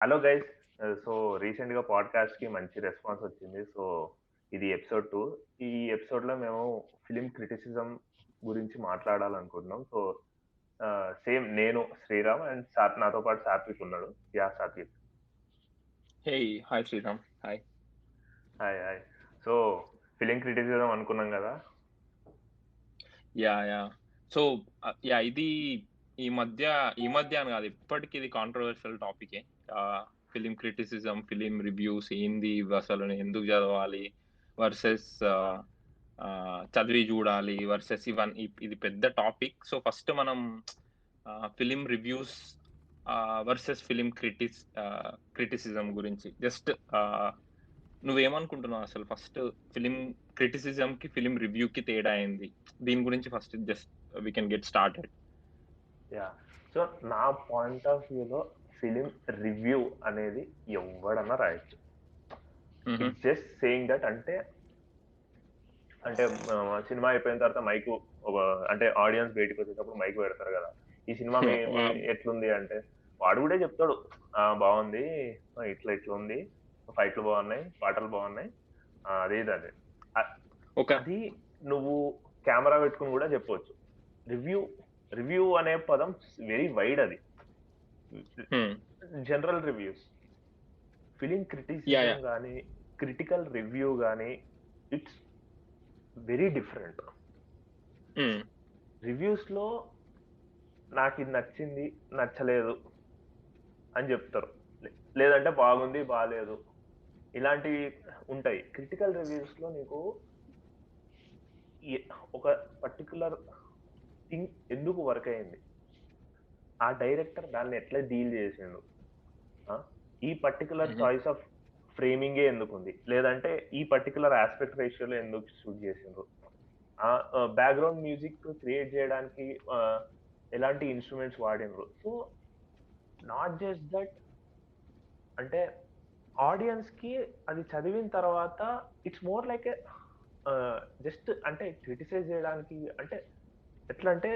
Hello guys. So రీసెంట్‌గా పాడ్‌కాస్ట్‌కి మంచి response వచ్చింది. సో ఇది ఎపిసోడ్ 2. ఈ ఎపిసోడ్‌లో మేము ఫిల్మ్ క్రిటిసిజం గురించి మాట్లాడాలనుకుంటున్నాం. సో సేమ్ నేను శ్రీరామ్ అండ్ నాతో పాటు సాత్విక్ ఉన్నాడు. Sathvik. Hey, hi Sriram. Hi. Hi. Hi. So film criticism అనుకున్నాం గదా! యాహ్! సో, ఇది ఈ మధ్య ఈ మధ్య అని కాదు ఇప్పటికి ఇది కాంట్రోవర్షియల్ టాపికే. ఫిల్మ్ క్రిటిసిజం, ఫిల్మ్ రివ్యూస్ ఏంది అసలు ఎందుకు చదవాలి? వర్సెస్ చదివి చూడాలి వర్సెస్ ఇది పెద్ద టాపిక్. సో, ఫస్ట్ మనం film reviews versus film criticism గురించి జస్ట్ నువ్వేమనుకుంటున్నావు అసలు ఫస్ట్ ఫిల్మ్ క్రిటిసిజంకి ఫిల్మ్ రివ్యూకి తేడా ఏంది? దీని గురించి first just we can get started. Yeah! So నా పాయింట్ ఆఫ్ వ్యూలో ఫిల్మ్ రివ్యూ అనేది ఎవ్వడన్నా రాయొచ్చు. ఇట్స్ జస్ట్ సేయింగ్ దట్ అంటే సినిమా అయిపోయిన తర్వాత మైకు ఒక అంటే ఆడియన్స్ బయటికి వచ్చేటప్పుడు మైక్ పెడతారు కదా! ఈ సినిమా మీ ఎట్లుంది అంటే వాడు కూడా చెప్తాడు. బావుంది. ఇట్లా ఇట్లా ఉంది. ఫైట్‌లు బాగున్నాయి. పాటలు బాగున్నాయి. అది ఇది అని. అ- ఒక అది నువ్వు కెమెరా పెట్టుకొని కూడా చెప్పొచ్చు. రివ్యూ రివ్యూ అనే పదం వెరీ వైడ్ అది. హ్మ్. General reviews. Film criticism yeah! గాని, క్రిటికల్ రివ్యూ గాని ఇట్స్ వెరీ డిఫరెంట్. హ్మ్. రివ్యూస్‌లో నాకిది నచ్చింది, నచ్చలేదు అని జెప్తారు. లేదంటే బాగుంది, బాలేదు. ఇలాంటివి ఉంటాయి. క్రిటికల్ రివ్యూస్‌లో నీకు ఎ ఒక పర్టిక్యులర్ థింగ్ ఎందుకు వర్క్ అయింది? ఆ డైరెక్టర్ దాన్ని ఎట్లా డీల్ జేసిండు? ఆ! ఈ పర్టిక్యులర్ హుహు. చాయిస్ ఆఫ్ ఫ్రేమింగే ఎందుకుంది? లేదంటే ఈ పర్టిక్యులర్ యాస్పెక్ట్ రేషియోలో ఎందుకు షూట్ జేసిండ్రు? బ్యాక్‌గ్రౌండ్ మ్యూజిక్ క్రియేట్ జేయడానికి ఆహ్, ఎలాంటి ఇన్‌స్ట్రుమెంట్స్ వాడిండ్రు? సో, నాట్ జస్ట్ దట్ అంటే ఆడియన్స్‌కి అది చదివిన తర్వాత it's more like a just అంటే క్రిటిసైజ్ చేయడానికి అంటే ఎట్లంటే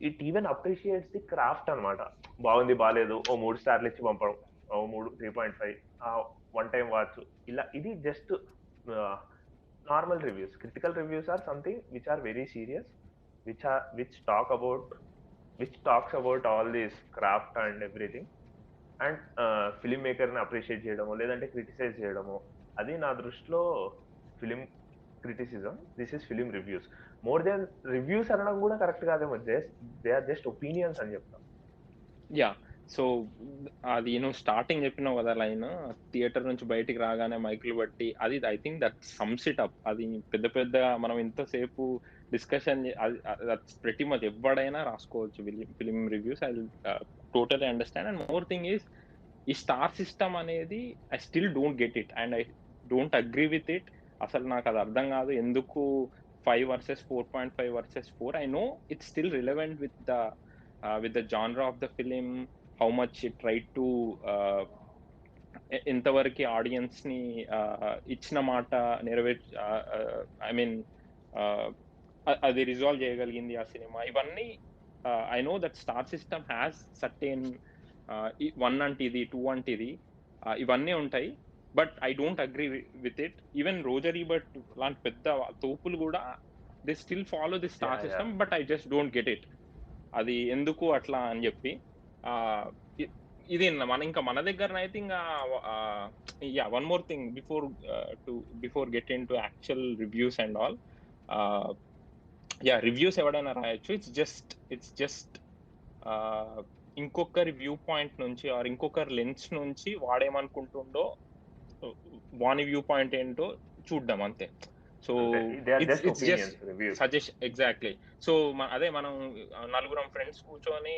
it even appreciates the craft అన్నమాట. బాగుంది, బాలేదు. ఓ 3 స్టార్‌లు ఇచ్చి పంపడం. ఓ 3, 3.5 వన్ టైమ్ వాచ్. ఇలా ఇది just ah, normal reviews. Critical reviews are something which are very serious. Which talk about which talks about all this craft and everything. And film మేకర్‌ని అప్రిషియేట్ చేయడమో, లేదంటే క్రిటిసైజ్ చేయడమో, అది నా దృష్టిలో film criticism. This is film reviews. More then reviews అనడం గూడా correct కాదేమో. దే ఆర్ జస్ట్ ఒపీనియన్స్ అని చెప్తా. యాహ్! సో, అది నువ్వు స్టార్టింగ్ చెప్పినావు కదా లైను. థియేటర్ నుంచి బయటికి రాగానే మైకులు బట్టి అది I think that sums it up. అది పెద్ద పెద్దగా మనం ఇంతసేపు డిస్కషన్ అది దట్స్ ప్రెటీ మచ్ ఎవ్వడైనా రాసుకోవచ్చు film reviews. I will totally understand. And more thing is ఈ స్టార్ సిస్టమ్ అనేది I still don't get it. And I don't agree with it. అసలు నాకది అర్థం కాదు. ఎందుకు 5 versus 4.5 versus 4 I know it's still relevant with the genre of the film. How much it try to ఎంతవరకి ఆడియన్స్‌ని ఇచ్చిన మాట ఐ మీన్ ఆహ్, అది రిజాల్వ్ చేయగలిగింది ఆ సినిమా. ఇవన్నీ I know that star system has certain 1 అంటే ఇది, 2 అంటే ఇది ఇవన్నీ ఉంటాయి. But I don't agree with it. Even 'Roger Ebert' లాంటి పెద్ద తోపులు గూడా they still follow the star yeah! Yeah! System. But I just don't get it. అది ఎందుకు అట్లా అని జెప్పి. ఆహ్, ఇ ఇది ఇంకా మన దగ్గరనైతే ఇంగా ఆహ్, yeah! One more thing to before get into actual reviews and all. ఆహ్, యాహ్! రివ్యూస్ ఎవడైనా రాయొచ్చు. ఇట్స్ జస్ట్ ఆహ్, ఇంకొకరి వ్యూ పాయింట్ నుంచి ఇంకొకరి లెన్స్ నుంచి వాడేమనుకుంటుండో ఆహ్, వాని వ్యూ పాయింట్ ఏంటో చూడ్డం అంతే. సో, అంతే. They are it's just it's just opinions reviews. Exactly. So, అదే మనం నలుగురం ఫ్రెండ్స్ కూర్చొని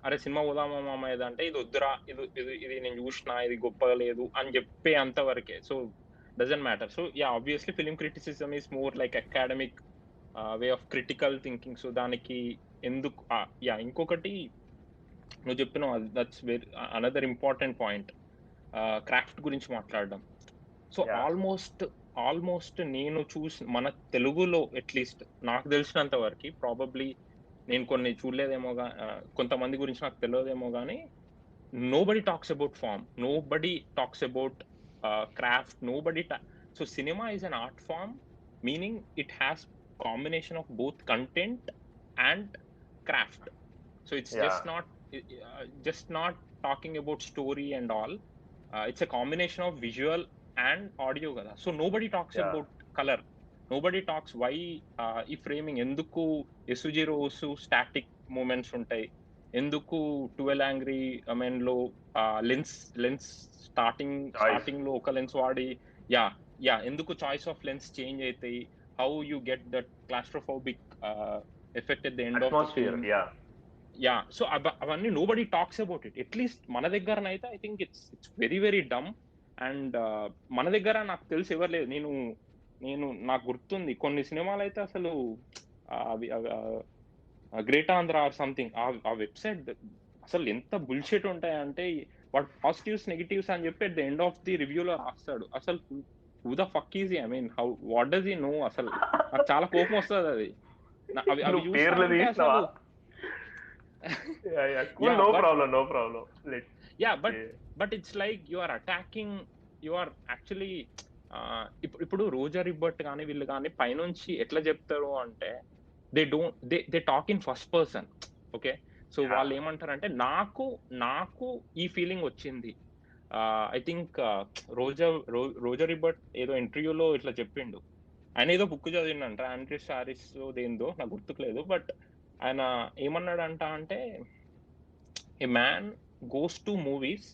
"అరే! సినిమా పోదామా మామ ఏదంటే" "ఇది వద్దురా! ఇది ఇది ఇది నేను చూషినా, ఇది గొప్పగా లేదు" అని చెప్పే అంత వరకే. So, doesn't matter. So, yeah! Obviously film criticism is more like academic way of critical thinking. So, దానికి ఎందుకు యాహ్! ఇంకొకటి నువ్వు చెప్పినావు that's another important point. Craft గురించి మాట్లాడడం. So, yeah! ఆల్మోస్ట్ నేను మన తెలుగులో అట్‌లీస్ట్ నాకు తెలిసినంత వరకి ప్రాబబ్లీ నేను కొన్ని చూడలేదేమో కొంతమంది గురించి నాకు తెలవదేమో గానీ, nobody talks about form, nobody talks about craft, so cinema is an art form, meaning it has combination of both content and craft. So it's Yeah, just not talking about story and all. It's a combination of visual and audio kada. So nobody talks yeah, about color, nobody talks why ఈ framing ఎందుకు ఎస్యుజి రోస్ static moments ఉంటాయి, ఎందుకు 12 angry men లో lens lens choice, starting లో ఒక lens వాడి, యా యా ఎందుకు చాయిస్ ఆఫ్ లెన్స్ చేంజ్ అవుతాయి, how you get that claustrophobic effect at the end of the atmosphere. Film. Yeah, yeah so అవన్నీ nobody talks about it. At least మన దగ్గరనైతే I think it's very very dumb. And మన దగ్గర నాకు తెలిసి ఎవరు లేదు. నేను నాకు గుర్తుంది కొన్ని సినిమాలు అయితే అసలు అవి గ్రేట్ ఆంధ్ర ఆర్ సంథింగ్ ఆ వెబ్సైట్ అసలు ఎంత బుల్షిట్ ఉంటాయంటే, వాడు పాజిటివ్స్ నెగిటివ్స్ అని చెప్పి at the end of the రివ్యూలో రాస్తాడు. అసలు who the fuck easy, I mean how what does he no, అసలు నాకు చాలా కోపం వస్తుంది అది. అవి అవి నువ్వు చూస్తా పేర్లు ఉంటే తీసినావా? అసలు cool, yeah no but problem, no problem. yeah but it's like you are attacking, you are actually ఇప్పుడు రోజర్ రిబర్ట్ కానీ వీళ్ళు కానీ పైనుంచి ఎట్లా చెప్తారు అంటే, they talk in first person. Okay, so వాళ్ళు ఏమంటారంటే నాకు ఈ ఫీలింగ్ వచ్చింది. ఐ థింక్ రోజర్ రిబర్ట్ ఏదో ఇంటర్వ్యూలో ఇట్లా చెప్పిండు. ఆయన ఏదో బుక్ చదివిండంట, ఆండ్రీ సారిస్ దేందో నాకు గుర్తుకులేదు. బట్ ఆయన ఏమన్నాడంట అంటే, ఏ man goes to movies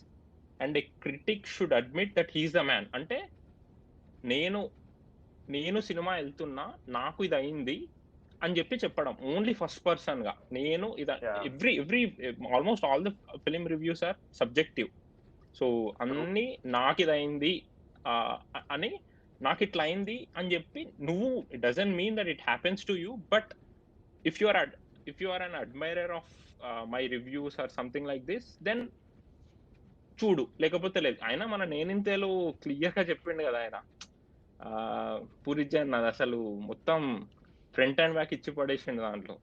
and A critic should admit that he's the man. అంటే నేను సినిమా వెళ్తున్నా, నాకు ఇది అయింది అని చెప్పడం, ఓన్లీ ఫస్ట్ పర్సన్ గా. నేను ఇది every almost all the film reviews are subjective. So అన్ని నాకు ఇది అయింది అని, నాకు ఇట్లా అయింది అని చెప్పి నువ్వు, it doesn't mean that it happens to you. But if you are an admirer of my reviews are something like this, then చూడు, లేకపోతే లేదు. అయినా మన నేనింతేలో క్లియర్ గా చెప్పిండు కదా ఆయన, పూరిజన్ అది అసలు మొత్తం ఫ్రంట్ అండ్ బ్యాక్ ఇచ్చి పడేసిండు దాంట్లో.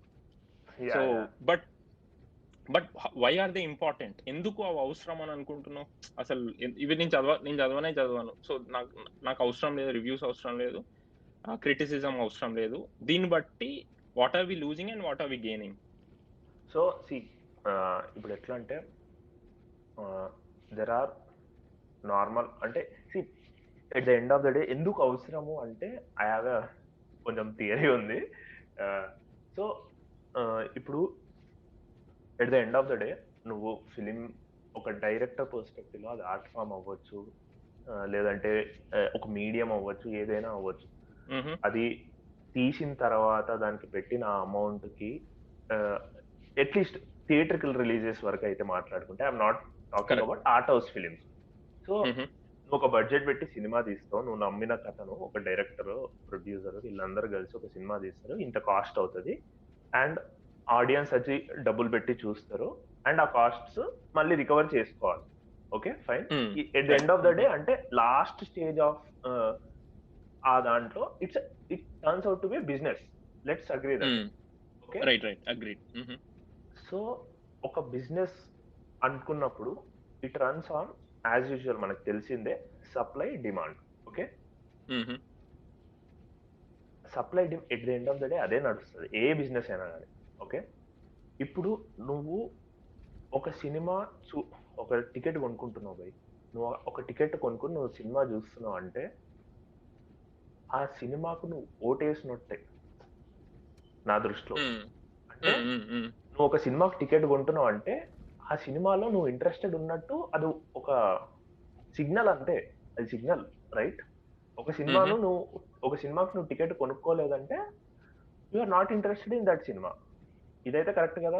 So but why are they important, ఎందుకు అవి అవసరం అని అనుకుంటున్నావు అసలు? ఇవి నేను చదవను. సో నాకు అవసరం లేదు, రివ్యూస్ అవసరం లేదు, క్రిటిసిజం అవసరం లేదు. దీన్ని బట్టి what are we losing and what are we gaining? So see, ఇప్పుడు ఎట్లా అంటే, దెర్ ఆర్ నార్మల్ అంటే, see at the end of the day ఎందుకు అవసరము అంటే, ఐ హ్యావ్ కొంచెం థియరీ ఉంది. సో ఇప్పుడు at the end of the day నువ్వు ఫిలిం ఒక డైరెక్టర్ పర్స్పెక్టివ్లో అది ఆర్ట్ ఫామ్ అవ్వచ్చు, లేదంటే ఒక మీడియం అవ్వచ్చు, ఏదైనా అవ్వచ్చు. అది తీసిన తర్వాత దానికి పెట్టిన అమౌంట్కి అట్లీస్ట్ థియేట్రికల్ రిలీజెస్ వరకు అయితే మాట్లాడుకుంటే, I'm not talking about art house films. So నువ్వు ఒక బడ్జెట్ పెట్టి సినిమా తీస్తావు, నువ్వు నమ్మిన కథను ఒక డైరెక్టర్, ప్రొడ్యూసర్ వీళ్ళందరూ కలిసి ఒక సినిమా తీస్తారు, ఇంత కాస్ట్ అవుతుంది, అండ్ ఆడియన్స్ వచ్చి డబ్బులు పెట్టి చూస్తారు, అండ్ ఆ కాస్ట్స్ మళ్ళీ రికవర్ చేసుకోవాలి. Okay fine. At the end of the day అంటే లాస్ట్ స్టేజ్ ఆఫ్ ఆ దాంట్లో it turns out to be business. Let's agree that. Okay, right agreed. So ఒక బిజినెస్ అనుకున్నప్పుడు it runs on as usual, మనకు తెలిసిందే, supply demand. Okay, supply at the end of the day అదే నడుస్తుంది, ఏ business అయినా కానీ. ఓకే, ఇప్పుడు నువ్వు ఒక సినిమా ఒక టికెట్ కొనుక్కుంటున్నావు బై, నువ్వు ఒక టికెట్ కొనుక్కుని నువ్వు సినిమా చూస్తున్నావు అంటే, ఆ సినిమాకు నువ్వు ఓటేసినట్టే నా దృష్టిలో. అంటే నువ్వు ఒక సినిమాకు టికెట్ కొంటున్నావు అంటే ఆ సినిమాలో నువ్వు ఇంట్రెస్టెడ్ ఉన్నట్టు, అది ఒక సిగ్నల్ అంతే, అది సిగ్నల్, రైట్? ఒక సినిమాకు నువ్వు టికెట్ కొనుక్కోలేదంటే you are not interested in that cinema. ఇదైతే కరెక్ట్ కదా?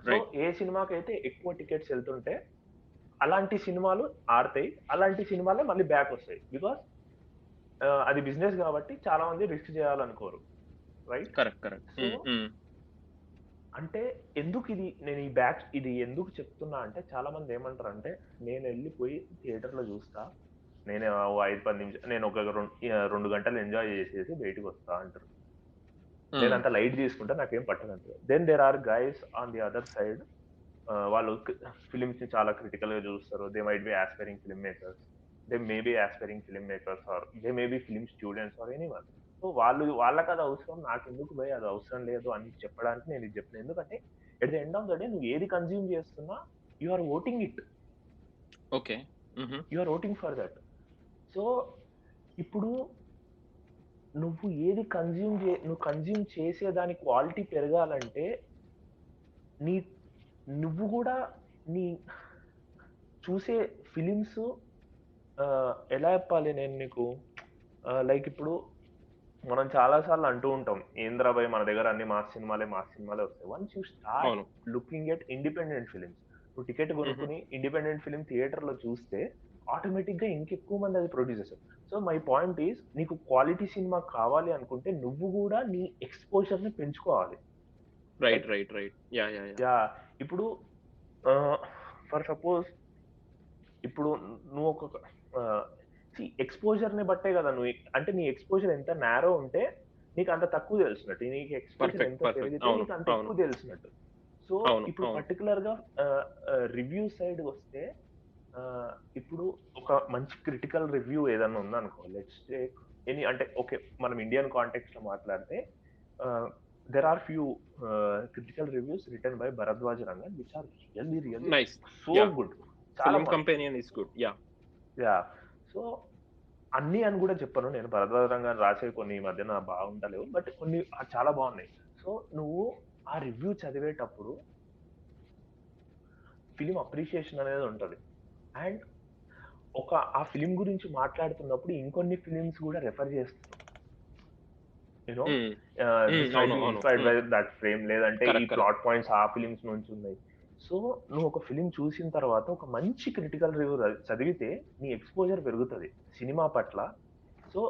సో ఏ సినిమాకి అయితే ఎక్కువ టికెట్స్ వెళ్తుంటే అలాంటి సినిమాలు ఆడతాయి, అలాంటి సినిమాలే మళ్ళీ బ్యాక్ వస్తాయి. బికాస్ అది బిజినెస్ కాబట్టి చాలా మంది రిస్క్ చేయాలనుకోరు, రైట్? సో అంటే ఎందుకు నేను ఇది ఎందుకు చెప్తున్నా అంటే, చాలా మంది ఏమంటారు అంటే, నేను వెళ్ళిపోయి థియేటర్లో చూస్తా, నేను 5-10 నిమిషాలు, నేను ఒక 2 గంటలు ఎంజాయ్ చేసేసి బయటకు వస్తా అంటారు. నేను అంత లైట్ తీసుకుంటా, నాకేం పట్టనంటారు. Then there are guys on the other side వాళ్ళు ఫిలిమ్స్ ని చాలా క్రిటికల్ గా చూస్తారు. They might be aspiring film makers, they may be aspiring film makers, or they may be film students or anyone. So వాళ్ళకి అది అవసరం, నాకెందుకు భయ్ అది అవసరం లేదు అని చెప్పడానికి నేను ఇది చెప్పిన. ఎందుకంటే at the end of the day నువ్వు ఏది కన్జ్యూమ్ చేస్తున్నా you are voting it, okay. హుహు. You are voting for that. So ఇప్పుడు నువ్వు కన్జ్యూమ్ చేసే దాని క్వాలిటీ పెరగాలంటే నీ నువ్వు కూడా నీ చూసే ఫిలిమ్స్ ఎలా చెప్పాలి నేను నీకు, లైక్ ఇప్పుడు మనం చాలా సార్లు అంటూ ఉంటాం, ఏంద్రా భయ్ మన దగ్గర అన్ని మాస్ సినిమాలే వస్తాయి. వన్స్ యూ స్టార్ట్ అవును. లుకింగ్ ఎట్ ఇండిపెండెంట్ ఫిలిమ్స్, నువ్వు టికెట్ హుహు. కొనుక్కుని ఇండిపెండెంట్ ఫిలిం థియేటర్ లో చూస్తే ఆటోమేటిక్ గా ఇంకెక్కువ మంది అది ప్రొడ్యూస్ చేస్తారు. సో మై పాయింట్ ఈస్, నీకు క్వాలిటీ సినిమా కావాలి అనుకుంటే నువ్వు కూడా నీ ఎక్స్పోజర్ ని పెంచుకోవాలి. Right. Like right. Right. Yeah! Yeah! Yeah! Yeah ఇప్పుడు ఫర్ సపోజ్ ఇప్పుడు నువ్వు ఒక ఎక్స్పోజర్ ని బట్టే కదా నువ్వు అంటే నీ ఎక్స్పోజర్ ఎంత నారో ఉంటే నీకు అంత తక్కువ తెలిసినట్టు, నీకు ఎక్స్పోజర్ పర్ఫెక్ట్. ఎంత పర్ఫెక్ట్. పెరిగితే అవును. నీకు అంత అవును. ఎక్కువ తెలిసినట్టు. సో అవును. ఇప్పుడు అవును. పర్టికులర్ గా రివ్యూ సైడ్ వస్తే, ఆ, ఇప్పుడు ఒక మంచి క్రిటికల్ రివ్యూ ఏదన్నా ఉందనుకో, లెట్స్ టేక్ ఎనీ, అంటే ఓకే మనం ఇండియన్ కాంటెక్స్ట్ లో మాట్లాడితే there are few critical reviews written by Bharadwaj Rangan which are really nice. So yeah! Good, చాలా ఫిల్మ్ బాగుంది. Companion is good. Yeah! Yeah so అన్ని అని కూడా చెప్పను నేను, భరద్వాజ రంగాన్ని రాసేవి కొన్ని ఈ మధ్యన బాగుంటలేవు, బట్ కొన్ని చాలా బాగున్నాయి. సో నువ్వు ఆ రివ్యూ చదివేటప్పుడు ఫిలిం అప్రిషియేషన్ అనేది ఉంటది. అండ్ ఆ ఫిలిం గురించి మాట్లాడుతున్నప్పుడు ఇంకొన్ని ఫిలిమ్స్ కూడా రెఫర్ చేస్తారు. యూనో హ్మ్. దిస్ మైట్ అవును. బి అవును. ఇన్స్పైర్డ్ బై దట్ ఫ్రేమ్, లేదంటే ఈ కరెక్ట్. కరెక్ట్. ప్లాట్ పాయింట్స్ ఆ ఫిలిమ్స్ నుంచి ఉన్నాయి. సో నువ్వు ఒక ఫిలిం చూసిన తర్వాత ఒక మంచి క్రిటికల్ రివ్యూ చదివితే నీ ఎక్స్పోజర్ పెరుగుతుంది సినిమా పట్ల. సో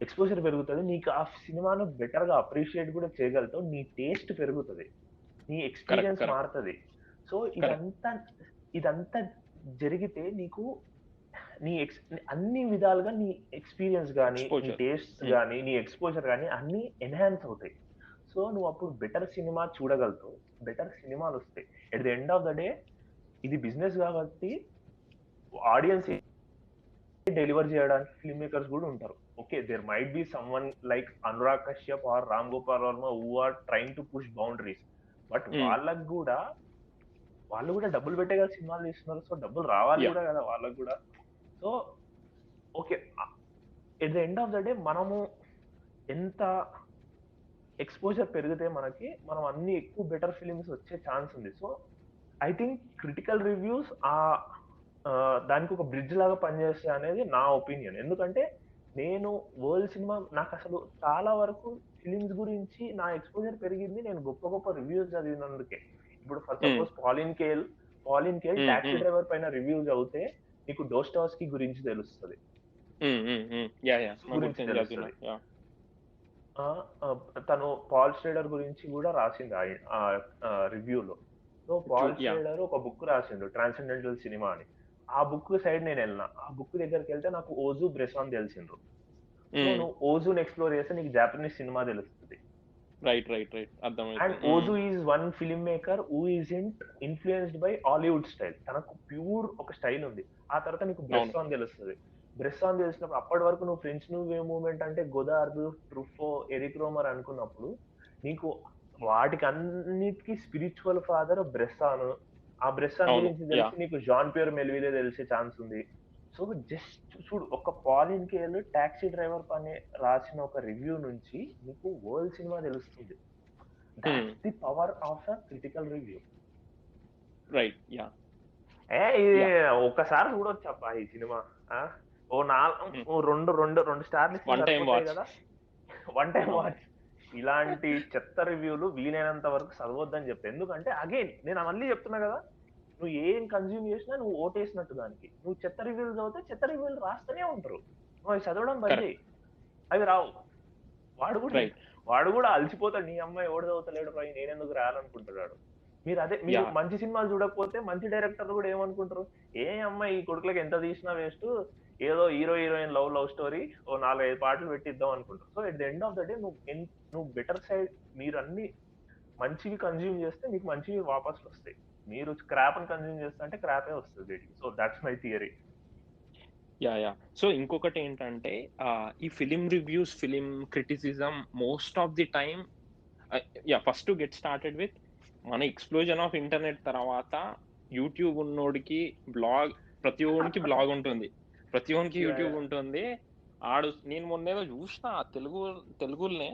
ఎక్స్పోజర్ పెరుగుతుంది, నీకు ఆ సినిమాను బెటర్ గా అప్రిషియేట్ కూడా చేయగలుగుతావు, నీ టేస్ట్ పెరుగుతుంది, నీ కరెక్ట్. Experience correct. మారుతుంది. So correct. ఇదంతా జరిగితే నీకు అన్ని విధాలుగా నీ ఎక్స్పీరియన్స్ గానీ, నీ ఎక్స్‌పోజర్. టేస్ట్ హ్మ్. గానీ, నీ ఎక్స్పోజర్ గానీ అన్ని ఎన్హాన్స్ అవుతాయి. సో నువ్వు అప్పుడు బెటర్ సినిమా చూడగలుగుతావు, బెటర్ సినిమాలు వస్తాయి. At the end of the day ఇది బిజినెస్ కాబట్టి ఆడియన్స్ డెలివర్ చేయడానికి ఫిల్మ్ మేకర్స్ కూడా ఉంటారు. Okay, there might be someone like Anurag Kashyap or Ram Gopal Varma who are trying to push boundaries. But hmm. వాళ్ళు కూడా డబ్బులు పెట్టే కదా సినిమాలు తీస్తున్నారు. సో డబ్బులు రావాలి యాహ్! కూడా కదా వాళ్ళకి కూడా. So okay, at the end of the day మనము ఎంత ఎక్స్‌పోజర్ పెరిగితే మనం అన్ని ఎక్కువ బెటర్ ఫిల్మ్స్ వచ్చే ఛాన్స్ ఉంది. So I think critical reviews దానికి ఒక బ్రిడ్జ్ లాగా పనిచేస్తాయి అనేది నా ఒపీనియన్. ఎందుకంటే నేను వరల్డ్ సినిమా నాకసలు చాలా వరకు ఫిలిమ్స్ గురించి నా ఎక్స్‌పోజర్ పెరిగింది నేను గొప్ప గొప్ప రివ్యూస్ చదివినందుకే. ఇప్పుడు ఫర్ హ్మ్. సపోజ్ పాలిన్ కేల్ హ్మ్. టాక్సీ హ్మ్. డ్రైవర్ పైన రివ్యూ చదివితే నీకు డోస్టావ్స్కీ గురించి తెలుస్తది. హ్మ్. హ్మ్. హ్మ్. యాహ్! యాహ్! నాకు గుర్తు, గురించి నేను చదివిన. తెలుస్తది. యాహ్! ఆ! తను 'పాల్ స్ట్రేడర్' గురించి గూడా రాసింది రివ్యూలో. So, Paul yeah! స్ట్రేడర్ ఒక బుక్ రాసిండు 'ట్రాన్సెండెంటల్ సినిమా' అని. ఆ బుక్ సైడ్ నేనెళ్ళిన. ఆ బుక్ దగ్గరికెళ్తే నాకు ఓజు, బ్రెసాన్ తెలిసిండ్రు. సో, హ్మ్. నువ్వు ఓజుని ఎక్స్‌ప్లోర్ చేస్తే నీకు జాపనీస్ సినిమా తెలుస్తది. రైట్. రైట్. రైట్. అండ్ అర్థమైతుంది. Hmm. Ozu is one film maker who isn't influenced by Hollywood style. తనకు ప్యూర్ ఒక స్టైల్ ఉంది. ఆ తర్వాత నీకు అవును. బ్రెసాన్ తెలుస్తది. బ్రెసాన్ తెలిసినప్పుడు అప్పటి వరకు నువ్వు ఫ్రెంచ్ న్యూ వేవ్ మూవ్‌మెంట్ అంటే గోదార్ద్, ట్రుఫో, ఎరిక్ రోమర్ అనుకున్నప్పుడు నీకు వాటికన్నిటికి స్పిరిచ్యువల్ ఫాదర్ బ్రెసాన్. ఆ బ్రెసాన్ అవును. గురించి తెలిసి యాహ్! నీకు జాన్ పియర్ మెల్విలే తెలిసే ఛాన్స్ ఉంది. సో, జస్ట్ చూడు, ఒక పాలిన్ కేల్ 'టాక్సీ డ్రైవర్' పని రాసిన ఒక రివ్యూ నుంచి నీకు వరల్డ్ సినిమా తెలుస్తుంది. హ్మ్. That's the power of a critical review. Right. Yeah! ఇది యాహ్! ఒక్కసారి చూడొచ్చబ్బా ఈ సినిమా. ఆ! హ్మ్. ఓ 2 స్టార్లు ఇస్తే వన్ టైమ్ సరిపోతాయి వాచ్. గదా! వన్ టైమ్ అవును. వాచ్. ఇలాంటి చెత్త రివ్యూలు వీలైనంత వరకు చదవొద్దని చెప్తా. ఎందుకంటే అగైన్ నేను మళ్ళీ చెప్తున్నా గదా! నువ్వు ఏం కన్జ్యూమ్ చేసినా నువ్వు ఓటేసినట్టు దానికి. నువ్వు చెత్త రివ్యూలు చదివితే చెత్త రివ్యూలు రాస్తూనే ఉంటారు. నువ్వు అవి చదవడం బంద్ కరెక్ట్. చెయి. అవి రావు. వాడు గూడా రైట్. వాడు గూడా అలసిపోతాడు. నీ అమ్మ ఎవడు చదువుతలేడు రా నేనెందుకు రాయాలనుకుంటాడు. మీరు యాహ్! మంచి సినిమాలు చూడకపోతే మంచి డైరెక్టర్లు గూడా ఏమనుకుంటారు? ఏ అమ్మ ఈ కొడుకులకి ఎంత తీసినా వేస్టు. ఏదో హీరో, హీరోయిన్ లవ్ స్టోరీ ఓ 4, 5 పాటలు పెట్టిద్దాం అనుకుంటారు. So, at the end of the day నువ్వు బెటర్ సైడ్ మీరన్నీ మంచివి కన్జ్యూమ్ చేస్తే మీకు మంచివి వాపసులొస్తాయి. మీరు క్రాప్ ని కన్జ్యూమ్ చేస్తుంటే క్రాపే వస్తుంది బయటికి. So that's my theory. Yeah! So ఇంకొకటి ఏంటంటే ఈ film reviews, film criticism most of the time first to get started with మన ఎక్స్‌ప్లోజన్ ఆఫ్ ఇంటర్నెట్ తర్వాత యూట్యూబ్ ఉన్నోడికి బ్లాగ్, ప్రతి ఒడికి బ్లాగ్ ఉంటుంది. ప్రతి ఒనికి యూట్యూబ్ ఉంటుంది. నేను మొన్నేదో చూసినా తెలుగులోనే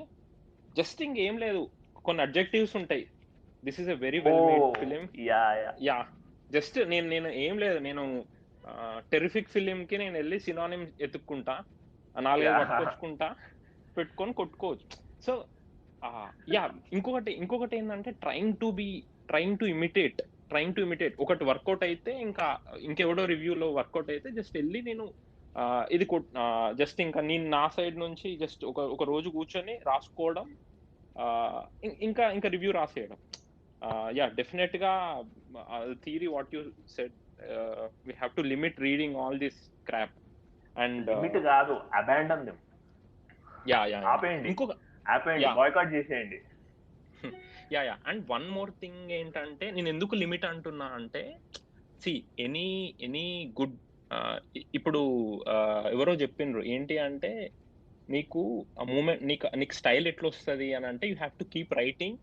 జస్ట్ ఇంకేం లేదు. కొన్ని అడ్జెక్టివ్స్ ఉంటాయి. This is a very well made film. Yeah! Just నేను ఏం లేదు. నేను టెర్రిఫిక్ ఫిల్మ్‌కి నేనెళ్ళి సినానిమ్స్ ఎతుక్కుంటా. 4, 5 పట్టుకొచ్చుకుంటా. పెట్టుకొని కొట్టుకోవచ్చు. So yeah! ఇంకొకటేందంటే ట్రైయింగ్ టు ఇమిటేట్. ఒకటి వర్కౌట్ అయితే ఇంకెవడో రివ్యూలో వర్కౌట్ అయితే జస్ట్ ఎళ్లి నేను జస్ట్ ఇంకా నేను నా సైడ్ నుంచి జస్ట్ ఒక రోజు కూర్చొని రాసుకోవడం. ఆహ్, ఇంకా రివ్యూ రాసేయడం. యాహ్! డెఫినెట్‌గా theory what you said, we have to limit reading all this crap and limit కాదు, అబాండన్ దెమ్. యాహ్! ఆపేయండి, ఇంకొక ఆపేయండి, యాహ్! బాయ్‌కాట్ చేసేయండి. అండ్ వన్ మోర్ థింగ్ ఏంటంటే నేనెందుకు లిమిట్ అంటున్నా అంటే సీ ఎనీ గుడ్ ఇప్పుడు ఎవరో చెప్పిండ్రు ఏంటి అంటే నీకు ఆ మూమెంట్ నీకు స్టైల్ ఎట్లొస్తది అనంటే you have to keep writing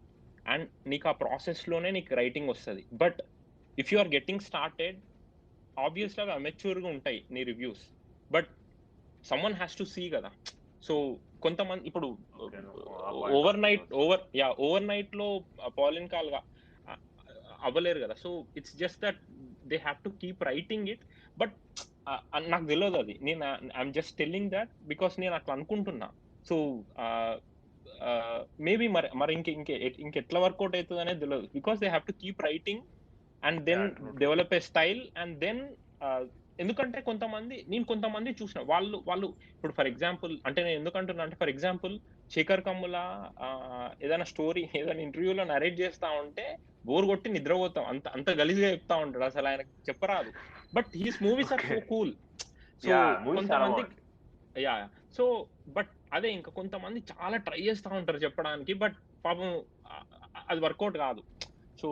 and నీకు ఆ ప్రాసెస్‌లోనే నీకు రైటింగ్ వస్తది. But if you are getting started obviously అవి అమెచ్యూర్‌గా ఉంటాయి నీ reviews. But someone has to see గదా! సో కొంతమంది ఇప్పుడు ఓకే, ఆ పాయింట్ ఆఫ్ వ్యూ. ఓవర్ నైట్‌లో పాలిన్ కాల్‌గా ఆహ్, అవ్వలేరు గదా! So it's just that they have to keep writing it. But నాకు తెలవదది. I'm just telling that because నేను అట్లా అనుకుంటున్నా. సో ఆహ్, మేబీ మరి ఇంకెట్లా వర్కౌట్ అయితదనేది తెలవదు. Because they have to keep writing and then true. Develop a style and then ఎందుకంటే కొంతమంది చూసిన వాళ్ళు ఇప్పుడు ఫర్ ఎగ్జాంపుల్ అంటే నేను ఎందుకు అంటున్నా అంటే ఫర్ ఎగ్జాంపుల్ శేఖర్ కమ్ముల ఏదైనా స్టోరీ ఏదైనా ఇంటర్వ్యూలో నరేట్ చేస్తా ఉంటే బోర్ కొట్టి నిద్రపోతాం. అంత అంత గలీజ్‌గా చెప్తా ఉంటాడు. అసలు ఆయనకు చెప్పరాదు. But his movies are okay. So cool. So movies చాలా కొంతమంది బాగుంటాయి. యాహ్! సో బట్ అదే ఇంకా కొంతమంది చాలా ట్రై చేస్తా ఉంటారు చెప్పడానికి. బట్ పాపం ఆహ్, అది వర్కౌట్ కాదు. So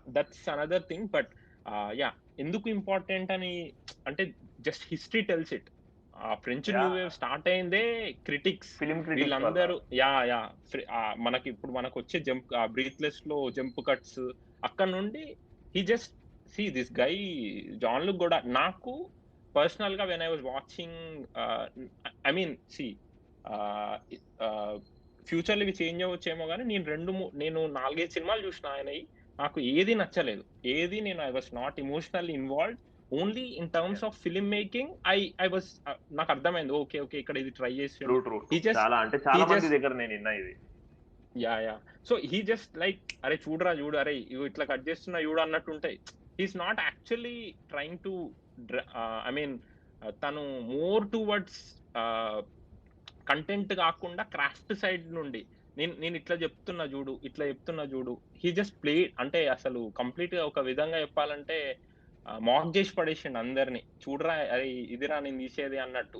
that's another thing. But ఎందుకు ఇంపార్టెంట్ అని అంటే just history tells it. French new yeah! Wave start అయిందే క్రిటిక్స్. ఫిల్మ్ క్రిటిక్స్ వల్ల. వీళ్ళందరూ మనకొచ్చే బ్రీత్‌లెస్‌లో జంప్ కట్స్ అక్కడి నుండి he just this guy Jean Luc గూడా నాకు పర్సనల్‌గా when I was watching I mean ah, ah, ఫ్యూచర్‌లో ఇవి చేంజ్ అవ్వచ్చేమో గానీ నేను 4, 5 సినిమాలు చూసిన ఆయనయి. నాకు ఏది నచ్చలేదు. నేను I was not emotionally involved. Only in terms of film making I was నాకర్థమైంది. ఓకే. ఇక్కడ ఇది ట్రై ట్రూ, చేసిండు. True, true. హి జస్ట్ చాలా అంటే హి చాలా మంది జస్ట్ దగ్గర నేను విన్నా ఇది. సో హి జస్ట్ లైక్ అరే చూడురా చూడు, అరే ఇగో ఇట్లా కట్ చేస్తున్నా చూడు అన్నట్టుంటాయి. He is not actually trying to I mean తను మోర్ టువర్డ్స్ ఆహ్, కంటెంట్ కాకుండా క్రాఫ్ట్ సైడ్ నుండి నేను ఇట్లా చెప్తున్నా చూడు. హి జస్ట్ ప్లే అంటే అసలు కంప్లీట్‌గా ఒక విధంగా చెప్పాలంటే మాక్ చేసి పడేసిండు అందరిని. చూడరా అరే ఇదిరా నేను తీసేది అన్నట్టు.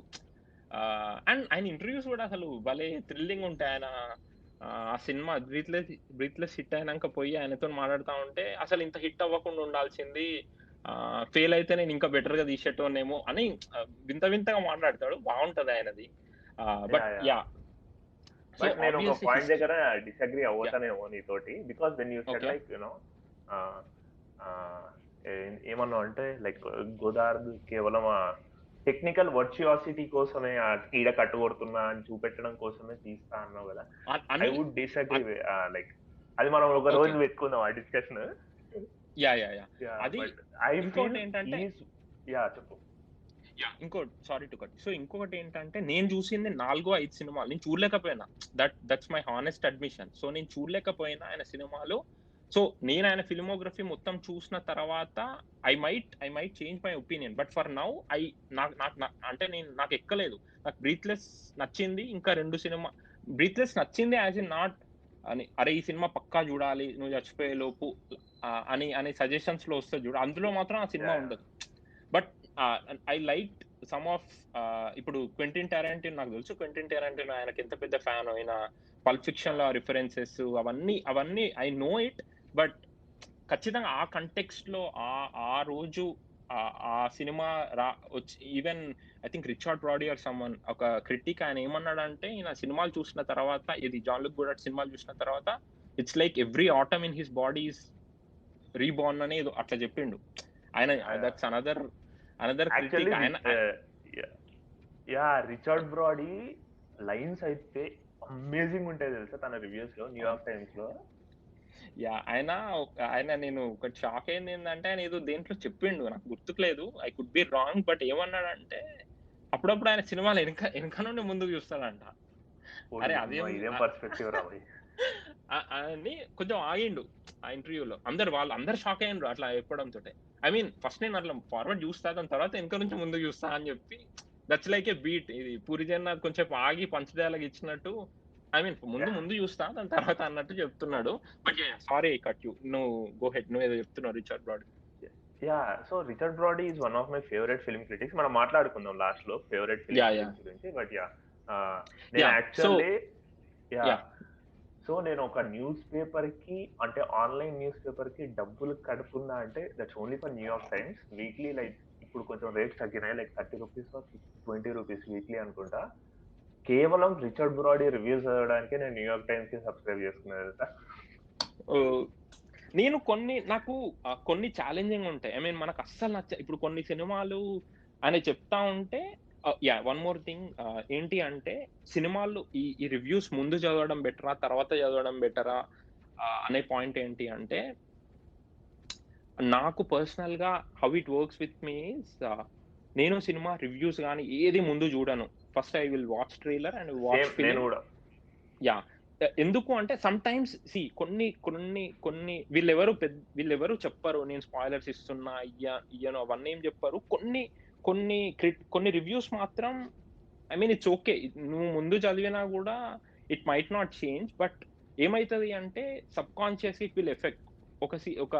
అండ్ ఆయన ఇంటర్వ్యూస్ కూడా అసలు భలే థ్రిల్లింగ్ ఉంటాయి. ఆయన ఆ సినిమా 'బ్రీత్లెస్' హిట్ అయినంక పోయి ఆయనతోని మాట్లాడుతా ఉంటే అసలు ఇంత హిట్ అవ్వకుండా ఉండాల్సింది. ఫెయిల్ అయితే నేను ఇంకా బెటర్‌గా తీసేటోన్నేమో అని వింత వింతగా మాట్లాడతాడు. బావుంటది ఆయనది. But yeah! Yeah! So but నేను ఒక ఆబ్వియస్‌లీ పాయింట్ దగ్గర డిసగ్రీ యాహ్! అవ్వతానేమో నీతోటి. Because when you said okay. Like ఆహ్, ఆహ్, ఏమన్నావు అంటే లైక్ గోదావరి కేవలం టెక్నికల్ వర్చుయాసిటీ కోసమే ఈడ కట్టుకొడుతున్నా అని చూపెట్టడం కోసమే తీస్తా అన్నావు కదా! ఐ అని వుడ్ డిసగ్రీ లైక్ అది మనం ఒక ఓకే. రోజు పెట్టుకుందాం ఆ డిస్కషన్. యాహ్! యాహ్! అది బట్ ఐ ఫీల్ ఇంకోటేంటంటే ఈస్ యాహ్! చెప్పు. Sorry to cut. సో ఇంకొకటేంటంటే నేను చూసింది 4, 5 సినిమాలు. నేను చూడలేకపోయినా. That's my honest admission. So నేను చూడలేకపోయినా ఆయన సినిమాలు. సో నేను ఆయన ఫిల్మోగ్రఫీ మొత్తం చూసిన తర్వాత I might change my opinion. But for now I నాకు నాకు నా అంటే నాకెక్కలేదు. నాకు 'బ్రీత్లెస్' నచ్చింది. ఇంకా 2 సినిమా 'బ్రీత్లెస్' నచ్చింది యాస్ ఇన్ నాట్ అని అరే! ఈ సినిమా పక్కా చూడాలి నువ్వు చచ్చిపోయే లోపు అని సజెషన్స్‌లో వస్తది చూడు. అందులో మాత్రం ఆ సినిమా యాహ్! యాహ్! ఉండదు. But I liked some of ఇప్పుడు 'క్వెంటిన్ టారంటినో' నాకు తెలుసు. 'క్వెంటిన్ టారంటినో' ఆయనకి ఎంత పెద్ద ఫ్యానో. ఆయన 'పల్ప్ యాహ్! ఫిక్షన్‌లో' రిఫరెన్సెస్ అవన్నీ ఐ నో ఇట్. బట్ ఖచ్చితంగా ఆ కంటెక్స్ట్‌లో ఆ రోజు ఆ సినిమా వచ్చి even I think 'Richard Brody' or someone ఒక క్రిటిక్ ఆయన ఏమన్నాడంటే, ఈయన సినిమాలు చూసిన తర్వాత ఇది 'జాన్ లూక్ గోడార్డ్' సినిమాలు చూసిన తర్వాత it's like every atom in his body is reborn అని ఏదో అట్లా చెప్పిండు. ఆయన దట్స్ అనదర్ యాక్చువల్లీ క్రిటిక్ ఆయన రిచర్డ్ బ్రాడీ లైన్స్ అయితే అమేజింగ్ ఉంటాయి తెలుసా తన రివ్యూస్ లో, న్యూయార్క్ టైమ్స్ లో. ఆయన నేను ఒకటి షాక్ అయింది ఏంటంటే, ఆయన ఏదో దేంట్లో చెప్పిండు నాకు గుర్తుకులేదు. I could be wrong. But ఏమన్నాడంటే, అప్పుడప్పుడు ఆయన సినిమాలు వెనక నుండి ముందుకు చూస్తాడంట. అరే అదేం ఇదేం పర్స్పెక్టివ్ రా భయ్. అని కొంచెం ఆగిండు ఆ ఇంటర్వ్యూలో. అందరు షాక్ అయ్యిండ్రు అట్లా చెప్పడంతో. ఐ మీన్ ఫస్ట్ నేను అట్లా ఫార్వర్డ్ చూస్తా, దాని తర్వాత వెనక నుంచి ముందుకు చూస్తా అని చెప్పి దట్స్ లైక్ ఏ బీట్. ఇది పూరి జగన్నాథ్ కొంచెం ఆగి పంచ్ డైలాగ్ ఇచ్చినట్టు. ఐ మీన్ ముందు చూస్తా దాని తర్వాత అన్నట్టు చెప్తున్నాడు. But sorry cut you. నువ్వు గో హెడ్. నువ్వు ఏదో చెప్తున్నావు Richard Brady. So Richard Brady is one of my favourite film critics. మనం మాట్లాడుకుందాం లాస్ట్ లో ఫేవరెట్ ఫిల్మ్ క్రిటిక్స్ గురించి. బట్ నేను యాక్చువల్లీ సో నేను ఒక న్యూస్ పేపర్ కి, అంటే ఆన్లైన్ న్యూస్ పేపర్ కి డబ్బులు కడుపున్నా అంటే that's only for New York times. Weekly like ఇప్పుడు కొంచెం రేట్స్ తగ్గినాయి, లైక్ 30 రూపీస్ 20 రూపీస్ వీక్లీ అనుకుంటా. కేవలం రిచర్డ్ బ్రాడీ రివ్యూస్ చదవడానికి నేను న్యూయార్క్ టైమ్స్ కి సబ్స్క్రైబ్ చేసుకున్నాను. నేను నాకు కొన్ని ఛాలెంజింగ్ ఉంటాయి. ఐ మీన్ మనకు అస్సలు ఇప్పుడు కొన్ని సినిమాలు ఆయన చెప్తా ఉంటే వన్ మోర్ థింగ్ ఏంటి అంటే, సినిమాలు ఈ రివ్యూస్ ముందు చదవడం బెటరా? తర్వాత చదవడం బెటరా? అనే పాయింట్ ఏంటి అంటే, నాకు పర్సనల్‌గా how it works with me is నేను సినిమా రివ్యూస్ గాని ఏది ముందు చూడను. First I will watch trailer and watch film. నేను కూడా. ఎందుకు అంటే కొన్ని వీళ్ళెవరు చెప్పరు. నేను స్పాయిలర్స్ ఇస్తున్నా ఇయ్యను అవన్నీ ఏం చెప్పరు. కొన్ని రివ్యూస్ మాత్రం ఐ మీన్ ఇట్స్ ఓకే. నువ్వు ముందు చదివినా కూడా it might not change. But ఏమైతది అంటే సబ్‌కాన్షియస్‌లీ ఇట్ విల్ ఎఫెక్ట్. ఒక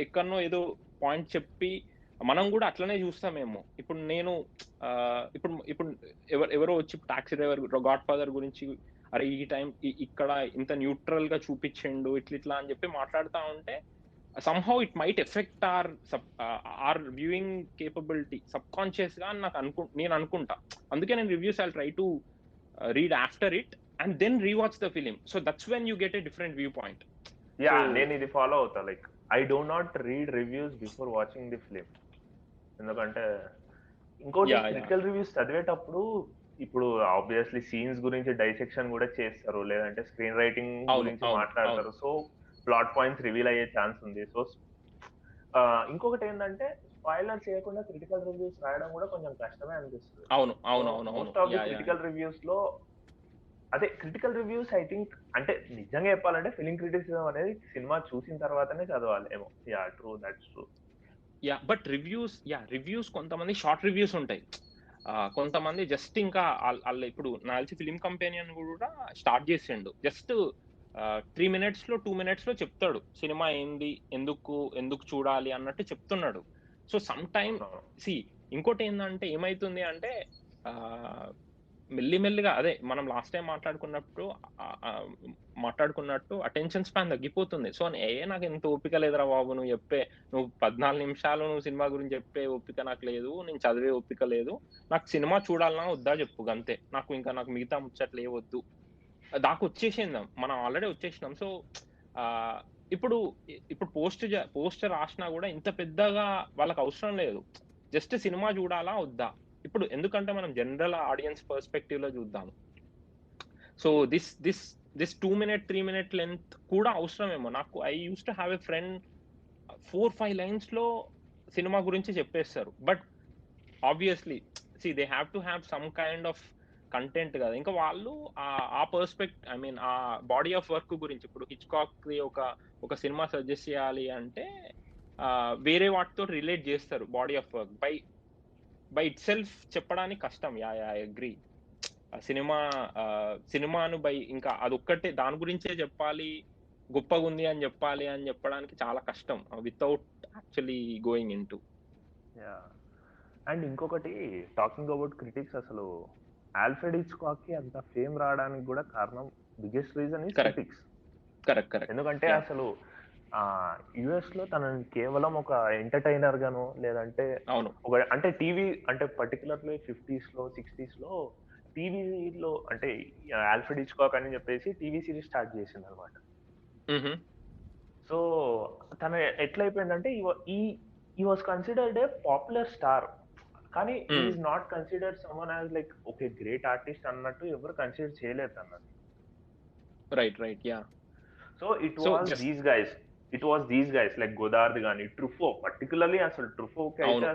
ఎక్కడనో ఏదో పాయింట్ చెప్పి మనం కూడా అట్లనే చూస్తామేమో. ఇప్పుడు నేను ఇప్పుడు ఇప్పుడు ఎవరో వచ్చి 'టాక్సీ డ్రైవర్', 'గాడ్ ఫాదర్' గురించి అరే ఈ టైం ఇక్కడ ఇంత న్యూట్రల్ గా చూపించిండు ఇట్లా అని చెప్పి మాట్లాడుతా ఉంటే somehow it might affect our viewing capability subconscious గా నేను అనుకుంటా. అందుకే నేను reviews I'll try to read after it and then rewatch the film. So that's when you get a different view point. నేను ఇది ఫాలో అవుతా. Like I do not read reviews before watching the film. ఎందుకంటే ఇంకోటి critical reviews చదివేటప్పుడు ఇప్పుడు obviously scenes గురించి dissection కూడా చేస్తారు, లేదంటే స్క్రీన్ రైటింగ్ గురించి మాట్లాడతారు. సో ప్లాట్ పాయింట్స్ రివీల్ అయ్యే ఛాన్స్ ఉంది. సో ఇంకొకటి ఏంటంటే స్పాయిలర్ చేయకుండా క్రిటికల్ రివ్యూస్ రాయడం కూడా కొంచెం కష్టమే అనిపిస్తుంది. Most of the critical reviews లో అదే క్రిటికల్ రివ్యూస్ ఐ థింక్ అంటే నిజంగా చెప్పాలంటే ఫిలిం క్రిటిసిజం అనేది సినిమా చూసిన తర్వాతనే చదవాలేమో. True, that's true. But reviews కొంతమంది షార్ట్ రివ్యూస్ ఉంటాయి. కొంతమంది జస్ట్ ఇంకా ఇప్పుడు నాకు తెలిసి ఫిలిం కంపెనియన్ కూడా స్టార్ట్ చేసిండు. జస్ట్ 3 minutes లో 2 minutes లో చెప్తాడు సినిమా ఏంది, ఎందుకు చూడాలి అన్నట్టు చెప్తున్నాడు. సో సమ్ టైమ్ ఇంకోటి ఏంటంటే ఏమైతుంది అంటే మెల్లిమెల్లిగా అదే మనం లాస్ట్ టైం మాట్లాడుకున్నట్టు అటెన్షన్ స్పాన్ తగ్గిపోతుంది. సో నాకు ఎంత ఓపిక లేదురా బాబు, నువ్వు 14 నిమిషాలు నువ్వు సినిమా గురించి చెప్పే ఓపిక నాకు లేదు, నేను చదివే ఓపిక లేదు, నాకు సినిమా చూడాలన్నా వద్దా చెప్పు అంతే, నాకు మిగతా ముచ్చట్లు ఏ వద్దు దాకా వచ్చేసిందాం, మనం ఆల్రెడీ వచ్చేసినాం. సో ఇప్పుడు పోస్టర్ రాసినా కూడా ఇంత పెద్దగా వాళ్ళకి అవసరం లేదు. జస్ట్ సినిమా చూడాలా వద్దా ఇప్పుడు, ఎందుకంటే మనం జనరల్ ఆడియన్స్ పర్స్పెక్టివ్ లో చూద్దాం. So this 2 minute 3 minute length కూడా అవసరమేమో. నాకు I use to have a friend 4-5 lines లో సినిమా గురించి చెప్పేస్తారు. But obviously they have to have some kind of content కదా. ఇంకా వాళ్ళు ఆ ఐ మీన్ ఆ బాడీ ఆఫ్ వర్క్ గురించి, ఇప్పుడు హిచ్కాక్ ఒక సినిమా సజెస్ట్ చేయాలి అంటే వేరే వాటితో రిలేట్ చేస్తారు. Body of work by it self చెప్పడానికి కష్టం. I agree. సినిమాను ఇంకా అదొక్కటే దాని గురించే చెప్పాలి, గొప్పగా ఉంది అని చెప్పడానికి చాలా కష్టం without actually going in to. And ఇంకొకటి టాకింగ్ అబౌట్ క్రిటిక్స్, అసలు ఆల్ఫ్రెడ్ హిచ్కాక్ కి అంత ఫేమ్ రావడానికి కూడా కారణం biggest reason is critics. Correct. ఎందుకంటే అసలు యూఎస్‌లో తనని కేవలం ఒక ఎంటర్‌టైనర్ గానో లేదంటే అవును. అంటే టీవీ అంటే పర్టిక్యులర్‌లీ 50స్‌లో, 60స్‌లో టీవీలో అంటే ఆల్ఫ్రెడ్ హిచ్‌కాక్ అని చెప్పేసి టీవీ సీరీస్ స్టార్ట్ చేసిందనమాట. హుహు. సో, తను ఎట్లయిపోయిందంటే he was considered a popular star. కానీ he hmm. Is not considered someone as like okay. Great artist అన్నట్టు ఎవరు కన్సిడర్ చేయలేదు తనని. Right. Right. Yeah! So, so, just it was these guys like 'Godard' గాని, 'Truffaut' particularly అసలు 'ట్రుఫో'కి అయితే అవును.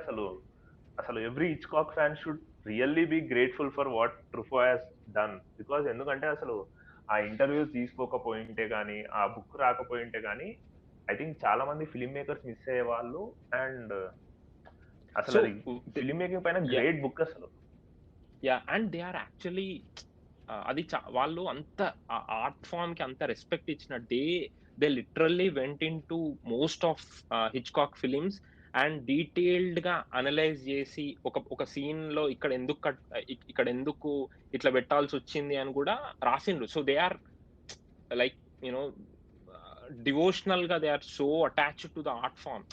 అసలు every Hitchcock fan should really be grateful for what 'Truffaut' has done. Because ఎందుకంటే అసలు ఆ ఇంటర్‌వ్యూస్ తీసుకోకపోయుంటే గాని, ఆ బుక్ రాకపోయుంటే గాని, ఐ థింక్ చాలా మంది ఫిల్మ్ మేకర్స్ మిస్ అయ్యేవాళ్ళు. అండ్ సో, అసలది దే ఫిల్మ్ మేకింగ్ పైన యాహ్! గ్రేట్ బుక్ అసలు. Yeah! And they are actually అది వాళ్ళు అంత ఆర్ట్ ఫార్మ్‌కి అంత రెస్పెక్ట్ ఇచ్చిన they literally went into most of Hitchcock films and డీటెయిల్డ్‌గా అనలైజ్ చేసి ఒక సీన్‌లో ఇక్కడ ఎందుకు ఇట్లా పెట్టాల్సొచ్చింది అని కూడా రాసిండ్రు. So, they are like you know డివోషనల్‌గా they are so attached to the art form.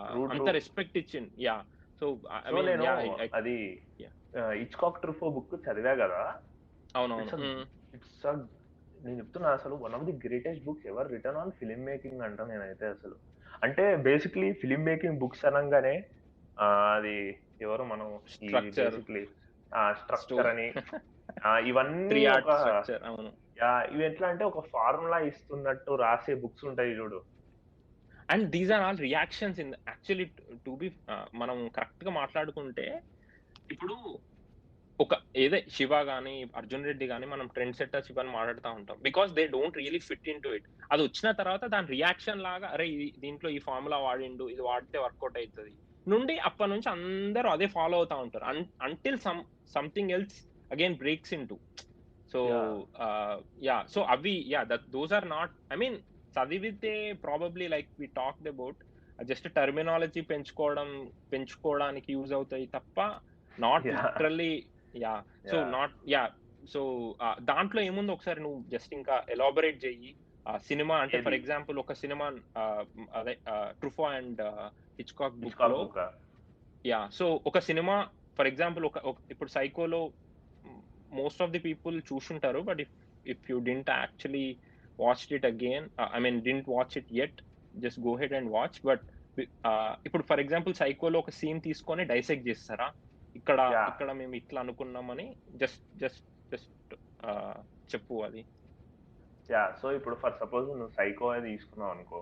True. అంత ట్రూ. రెస్పెక్ట్ ఇచ్చిండు. Yeah! So, I so, mean నేను యాహ్! అది యాహ్! 'హిచ్‌కాక్ ట్రుఫో' బుక్ చదివా గదా! అవునవును. ఇట్స్ అ హ్మ్. ఇట్స్ అ నేను చెప్తున్నా అసలు one of the greatest books ever written on film making అంట నేనైతే అసలు. అంటే బేసిక్‌లీ ఫిల్మ్ మేకింగ్ బుక్స్ అనంగానే అది ఎవరు మనం ఈ స్ట్రక్చర్, బేసిక్‌లీ స్టో స్ట్రక్చర్ అని 3 ఇవన్నీ ఒక యార్డ్ స్ట్రక్చర్. అవును. ఇవి ఎట్లా అంటే ఒక ఫార్ములా ఇస్తున్నట్టు రాసే బుక్స్ ఉంటాయి చూడు. And these are all reactions actually to be మనం కరెక్ట్‌గా మాట్లాడుకుంటే ఇప్పుడు ఒక ఏదే 'శివ' గాని, 'అర్జున్ రెడ్డి' గాని మనం ట్రెండ్ సెట్టర్ 'శివ' అని మాట్లాడుతా ఉంటాం. Because they don't really fit into it. అదొచ్చిన తర్వాత దాని రియాక్షన్ లాగా అరే! దీంట్లో ఈ ఫార్ములా వాడిండు. ఇది వాడితే వర్కౌట్ అయితది. నుండి అప్పటినుంచి అందరూ అదే ఫాలో అవుతా ఉంటారు. Until something else again breaks into. So, yeah! Yeah! So, అవి yeah! Those are not I mean చదివితే probably like we talked about just terminology పెంచుకోవడానికి యూజ్ అవుతాయి తప్ప not yeah! Literally yeah! So, yeah! Not yeah! So, దాంట్లో ఏముందో ఒకసారి నువ్వు just ఇంకా ఎలాబరేట్ చెయ్యి. సినిమా అంటే ఏది ఫర్ ఎగ్జాంపుల్ ఒక సినిమా అదే 'ట్రుఫో అండ్ హిచ్‌కాక్' 'హిచ్‌కాక్' బుక్‌లో బుక్కా? యాహ్! సో, ఒక సినిమా ఫర్ ఎగ్జాంపుల్ ఇప్పుడు 'సైకోలో' మోస్ట్ ఆఫ్ ది పీపుల్ చూసుంటారు. But if you didn't actually watched it again I mean didn't watch it yet just go head and watch. But ఇప్పుడు for example 'సైకోలో' ఒక scene తీసుకొని dissect చేస్తారా? ఇక్కడ yeah! ఇక్కడ మేము ఇట్లా అనుకున్నామని జస్ట్ జస్ట్ జస్ట్ చెప్పు అది. సో, ఇప్పుడు ఫర్ సపోజ్ నువ్వు 'సైకో' అని తీసుకున్నావనుకో,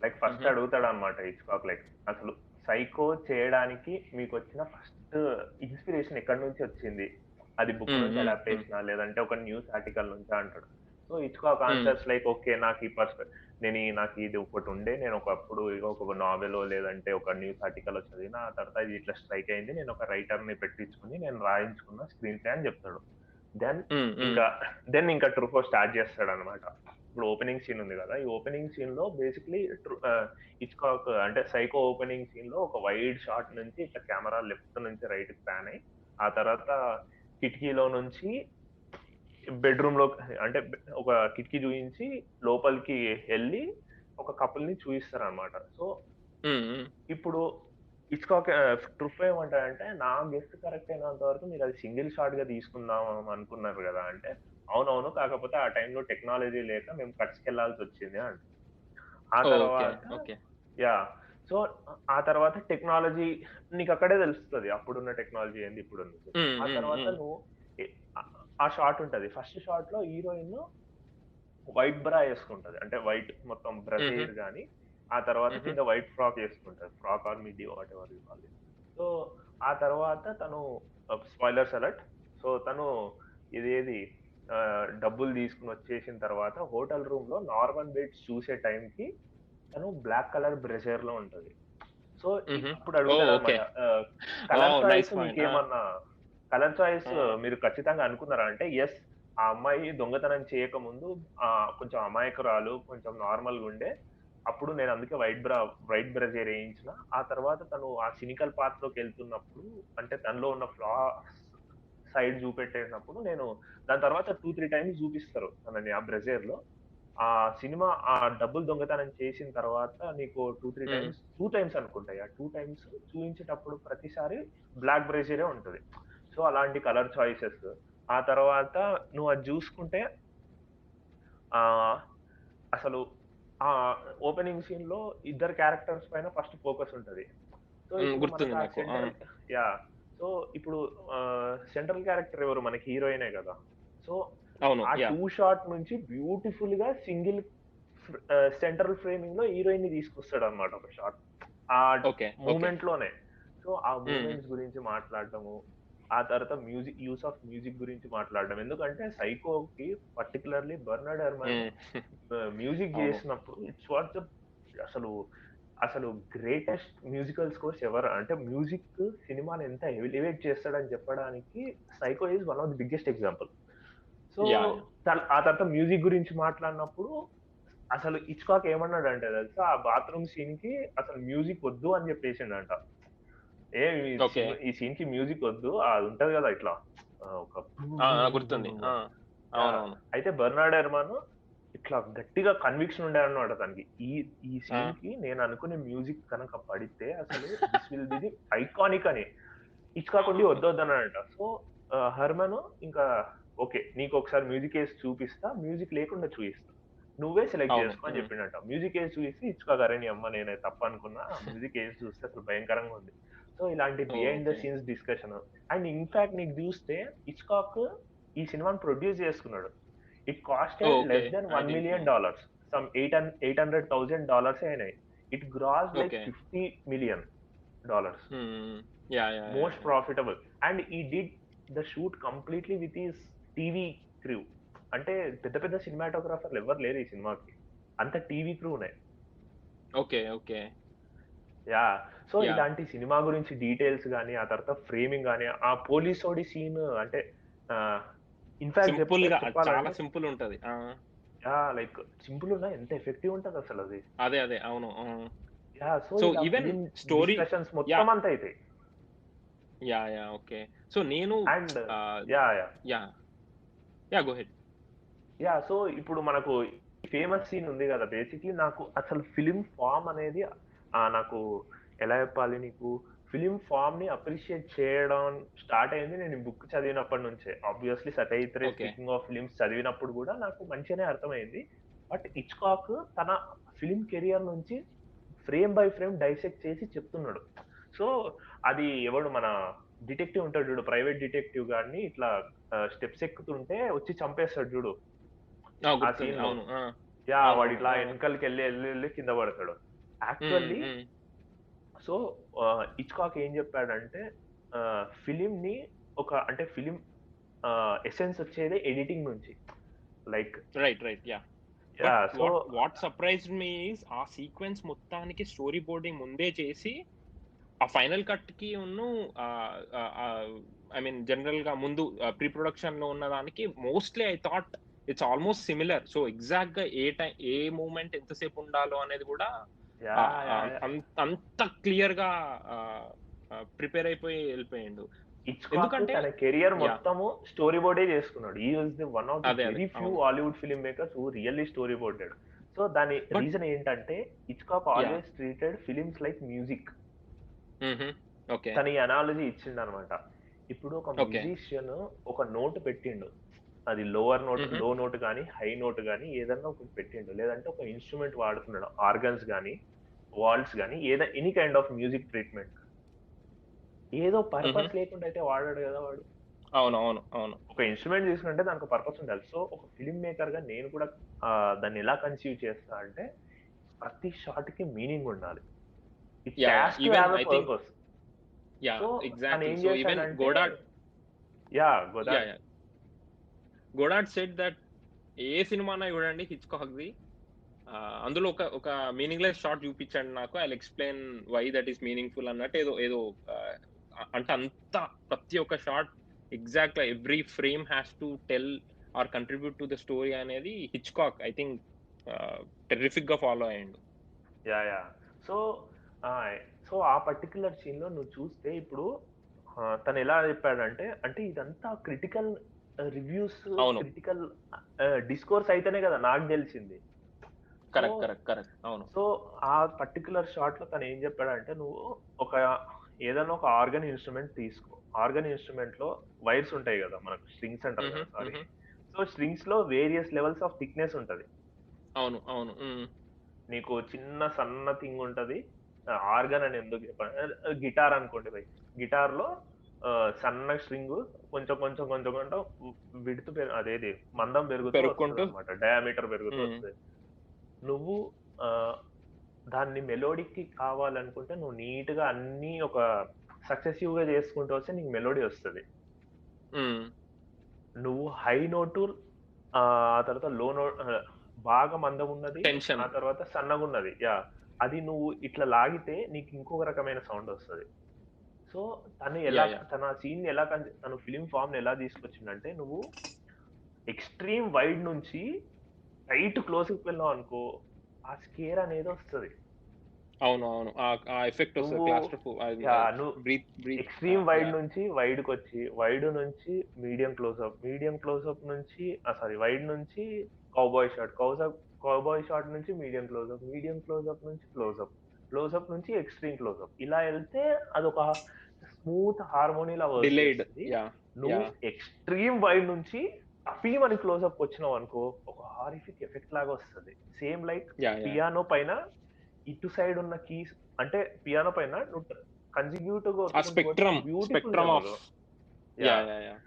లైక్ ఫస్ట్ హుహు. అడుగుతాడన్నమాట హిచ్‌కాక్ లైక్ అసలు 'సైకో' చేయడానికి మీకొచ్చిన ఫస్ట్ ఇన్‌స్పిరేషన్ ఎక్కడి నుంచి వచ్చింది? అది బుక్ హ్మ్. నుంచి హ్మ్. హ్మ్. అడాప్టేషనా? లేదంటే ఒక న్యూస్ ఆర్టికల్ నుంచా అంటాడు. సో, హిచ్‌కాక్ హ్మ్. Answers like okay. నాకు ఇది ఒకటుండే. నేను ఒకప్పుడు ఏదో ఒక నావెలో లేదంటే ఒక న్యూస్ ఆర్టికల్‌లో చదివిన. ఆ తర్వాత ఇది ఇట్లా స్ట్రైక్ అయింది. నేను ఒక రైటర్‌ని పెట్టించుకొని నేను రాయించుకున్న స్క్రీన్ ప్లే అని చెప్తాడు. దెన్ హ్మ్. హ్మ్. ఇంకా ఇంకా ట్రూఫో స్టార్ట్ చేస్తాడన్నమాట. ఇప్పుడు ఓపెనింగ్ సీన్ ఉంది గదా! ఈ ఓపెనింగ్ సీన్‌లో బేసిక్‌లీ హిచ్‌కాక్ అంటే 'సైకో' ఓపెనింగ్ సీన్‌లో ఒక వైడ్ షాట్ నుంచి ఇట్లా కెమెరా లెఫ్ట్ నుంచి రైట్‌కి పాన్ అయ్యి, ఆ తర్వాత కిటికీలో నుంచి బెడ్‌రూమ్‌లోకి అంటే ఒక కిటికీ చూయించి లోపలికి ఎళ్లి ఒక కపుల్‌ని చూయిస్తారనమాట. సో, హ్మ్. హ్మ్. ఇప్పుడు ట్రూఫో ఏమంటాడంటే, నా గెస్ కరెక్ట్ అయినంత వరకు మీరది సింగిల్ షాట్‌గా తీసుకుందాం అనుకున్నారు గదా! అంటే, అవునవును. కాకపోతే ఆ టైంలో టెక్నాలజీ లేక మేము కట్స్‌కెళ్ళాల్సొచ్చింది అంటాడు. ఆ ఓకే. తర్వాత ఓకే. యాహ్! సో, ఆ తర్వాత టెక్నాలజీ నీకక్కడే తెలుస్తది. అప్పుడున్న టెక్నాలజీ ఏంది, ఇప్పుడున్నది. హ్మ్. ఆ హ్మ్. తర్వాత హ్మ్. నువ్వు ఎ ఆ షాట్ ఉంటది. ఫస్ట్ షాట్‌లో హీరోయిన్ వైట్ బ్రా యేసుకుంటది. అంటే వైట్ మొత్తం హుహు. బ్రజైర్ గాని, ఆ తర్వాత హుహు. కింద వైట్ ఫ్రాక్ యేసుకుంటది. Frock or middy whatever you call it. So, ఆ తర్వాత తను స్పాయిలర్స్ అలర్ట్. సో, తను ఇదేది డబ్బులు తీసుకొనొచ్చేసిన తర్వాత హోటల్ రూమ్‌లో నార్మన్ బేట్స్ చూసే టైంకి తను బ్లాక్ కలర్ బ్రేజర్‌లో ఉంటది. సో, హుహు. అప్పుడు ఓహ్! ఓకే. అడుగుతాడన్నమాట. Colour wow! Choice nice point. ఆ! మీకేమన్నా కలర్ చాయిస్ ఆ! మీరు ఖచ్చితంగా అనుకున్నారా? అంటే యెస్. ఆ అమ్మాయి దొంగతనం చేయకముందు కొంచెం అమాయకురాలు, కొంచెం నార్మల్‌గుండే. అప్పుడు నేను అందుకే వైట్ బ్రజేర్ ఏయించిన. ఆ తర్వాత తను ఆ సినికల్ పాత్‌లోకెళ్తున్నప్పుడు అంటే తనలో ఉన్న సైడ్ చూపెట్టేటప్పుడు నేను దాని తర్వాత 2, 3 టైమ్స్ చూపిస్తారు తనని ఆ బ్రజేర్‌లో. ఆ సినిమా ఆ డబ్బులు దొంగతనం చేసిన తర్వాత నీకు 2, 3 హ్మ్. టైమ్స్ 2 టైమ్స్ అనుకుంటా. 2 టైమ్స్ చూయించేటప్పుడు ప్రతిసారి బ్లాక్ బ్రేజియరే ఉంటది. సో, అలాంటి కలర్ చాయిసెస్. ఆ తర్వాత నువ్వు అది జూసుకుంటే ఆహ్, అసలు ఓపెనింగ్ సీన్‌లో ఇద్దరు క్యారెక్టర్స్ పైన ఫస్ట్ ఫోకస్ ఉంటది. సో, హ్మ్. ఇప్పుడు మనకు గుర్తుంది ఆ నాకు. ఆ! Central yeah! సో, ఇప్పుడు సెంట్రల్ క్యారెక్టర్ ఎవరు? మనకి హీరోయినే గదా! సో, అవును. ఆ యాహ్! 2 షాట్ నుంచి బ్యూటిఫుల్‌గా సింగిల్ సెంట్రల్ ఫ్రేమింగ్‌లో హీరోయిన్‌ని తీసుకొస్తాడన్నమాట ఒక షాట్. ఆ ఓకే. ఓకే. మూవ్‌మెంట్‌లోనే. సో, ఆ హ్మ్. మూవ్‌మెంట్స్ గురించి మాట్లాడటము, ఆ తర్వాత యూజ్ ఆఫ్ మ్యూజిక్ గురించి మాట్లాడడం. ఎందుకంటే 'సైకో'కి పర్టిక్యులర్‌లీ బెర్నార్డ్ హెర్మన్ హ్మ్. మ్యూజిక్ అవును. జేసినప్పుడు ఇట్స్ వాట్ ద అసలు, అసలు గ్రేటెస్ట్ మ్యూజికల్ స్కోర్స్ ఎవర్ అంటే మ్యూజిక్ సినిమాని ఎంత ఎలివేట్ చేస్తాడని చెప్పడానికి 'psycho' is one of the biggest example. So, yeah! Yeah! ఆ తర్వాత మ్యూజిక్ గురించి మాట్లాడినప్పుడు అసలు 'హిచ్‌కాక్' ఏమన్నాడంటే తెలుసా? ఆ బాత్రూమ్ సీన్‌కి అసలు మ్యూజిక్ వద్దు అని చెప్పేసిండంట. ఏ ఓకే. ఈ సీన్‌కి మ్యూజిక్ వద్దు. అది ఉంటది గదా! ఇట్లా ఒక ఆ! ఆ! గుర్తుంది. ఆ! యాహ్! అవునవును. అయితే బెర్నార్డ్ హెర్మన్ ఇట్లా గట్టిగా కన్విక్షన్ ఉండేదన్నమాట తనకి. ఈ ఆ! సీన్‌కి నేను అనుకునే మ్యూజిక్ గనక పడితే అసలు this will be the iconic అని. హిచ్‌కాక్ ఉండి వద్దొద్దన్నాడంట. సో, హెర్మన్ ఇంకా ఓకే. నీకొకసారి మ్యూజికేసి చూపిస్తా. మ్యూజిక్ లేకుండా చూయిస్తా. నువ్వే సెలెక్ట్ అవును. జేసుకో అని హ్మ్. జెప్పిండంట. మ్యూజికేసి చూయిస్తే హిచ్‌కాక్ అరె! నీ అమ్మ నేనే తప్పనుకున్నా. మ్యూజికేసి చూస్తే అసలు భయంకరంగా ఉంది. సో, ఇలాంటి behind the okay. Scenes discussion. And in fact నీకు జూస్తే హిచ్‌కాక్ ఈ సినిమాని ప్రొడ్యూస్ జేసుకున్నాడు. It costed okay. Less than I didn't know. $1,000,000 some 800,000 అయినాయి. It grossed like okay. $50,000,000. Hmm. Yeah! Yeah! Yeah! Most yeah! Profitable. And he did the shoot completely with his TV crew. అంటే పెద్ద పెద్ద సినిమాటోగ్రాఫర్‌లు ఎవ్వరు లేరు ఈ సినిమాకి. అంతా టీవీ క్రూనే. Okay. Okay. Yeah! So, yeah! ఇలాంటి సినిమా గురించి డీటెయిల్స్ గాని, ఆ తర్వాత ఫ్రేమింగ్ గాని, ఆ పోలీసోడి సీన్ అంటే ఆహ్, ఇన్‌ఫాక్ట్ సింపుల్‌గా చాలా చెప్పాలంటే సింపుల్ ఉంటది. ఆ! యాహ్! లైక్ సింపుల్ ఉన్నా ఎంత ఎఫెక్టివ్ ఉంటదసలది. అదే. అదే. అవును. ఆ! యాహ్! సో, సో, ఇలా ఈవెన్ ఫిల్మ్ స్టోరీ డిస్కషన్స్ మొత్తం యాహ్! అంతా అయితాయి. యాహ్! యాహ్! ఓకే. సో, నేను అండ్ ఆహ్, yeah! Yeah! Yeah! Go head. So, ఇప్పుడు మనకు ఫేమస్ సీన్ ఉంది గదా! బేసిక్‌లీ నాకు అసలు ఫిల్మ్ ఫార్మ్ అనేది నాకు ఎలా చెప్పాలి నీకు? ఫిల్మ్ ఫార్మ్‌ని అప్రిషియేట్ చేయడం స్టార్ట్ అయింది నేను ఈ బుక్ చదివినప్పటి నుంచే. Obviously 'satire ray okay. Speaking of films' చదివినప్పుడు గూడా నాకు మంచిగానే అర్థమైంది. బట్ 'హిచ్‌కాక్' తన ఫిల్మ్ కెరియర్ నుంచి ఫ్రేమ్ బై ఫ్రేమ్ డైసెక్ట్ చేసి చెప్తున్నాడు. సో, అది ఎవడు మన డిటెక్టివ్ ఉంటాడు జూడు. ప్రైవేట్ డిటెక్టివ్ గాడిని ఇట్లా స్టెప్స్ ఎక్కుతుంటే వచ్చి చంపేస్తాడు జూడు. ఆ! ఆ గుర్తుంది. సీన్‌లో. అవును. ఆ! అవునవును. వాడిట్లా ఆ! ఎనకాలకెళ్ళి ఎళ్లి కింద పడతాడు. హ్మ్. యాక్చువల్లీ హ్మ్. సో, హిచ్‌కాక్ ఏం జెప్పాడంటే ఫిల్మ్‌ని అంటే ఫిల్మ్ ఎసెన్స్ వచ్చేదే ఎడిటింగ్ నుంచి. Like right. Right. Yeah! But so what surprised me is ఆ సీక్వెన్స్ మొత్తానికి స్టోరీ బోర్డింగ్ ముందే చేసి, ఆ ఫైనల్ కట్‌కి ఆహ్, ఆహ్, ఆహ్, ఐ మీన్ జనరల్‌గా ముందు ప్రీ ప్రొడక్షన్‌లో ఉన్న దానికి mostly I thought it's almost similar. So, ఎగ్జాక్ట్‌గా ఏ మూవ్‌మెంట్ ఎంతసేపు ఉండాలో అనేది గూడా యాహ్! యాహ్! యాహ్! అంత క్లియర్‌గా ఆహ్, ఆహ్, ప్రిపేర్ అయిపోయి ఎళ్ళిపోయిండు. హిచ్‌కాక్ ఎందుకంటే తన కెరియర్ యాహ్! మొత్తము స్టోరీ బోర్డే జేసుకున్నాడు. He was the one of the అదే. అదే. వెరీ ఫ్యూ అవును. Hollywood film makers who really story boarded. So, దాని బట్ రీజన్ ఏంటంటే Hitchcock yeah! Always treated films like music. హుహు. ఓకే. తను ఈ అనాలజీ ఇచ్చిండనమాట. ఇప్పుడు ఒక ఓకే. మ్యూజిషియన్ ఒక నోట్ పెట్టిండు. అది లోవర్ నోట్, హుహు. లో నోట్ గాని, హై నోట్ గాని ఏదన్నా ఒకటి పెట్టిండు. లేదంటే ఒక ఇన్‌స్ట్రుమెంట్ వాడుతున్నాడు. ఆర్గన్స్ గాని, వాల్స్ గాని any kind of music treatment. ఏదో హుహు. పర్పస్ లేకుండా అయితే వాడడు గదా! వాడు. అవునవును. అవును. ఒక ఇన్‌స్ట్రుమెంట్ తీసుకుంటే దానికో పర్పస్ ఉండాలి. సో, ఒక ఫిల్మ్ మేకర్‌గా నేను కూడా దాన్ని ఎలా కన్సీవ్ చేస్తా అంటే, ప్రతి షాట్‌కి మీనింగ్ ఉండాలి. It yeah! Yeah! Has to even have a I think purpose. Yeah! So, exactly. తనేం సో, ఈవెన్ చేశాడంటే Godard Godard yeah! Yeah! Godard said that ఏ సినిమానా చూడండి హిచ్‌కాక్‌ది అందులో ఒక మీనింగ్‌లెస్ షాట్ చూపించండి నాకు. I will explain why that is meaningful అన్నట్టు ఏదో ఏదో ఆహ్, అంటే ప్రతి ఒక్క షాట్ ఎగ్జాక్ట్‌గా every frame has to tell or contribute to the story అనేది హిచ్‌కాక్ ఐ థింక్ టెర్రిఫిక్‌గా ఫాలో అయ్యిండు. యాహ్! సో, ఆహ్, సో, ఆ పర్టిక్యులర్ సీన్‌లో నువ్వు చూస్తే ఇప్పుడు తనెలా చెప్పాడంటే, అంటే ఇదంతా క్రిటికల్. రివ్యూస్, అవును. క్రిటికల్ డిస్కోర్స్ అయితేనే కదా నాకు తెలిసింది. So, correct. అవును. సో ఆ పర్టిక్యులర్ షాట్‌లో తను ఏం చెప్పాడంటే, "నువ్వు ఒక ఏదైనా ఒక ఆర్గన్ ఇన్‌స్ట్రుమెంట్ తీసుకో. ఆర్గన్ ఇన్‌స్ట్రుమెంట్‌లో వైర్స్ ఉంటాయి కదా! మనకు స్ట్రింగ్స్ అంటారు కదా! సారీ. హుహు. సో, స్ట్రింగ్స్‌లో వేరియస్ లెవెల్స్ ఆఫ్ థిక్‌నెస్ ఉంటది. అవును. నీకు చిన్న సన్న థింగ్ ఉంటది. ఆర్గన్ అని ఎందుకు చెప్పాను గిటార్ అనుకోండి బై. గిటార్‌లో సన్న స్ట్రింగు కొంచెం విడ్త్ అదేది మందం పెరుగుతూ పెరుక్కుంటూ వస్తదనమాట. డయామీటర్ పెరుగుతూ హ్మ్. వస్తది. నువ్వు ఆహ్, దాన్ని మెలోడీకి కావాలనుకుంటే నువ్వు నీట్‌గా అన్నీ ఒక సక్సెసివ్‌గా చేసుకుంటూ వస్తే నీకు మెలోడీ వస్తది. హ్మ్. నువ్వు హై నోటు ఆ తర్వాత లో బాగా మందమున్నది, టెన్షన్. ఆ తర్వాత సన్నగున్నది. యాహ్! అది నువ్వు ఇట్లా లాగితే నీకు ఇంకొక రకమైన సౌండ్ వస్తది. So, yeah! తన సీన్‌ని ఎలా తను ఫిల్మ్ ఫార్మ్‌ని ఎలా తీసుకొచ్చిండంటే, నువ్వు ఎక్స్‌ట్రీమ్ వైడ్ నుంచి టైట్ క్లోజ్‌కి వెళ్ళావనుకో, ఆ స్కేర్ అనేదొస్తది. అవును. ఆ ఎఫెక్ట్ వస్తది. నువ్వు అది యాహ్! నువ్వు బ్రీత్ ఎక్స్‌ట్రీమ్ వైడ్ యాహ్! నుంచి వైడ్‌కొచ్చి, వైడ్ నుంచి మీడియం క్లోజప్ నుంచి వైడ్ నుంచి కౌబాయ్ షాట్, కౌబాయ్ షాట్ నుంచి మీడియం క్లోజప్ నుంచి క్లోజప్ నుంచి ఎక్స్‌ట్రీమ్ క్లోజప్. ఇలా ఎళ్తే అదొక స్మూత్ హార్మోనీలా వర్క్ డిలేడ్. చేస్తది. యాహ్! నువ్వు యాహ్! ఎక్స్‌ట్రీమ్ వైడ్ నుంచి టపీమని క్లోజప్‌కొచ్చినావనుకో, ఒక హారిఫిక్ ఎఫెక్ట్ లాగా వస్తది. Same like yeah! పియానో పైన ఇటు సైడ్ ఉన్న కీస్ అంటే పియానో పైన నువ్వు కన్సిక్యూటివ్‌గా ఆ ఒత్తుకుంటూ పోతే నీకు బ్యూటిఫుల్ స్పెక్ట్రమ్ ఆఫ్ డెమోలో. యాహ్! యాహ్!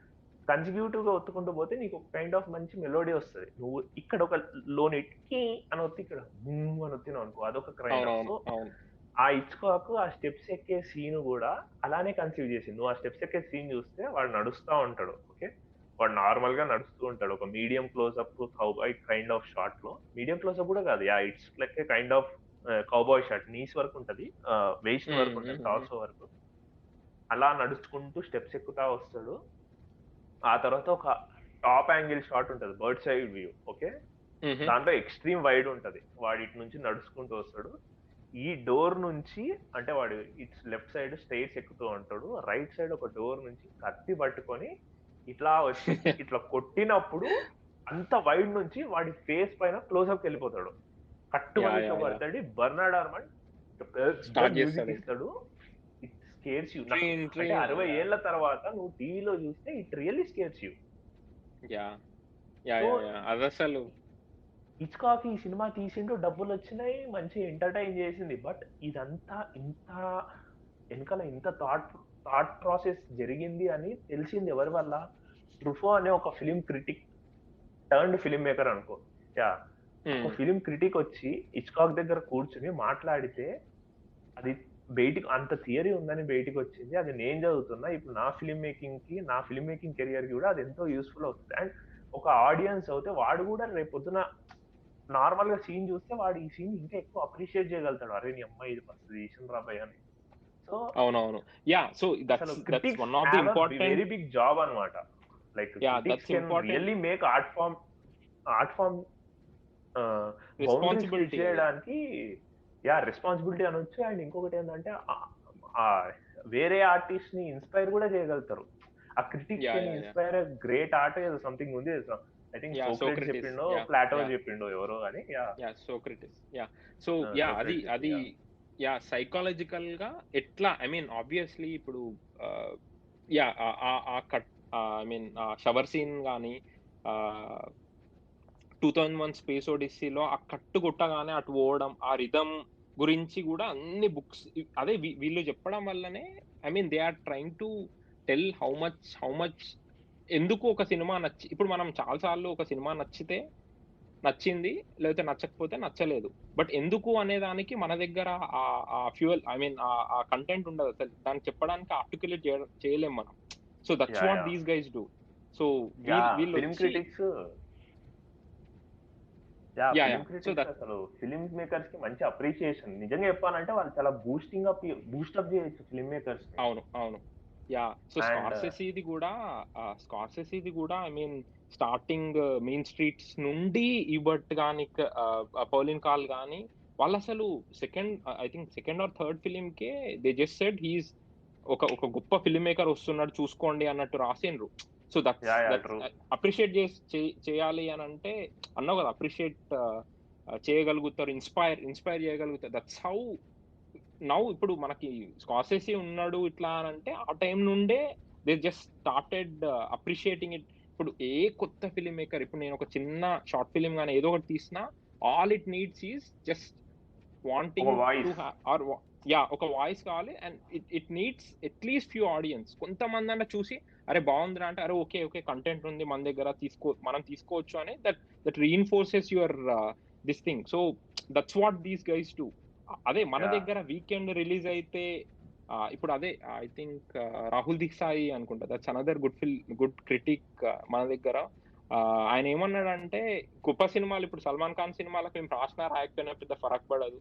కన్సిక్యూటివ్‌గా ఒత్తుకుంటూ పోతే నీకు ఒక కైండ్ ఆఫ్ మంచి మెలోడీ వస్తది. నువ్వు ఇక్కడ ఒక లోని కీ అని ఒత్తి ఇక్కడ బూమ్ అని ఒత్తినావనుకో అదొక కైండ్ ఆఫ్. సో, అవును. ఆ హిచ్‌కాక్ ఆ స్టెప్స్ ఎక్కే సీన్ గూడా అలానే కన్సీవ్ చేసిండు. నువ్వు ఆ స్టెప్స్ ఎక్కే సీన్ చూస్తే వాడు నడుస్తా ఉంటాడు. ఓకే. వాడు నార్మల్‌గా నడుస్తూ ఉంటాడు. ఒక medium closeup cowboy kind of షాట్‌లో మీడియం క్లోజప్ గూడా కాదు. Yeah! It's like a kind of cowboy shot. Knees వరకు ఉంటది. వెయిస్ట్ వరకు ఉంటది. హుహు. టార్సో వరకు. అలా నడుచుకుంటూ స్టెప్స్ ఎక్కుతా వస్తాడు. ఆ తర్వాత ఒక టాప్ యాంగిల్ షాట్ ఉంటది. Bird's eye view. ఓకే. హుహు. దాంట్లో ఎక్స్‌ట్రీమ్ వైడ్ ఉంటది. వాడు ఇటు నుంచి నడుచుకుంటూ వస్తాడు. ఈ డోర్ నుంచి అంటే వాడు ఇట్స్ లెఫ్ట్ సైడ్ స్టెయిర్స్ ఎక్కుతూ ఉంటాడు. రైట్ సైడ్ ఒక డోర్ నుంచి కత్తి పట్టుకొని ఇట్లా వచ్చి ఇట్లా కొట్టినప్పుడు అంత వైడ్ నుంచి వాడి ఫేస్ పైన క్లోజప్‌కెళ్ళిపోతాడు. కట్టుమని ఇట్లా యాహ్! పడతాడు. బర్నార్డ్ ఆర్మండ్ పెద్ద స్టార్ట్ మ్యూజిక్ చేస్తాడింక. ఇస్తాడు. It scares you. ట్రీన్ అంటే ట్రీన్ 60 యాహ్! ఏళ్ల తర్వాత నువ్వు టీవీలో చూస్తే it really scares you. Yeah! So, అదసలు హిచ్‌కాక్ ఈ సినిమా తీసిండు, డబ్బులొచ్చినాయి, మంచిగా ఎంటర్‌టైన్ చేసింది. బట్ ఇదంతా ఎనకాల ఇంత థాట్ ప్రాసెస్ జరిగింది అని తెలిసింది ఎవరి వల్ల? ట్రుఫో అనే ఒక film critic turned film maker అనుకో. యాహ్! ఒక హ్మ్. ఫిల్మ్ క్రిటిక్ వచ్చి హిచ్‌కాక్ దగ్గర కూర్చొని మాట్లాడితే అది అంత థియరీ ఉందని బయటికొచ్చింది. అది నేను చదువుతున్నా. ఇప్పుడు నా ఫిల్మ్ మేకింగ్ కెరియర్‌కి కూడా అది ఎంతో యూజ్‌ఫుల్ అవుతది. అండ్ ఒక ఆడియన్స్ అవుతే వాడు కూడా రేపొద్దున నార్మల్‌గా సీన్ చూస్తే వాడు ఈ సీన్ ఇంకా ఎక్కువ అప్రిషియేట్ చేయగలుగుతాడు. అరే! నీ అమ్మ ఇది మస్తు తీసిండ్రా భయ్ అని. సో, అవునవును. సో అసలు that's critics one of the have important very big job అన్నమాట. Like critics that's can important really make art form ah, boundaries push responsibility అది. చేయడానికి యాహ్! రెస్పాన్సిబిలిటీ అనొచ్చు. అండ్ ఇంకొకటేందంటే ఆహ్, వేరే ఆర్టిస్ట్‌ని ఇన్‌స్పైర్ గూడా చేయగలుగుతారు. ఆ critics can yeah! Inspire a great art ఏదో సంథింగ్ ఉంది. I think Socrates Socrates. చెప్పిండో, ప్లాటో యాహ్! చెప్పిండో ఎవరో గాని యాహ్! సోక్రటీస్. సో అది సోక్రటీస్ అది యాహ్! సైకాలజికల్‌గా ఎట్లా ఐ మీన్ ఆబ్వియస్‌లీ ఇప్పుడు ఆహ్, యాహ్! ఆహ్, ఆహ్, ఆ కట్ ఐ మీన్ ఆ షవర్ సీన్ గాని ఆహ్ 2001 స్పేస్ ఓడిస్సీలో ఆ కట్టు కొట్టగానే అటు పోవడం, ఆ రిథమ్ గురించి గూడా అన్ని బుక్స్ అదే వీళ్ళు చెప్పడం వల్లనే I mean they are trying to tell how much ఎందుకు ఒక సినిమా ఇప్పుడు మనం చాలా సార్లు ఒక సినిమా నచ్చింది. లేకపోతే నచ్చకపోతే నచ్చలేదు. బట్ ఎందుకు అనే దానికి మన దగ్గర ఆ ఫ్యూయల్ ఐ మీన్ ఆ కంటెంట్ ఉండదసలు. దాన్ని చెప్పడానికి ఆర్టిక్యులేట్ చేయలేం మనం. So that's yeah! What yeah! These guys do. So film వీళ్ళొచ్చి క్రిటిక్స్ ఫిల్మ్ సో క్రిటిక్స్ అసలు ఫిల్మ్ మేకర్స్‌కి మంచి అప్రిషియేషన్. నిజంగా చెప్పాలంటే వాళ్ళు చాలా బూస్టప్ చేయొచ్చు ఫిల్మ్ మేకర్స్‌ని. అవును. సో అండ్ స్కార్సెసీది గూడా I mean starting mean streets నుండి ఇబట్ గాని 'పౌలిన్ కాల్' గాని వాళ్ళసలు I think second or third ఫిల్మ్‌కే దే జస్ట్ సెడ్ ఒక గొప్ప ఫిల్మ్ మేకర్ వస్తున్నాడు చూసుకోండి అన్నట్టు రాసిండ్రు. So yeah yeah that's true. Appreciate చేయాలి అని అంటే అన్నావు కదా, అప్రిషియేట్ చేయగలుగుతారు, ఇన్స్పైర్ చేయగలుగుతారు. That's how now. ఇప్పుడు మనకి స్కాసెసీ ఉన్నాడు ఇట్లా అని అంటే ఆ టైం నుండే they just started appreciating it. ఇప్పుడు ఏ కొత్త ఫిల్మ్ మేకర్, ఇప్పుడు నేను ఒక చిన్న షార్ట్ ఫిల్మ్ గానీ ఏదో ఒకటి తీసినా, all it needs is just ఒక వాంటింగ్ టు వాయిస్. ఆర్ ఒక వాయిస్ కావాలి. And it needs at least few audience. కొంతమంది అంటే చూసి అరే బాగుందిరా అంటే అరే ఓకే ఓకే కంటెంట్ ఉంది మన దగ్గర, మనం తీసుకోవచ్చు అని that reinforces your this thing. So that's what these guys do. అదే మన యా దగ్గర వీకెండ్ రిలీజ్ అయితే ఇప్పుడు అదే ఐ థింక్ రాహుల్ దిక్సాయి అనుకుంటా, దట్స్ అనదర్ గుడ్ క్రిటిక్ మన దగ్గర. ఆయన ఏమన్నాడంటే గొప్ప సినిమాలు ఇప్పుడు సల్మాన్ ఖాన్ సినిమాలకు మేము రాసినా రాయకపోయినా పెద్ద ఫరక్ పడదు,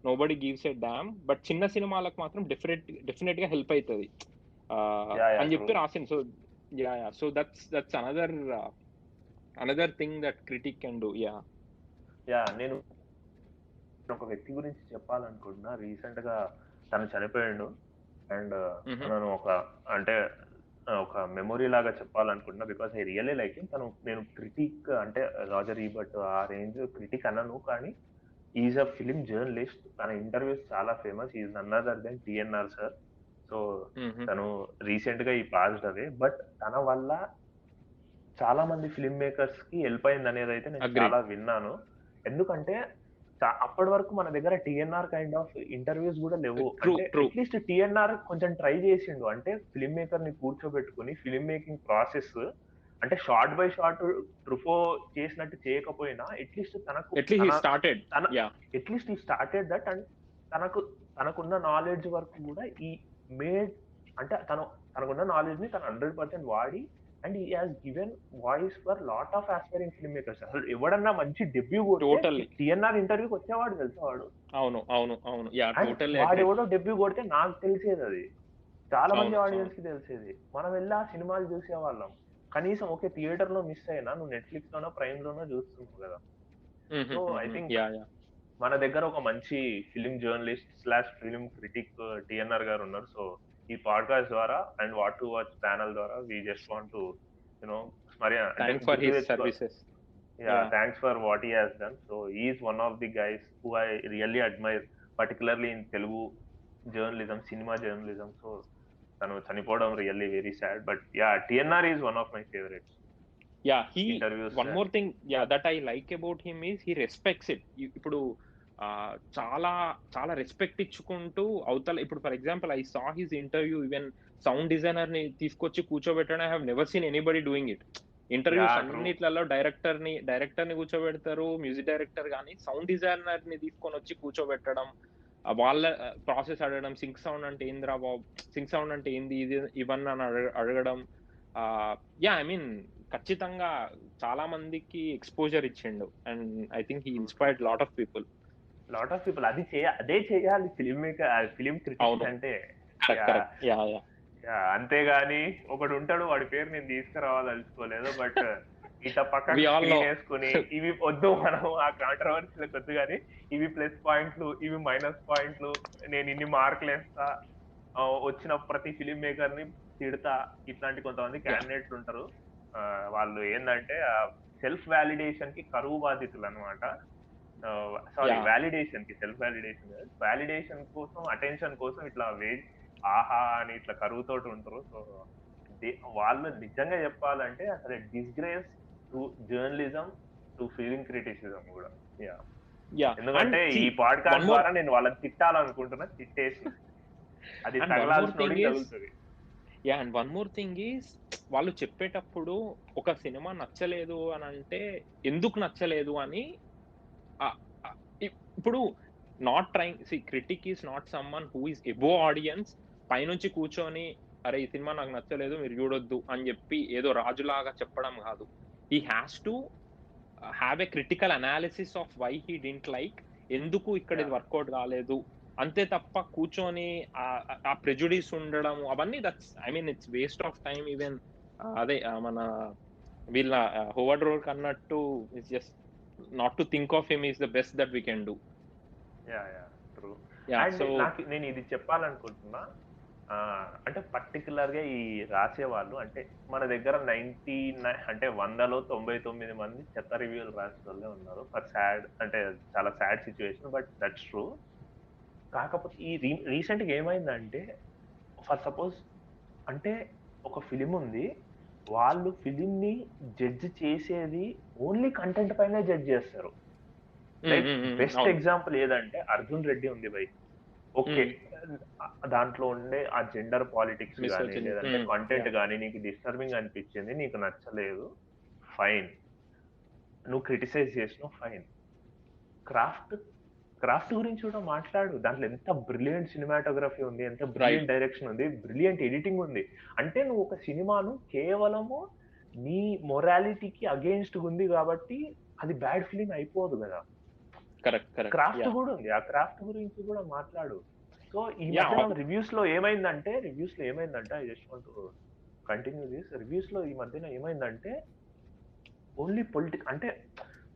nobody gives a damn, but చిన్న సినిమాలకు మాత్రం డెఫినెట్ గా హెల్ప్ అవుతుంది యా యా అని ట్రూ. చెప్పి రాసింది. So yeah so that's another thing that critic can do. Yeah నేను ఒక వ్యక్తి గురించి చెప్పాలనుకుంటున్నా. రీసెంట్ గా తను చనిపోయిండు. అండ్ తనను ఒక అంటే ఒక మెమొరీ లాగా చెప్పాలనుకుంటున్నా. Because I really like him. నేను క్రిటిక్ అంటే రాజర్ ఈబర్ట్ ఆ రేంజ్ క్రిటిక్ అన్నాను, కానీ ఈజ్ అ ఫిలిం జర్నలిస్ట్. తన ఇంటర్వ్యూస్ చాలా famous. Is none other than TNR sir. So తను రీసెంట్ గా ఈ పాస్డ్ అవే. బట్ తన వల్ల చాలా మంది ఫిల్మ్ మేకర్స్ కి హెల్ప్ అయింది అనేది అయితే నేను అగ్రీడ్. చాలా విన్నాను. ఎందుకంటే అప్పటి వరకు మన దగ్గర టీఎన్ఆర్ కైండ్ ఆఫ్ ఇంటర్వ్యూస్ కూడా లేవు. అంటే ట్రూ. అట్లీస్ట్ టీఎన్ఆర్ కొంచెం ట్రై చేసిండు. అంటే ఫిల్మ్ మేకర్ ని కూర్చోబెట్టుకుని ఫిల్మ్ మేకింగ్ ప్రాసెస్ అంటే షార్ట్ బై షార్ట్ ట్రుఫో చేసినట్టు చేయకపోయినా అట్లీస్ట్ అట్లీస్ట్ హీ స్టార్టెడ్. తన యా అట్లీస్ట్ ఈ స్టార్టెడ్ దట్. అండ్ తనకు తనకున్న నాలెడ్జ్ వరకు కూడా ఈ మేడ్ అంటే తనకున్న నాలెడ్జ్ ని తను 100% వాడి. And he has given voice for lot of aspiring film makers. అసలు ఎవడన్నా మంచి డెబ్యూ కొడితే టోటల్లీ. టిఎన్ఆర్ ఇంటర్వ్యూకి వచ్చేవాడు తెలుసా వాడు. అవును యా అండ్ టోటల్లీ అగ్రీడ్. వాడెవడో డెబ్యూ కొడితే నాకు తెలిసేది అది. చాలా మంది అవును ఆడియన్స్ కి తెలిసేది. మనం వెళ్ళి ఆ సినిమాలు చూసేవాళ్ళం. కనీసం ఓకే థియేటర్ లో మిస్ అయినా నువ్వు నెట్ఫ్లిక్స్ లోనో ప్రైమ్ లోనో చూస్తున్నావు కదా. సో ఐ థింక్ యా మన దగ్గర ఒక మంచి film journalist slash film critic TNR గారు ఉన్నారు. సో ఈ పాడ్కాస్ట్ ద్వారా and what to watch channel ద్వారా we just want to you know మరి అంటే థ్యాంక్ ఫర్ గుర్తు హిస్ తెచ్చుకో. Services. Yeah yeah thanks for what he has done. So is one of the guys who I really admire, particularly in Telugu journalism, cinema journalism. So తను చనిపోవడం really very sad. But yeah TNR is one of my favourites he interviews. one more thing that I like about him is he respects it. ఇప్పుడు చాలా చాలా respect ఇచ్చుకుంటూ అవతల, ఇప్పుడు for example I saw his interview, even sound designer ని తీసుకొచ్చి కూర్చోబెట్టడం I have never seen anybody doing it. Interviews అన్నిట్లలో డైరెక్టర్ ని కూర్చోబెడతారు, మ్యూజిక్ డైరెక్టర్ కానీ సౌండ్ డిజైనర్ ని తీసుకొని వచ్చి కూర్చోబెట్టడం, వాళ్ళ ప్రాసెస్ అడగడం, సింక్ సౌండ్ అంటే ఏందిరా బాబు, సింక్ సౌండ్ అంటే ఏంది ఇది ఇవన్నీ అని అడగడం. యా ఐ మీన్ ఖచ్చితంగా చాలా మందికి ఎక్స్పోజర్ ఇచ్చిండు. And I think he inspired lot of people. అదే చేయాలి ఫిలిం మేకర్, ఫిలిం క్రిటిక్స్ అంటే. అంతేగాని ఒకడు ఉంటాడు, వాడి పేరు నేను తీసుకురావాలనుకోలేదు. బట్ ఇట్లా పక్కన వేసుకుని ఇవి వద్దు, మనం ఆ కాంట్రవర్సీలకు వద్దు, కానీ ఇవి ప్లస్ పాయింట్లు, ఇవి మైనస్ పాయింట్లు, నేను ఇన్ని మార్కులు వేస్తా, వచ్చిన ప్రతి ఫిలిం మేకర్ ని తిడతా, ఇట్లాంటి కొంతమంది క్యాండిడేట్స్ ఉంటారు. వాళ్ళు ఏంటంటే సెల్ఫ్ వ్యాలిడేషన్ కి కరువు బాధితులు అనమాట. సారీ వ్యాలిడేషన్ కి, సెల్ఫ్ వ్యాలిడేషన్ కోసం, అటెన్షన్ కోసం ఇట్లా ఆహా అని ఇట్లా కరువుతోటి ఉంటారు. సో వాళ్ళు నిజంగా చెప్పాలంటే అసలు disgrace to journalism, to film criticism కూడా. ఎందుకంటే ఈ పాడ్కాస్ట్ ద్వారా నేను వాళ్ళని తిట్టాలనుకుంటున్నా, తిట్టేసి అది తగలాల్సినోడికి తగులుతుంది. And one more thing is, వాళ్ళు చెప్పేటప్పుడు ఒక సినిమా నచ్చలేదు అని అంటే ఎందుకు నచ్చలేదు అని, ఇప్పుడు not trying critic is not someone who is above audience, పైనుంచి కూర్చొని అరే ఈ సినిమా నాకు నచ్చలేదు మీరు చూడొద్దు అని చెప్పి ఏదో రాజులాగా చెప్పడం కాదు. He has to have a critical analysis of why he didn't like, ఎందుకు ఇక్కడ ఇది వర్కౌట్ కాలేదు, అంతే తప్ప కూర్చొని ఆ ప్రెజుడిస్ ఉండడం అవన్నీ that's I mean it's waste of time. Even అదే మన వీళ్ళ హోవర్డ్ రోల్ అన్నట్టు, it's just not to think of him is the best that we can do. నేను ఇది చెప్పాలనుకుంటున్నా, అంటే పర్టిక్యులర్‌గా ఈ రాసేవాళ్ళు అంటే మన దగ్గర 99 అంటే 100లో 99 మంది చెత్త రివ్యూలు రాసేవాళ్ళే ఉన్నారు. ఫర్ సాడ్ అంటే చాలా sad situation but that's true. కాకపోతే ఈ రీసెంట్‌గా ఏమైందంటే ఫర్ సపోజ్ అంటే ఒక ఫిల్మ్ ఉంది. వాళ్ళు ఫిల్మ్‌ని జడ్జ్ చేసేది ఓన్లీ కంటెంట్ పైనే జడ్జ్ చేస్తారు. లైక్ బెస్ట్ అవును. ఎగ్జాంపుల్ ఏదంటే 'అర్జున్ రెడ్డి' ఉంది భయ్. ఓకే. హ్మ్. దాంట్లో ఉండే ఆ జెండర్ పాలిటిక్స్ గాని, మిసోజిని. లేదంటే కంటెంట్ యాహ్! గాని నీకు డిస్టర్బింగ్ అనిపిచ్చింది. నీకు నచ్చలేదు. ఫైన్. నువ్వు క్రిటిసైజ్ చేసినావు ఫైన్. క్రాఫ్ట్, క్రాఫ్ట్ గురించి కూడా మాట్లాడు. దాంట్లో ఎంత బ్రిలియంట్ సినిమాటోగ్రఫీ ఉంది. ఎంత రైట్. బ్రిలియంట్ డైరెక్షన్ ఉంది. బ్రిలియంట్ ఎడిటింగ్ ఉంది. అంటే నువ్వు ఒక సినిమాను కేవలము నీ మొరాలిటీకి అగెయిన్స్ట్‌గా ఉంది గాబట్టి అది బ్యాడ్ ఫిల్మ్ అయిపోదు గదా! కరెక్ట్. Craft yeah! గూడా ఉంది. ఆ క్రాఫ్ట్ గురించి గూడా మాట్లాడు. సో, ఈ యాహ్! మధ్యన రివ్యూస్‌లో ఏమైందంటే I just want to continue this. రివ్యూస్‌లో ఈ మధ్యన ఏమైందంటే ఓన్లీ అంటే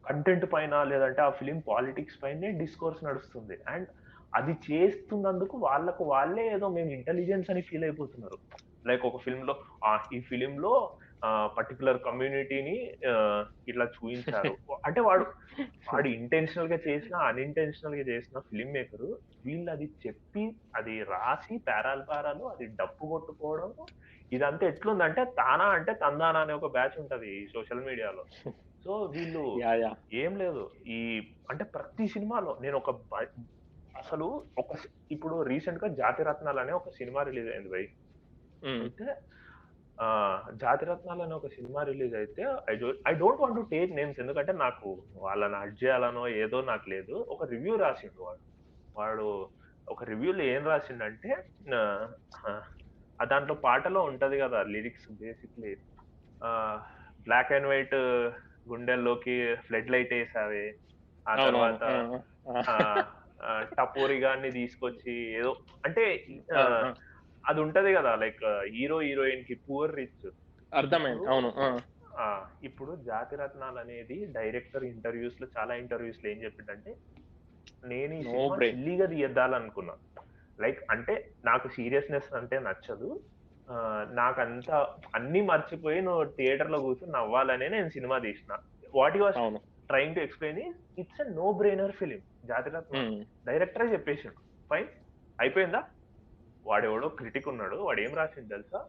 కంటెంట్ పైన లేదంటే ఆ ఫిల్మ్ పాలిటిక్స్ పైనే డిస్కోర్స్ నడుస్తుంది. అండ్ అది చేస్తున్నందుకు వాళ్ళకు వాళ్ళే ఏదో మేము ఇంటెలిజెన్స్ అని ఫీల్ అయిపోతున్నారు. లైక్ ఒక ఫిల్మ్‌లో ఈ ఫిల్మ్‌లో పర్టిక్యులర్ కమ్యూనిటీని ఇట్లా చూయించారు. అంటే వాడు ఇంటెన్షనల్‌గా చేసినా, అన్‌ఇంటెన్షనల్‌గా చేసిన ఫిల్మ్ మేకరు వీళ్ళది చెప్పి, అది రాసి పారాలు అది డప్పు కొట్టుకోవడం ఇదంతా ఎట్లుందంటే 'తానా అంటే తందానా' అనే ఒక బ్యాచ్ ఉంటది ఈ సోషల్ మీడియాలో. సో, వీళ్ళు యాహ్! ఏం లేదు. ఈ అంటే ప్రతి సినిమాలో నేనొక అసలు ఒక ఇప్పుడు రీసెంట్‌గా 'జాతిరత్నాలు' అనే ఒక సినిమా రిలీజ్ అయింది భయ్. హ్మ్. అయితే 'జాతిరత్నాలు' అనే ఒక సినిమా రిలీజ్ అయితే I don't want to take names ఎందుకంటే నాకు వాళ్ళని హర్ట్ చేయాలనో ఏదో నాకు లేదు. ఒక రివ్యూ రాసిండు వాడు. వాడు ఒక రివ్యూలో ఏం రాసిండంటే ఆహ్, దాంట్లో పాటలో ఉంటది గదా! Lyrics basically ah, black and white గుండెల్లోకి ఫ్లడ్ లైట్ ఎసావే. ఆ అవునవును. తర్వాత ఆ! ఆ! ఆహ్, టపోరి గాడిని తీసుకొచ్చి ఏదో అంటే ఆ! ఆహ్, ఆ! అది ఉంటది గదా! లైక్ హీరో, హీరోయిన్‌కి పూర్ రిచ్. అర్థమైంది. ఇప్పుడు అవును. ఆ! ఆ! ఇప్పుడు 'జాతిరత్నాలనేది' డైరెక్టర్ ఇంటర్వ్యూస్‌లో చాలా ఇంటర్వ్యూస్‌లో ఏం చెప్పిండంటే, నేను ఈ నో సినిమా బ్రెయిన్. సిల్లీగా తీయద్దాలనుకున్నా. లైక్ అంటే నాకు సీరియస్‌నెస్ అంటే నచ్చదు. నాకంతా అన్నీ మర్చిపోయి నువ్వు థియేటర్‌లో కూర్చొని నవ్వాలనే నేను సినిమా తీసిన. వాట్ హి వాస్ అవును. Trying to explain is it's a no brainer film 'Jathi Ratnalu.' Hmm. డైరెక్టరే చెప్పేసిండు. ఫైన్. అయిపోయిందా? వాడెవడో క్రిటిక్ ఉన్నాడు. వాడేం రాసిండు తెలుసా?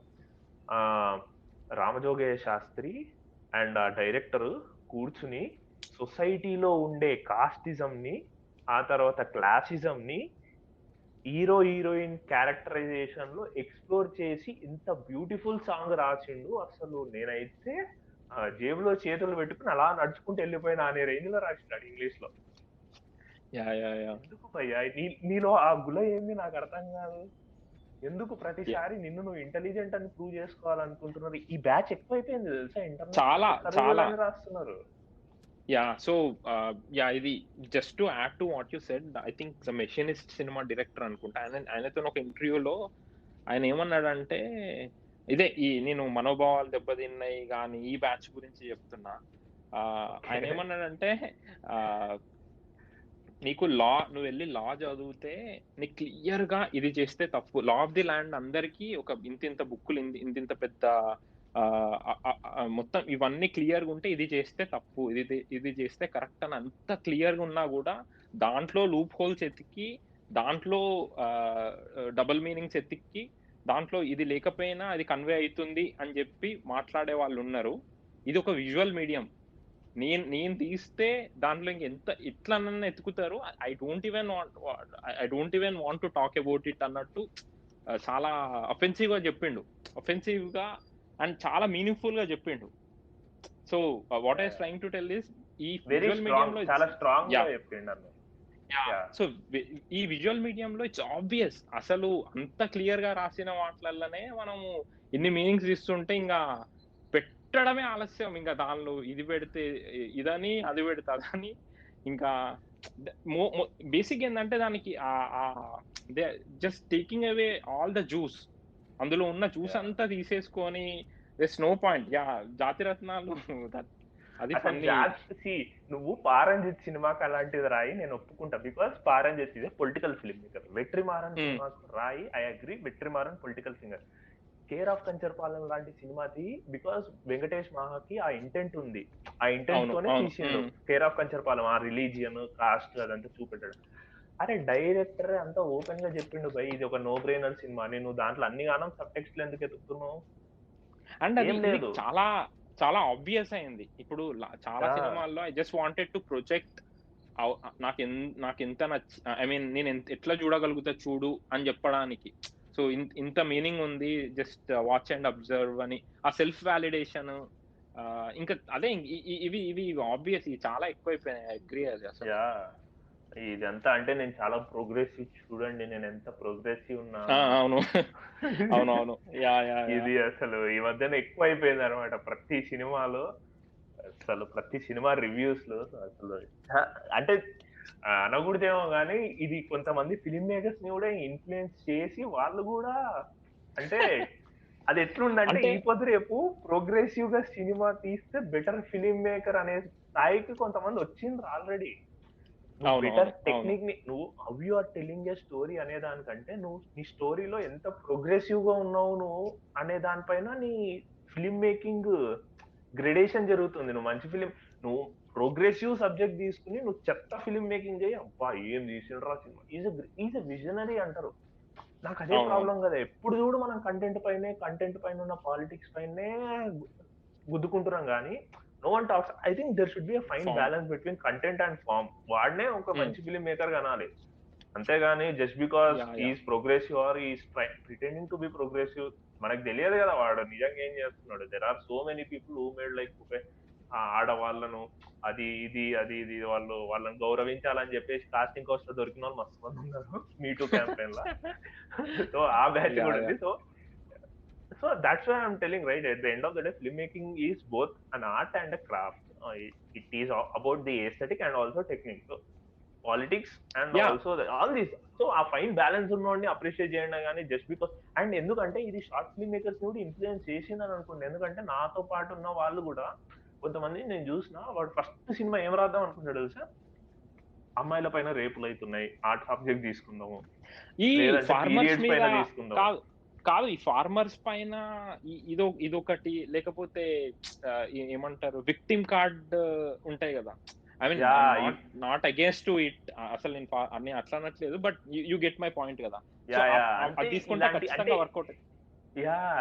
ఆహ్, 'రామజోగయ్య శాస్త్రి' అండ్ ఆ డైరెక్టరు కూర్చొని సొసైటీలో ఉండే కాస్టిజంని, ఆ తర్వాత క్లాసిజంని హీరో, హీరోయిన్ క్యారెక్టరైజేషన్‌లో ఎక్స్‌ప్లోర్ చేసి ఇంత బ్యూటిఫుల్ సాంగ్ రాసిండు. అసలు నేనైతే జేబులో చేతులు పెట్టుకొని అలా నడుచుకుంటూ ఎళ్ళిపోయినా అనే రేంజ్‌లో రాసిండాడు ఇంగ్లీష్‌లో. యాహ్! ఎందుకు భయ్యా నీలో ఆ గుల ఏంది నాకర్థం గాదు. ఎందుకు యాహ్! ప్రతిసారి నిన్ను నువ్వు ఇంటెలిజెంట్ అని ప్రూవ్ చేసుకోవాలనుకుంటున్నారు. ఈ బ్యాచ్ ఎక్కువైపోయింది తెలుసా ఇంటర్నెట్‌లో చాలా, చెత్త చాలా. రివ్యూలని రాస్తున్నారు. సో, ఇది just to add to what you said, I think the 'machinist' cinema director అనుకుంటా. ఆయనతోని ఒక ఇంటర్వ్యూలో ఆయన ఏమన్నాడంటే, నేను మనోభావాలు దెబ్బతిన్నాయి గాని, ఈ బ్యాచ్ గురించి చెప్తున్నా. ఓకే. ఆయనేమన్నాడంటే, ఆహ్, నువ్వెళ్లి లా చదివితే నీకు క్లియర్‌గా ఇది చేస్తే తప్పు. లా ఆఫ్ ది ల్యాండ్ అందరికీ ఒక ఇంతింత బుక్కులు ఇంతింత పెద్ద మొత్తం ఇవన్నీ క్లియర్‌గుంటే ఇది చేస్తే తప్పు. ఇది చేస్తే కరెక్ట్ అని అంత క్లియర్‌గా ఉన్నా గూడా దాంట్లో లూప్ హోల్స్ ఎతికి, దాంట్లో ఆహ్, డబుల్ మీనింగ్స్ ఎతికి, దాంట్లో ఇది లేకపోయినా అది కన్వే అయితుంది అని జెప్పి మాట్లాడే వాళ్ళున్నారు. ఇదొక విజువల్ మీడియం. నేను నేను తీస్తే దాంట్లో ఎట్లనన్నా ఎతుకుతారు. I don't even want to talk about it అన్నట్టు చాలా అఫెన్సివ్‌గా జెప్పిండు. అఫెన్సివ్‌గా అండ్ చాలా మీనింగ్‌ఫుల్‌గా జెప్పిండు. So, what I was yeah! Trying to tell is ఈ వెరీ విజువల్ స్ట్రాంగ్. మీడియంలో చాలా స్ట్రాంగ్‌గా యాహ్! చెప్పిండన్న. యాహ్! యాహ్! సో, ఈ విజువల్ మీడియంలో ఇట్స్ ఆబ్వియస్. అసలు అంత క్లియర్‌గా రాసిన వాటిలల్లనే మనము ఇన్ని మీనింగ్స్ ఇస్తుంటే ఇంగా పెట్టడమే ఆలస్యం. ఇంక దానిలో ఇది పెడితే ఇదని, అది పెడితే అదని ఇంకా ద మొ మొ బేసిక్‌గా ఏందంటే దానికి they just taking away all the juice. అందులో ఉన్న జ్యూస్ యాహ్! అంతా తీసేసుకొని థెర్స్ నో పాయింట్. జాతిరత్నాలు దట్ అది అసలు ఫన్నీ. జాతి నువ్వు పారంజిత్ సినిమాకి అలాంటిది రాయి నేను ఒప్పుకుంటా. Because Pa Ranjith is political film maker. Vetrimaaran hmm. సినిమాకు రాయి, I agree, Vetrimaaran political singer. Care of Kancharapalem లాంటి సినిమాది బికాస్ వెంకటేష్ మహాకి ఆ ఇంటెంట్ ఉంది. ఆ ఇంటెంట్ అవును. తోనే అవును. తీసిండు హ్మ్. Care of Kancharapalem. ఆ రిలీజియన్, కాస్ట్ అదంతా చూపెట్టాడు. అరే డైరెక్టర్ అంతా ఓపెన్ గా చెప్పిండు భయ్ ఇది ఒక నో బ్రెయినర్ సినిమా అని. నువ్వు దాంట్లో అన్ని గానం సబ్ టెక్స్ట్లు ఎందుకు ఎతుకుతున్నావు? అండ్ అది ఏం ఇది లేదు. చాలా చాలా ఆబ్వియస్ అయింది. ఇప్పుడు చాలా యా సినిమాల్లో I just wanted to project నాకెంత ఐ మీన్ నేను ఎట్లా చూడగలుగుతా చూడు అని చెప్పడానికి. సో ఇంత మీనింగ్ ఉంది. జస్ట్ వాచ్ అండ్ అబ్జర్వ్ అని. ఆ సెల్ఫ్ వాలిడేషన్ ఇంకా అదే ఇవి ఆబ్వియస్ ఇవి చాలా ఎక్కువైపోయినాయి. ఐ అగ్రీ అది అసలు. యా ఇదంతా అంటే నేను చాలా ప్రోగ్రెసివ్ చూడండి నేను ఎంత ప్రోగ్రెసివ్ ఆ! ఉన్నాను. అవును. అవునవును. యాహ్! ఇది అసలు ఈ మధ్యన ఎక్కువైపోయింది అనమాట. ప్రతి సినిమాలో అసలు ప్రతి సినిమా రివ్యూస్ లో అసలు అంటే అనకూడదేమో గానీ ఇది కొంతమంది ఫిల్మ్ మేకర్స్ ని కూడా ఇన్ఫ్లుయెన్స్ చేసి వాళ్ళు కూడా అంటే అది ఎట్లుందంటే అంటే ఈ పొద్దు రేపు ప్రోగ్రెసివ్ గా సినిమా తీస్తే బెటర్ ఫిల్మ్ మేకర్ అనే స్థాయికి కొంతమంది వచ్చిండ్రు ఆల్రెడీ. నువ్వు బెటర్ అవును. అవును. టెక్నిక్ ని నువ్వు how you are telling a story అనే దానికంటే నువ్వు నీ స్టోరీలో ఎంత ప్రోగ్రెసివ్ గా ఉన్నావు నువ్వు అనే దానిపైన నీ ఫిల్మ్ మేకింగ్ గ్రేడేషన్ జరుగుతుంది. నువ్వు మంచి ఫిల్మ్ నువ్వు ప్రోగ్రెసివ్ సబ్జెక్ట్ తీసుకొని నువ్వు చెత్త ఫిల్మ్ మేకింగ్ చేయి అబ్బా ఏం తీసిండ్రా సినిమా ఈజ్ ఎ విజనరీ అంటారు. నాకు అదే అవునవును. ప్రాబ్లం కదా ఎప్పుడు చూడు మనం కంటెంట్ పైన ఉన్న పాలిటిక్స్ పైనే గుద్దుకుంటున్నాం కానీ no one talks. I think there should be a fine form. Balance between content and form. వాడినే ఒక హ్మ్. మంచి ఫిల్మ్ మేకర్ కనాలి. అంతేగాని just because yeah! Is progressive or is pretending to be progressive మనకు తెలియదు కదా వాడు నిజంగా ఏం చేస్తున్నాడు. There are so many people who made like ఆడవాళ్ళను అది ఇది వాళ్ళని గౌరవించాలని చెప్పేసి కాస్టింగ్ కౌచ్ లో దొరికిన వాళ్ళు మస్తు మంది ఉన్నారు మీ టూ క్యాంపెయిన్ లా. సో ఆ బ్యాచ్ కూడా యాహ్! ఉంది. So that's why I'm telling, right, at the end of the day filmmaking is both an art and a craft. It is about the aesthetic and also technique. So politics and yeah! also all this. So ఆ fine balance ఉన్నోడిని appreciate చేయండి కానీ just because and ఎందుకంటే ఇది short film makers కూడా influence చేసిందని అనుకోండి. ఎందుకంటే నాతో పాటు ఉన్న వాళ్ళు కూడా కొంతమంది నేను చూసిన వాడు ఫస్ట్ సినిమా ఏం రాద్దాం అనుకుంటాడు తెలుసా? అమ్మాయిల పైన రేపులు అవుతున్నాయి ఆర్ట్ సబ్జెక్ట్ తీసుకుందాము, ఈ లేదంటే ఫార్మర్స్ పీరియడ్స్ మీద పైన తీసుకుందాం. కాదు. కాదు. ఈ ఫార్మర్స్ పైన ఇదొకటి లేకపోతే ఏమంటారు విక్టిమ్ కార్డ్ ఉంటాయి గదా! I mean yeah I'm not against to it. అసలు నేను అట్లా అనట్లేదు. But you get my point గదా! సో యా యా అంటే అది తీసుకుంటే ఇలాంటి అంటే ఖచ్చితంగా వర్కౌట్.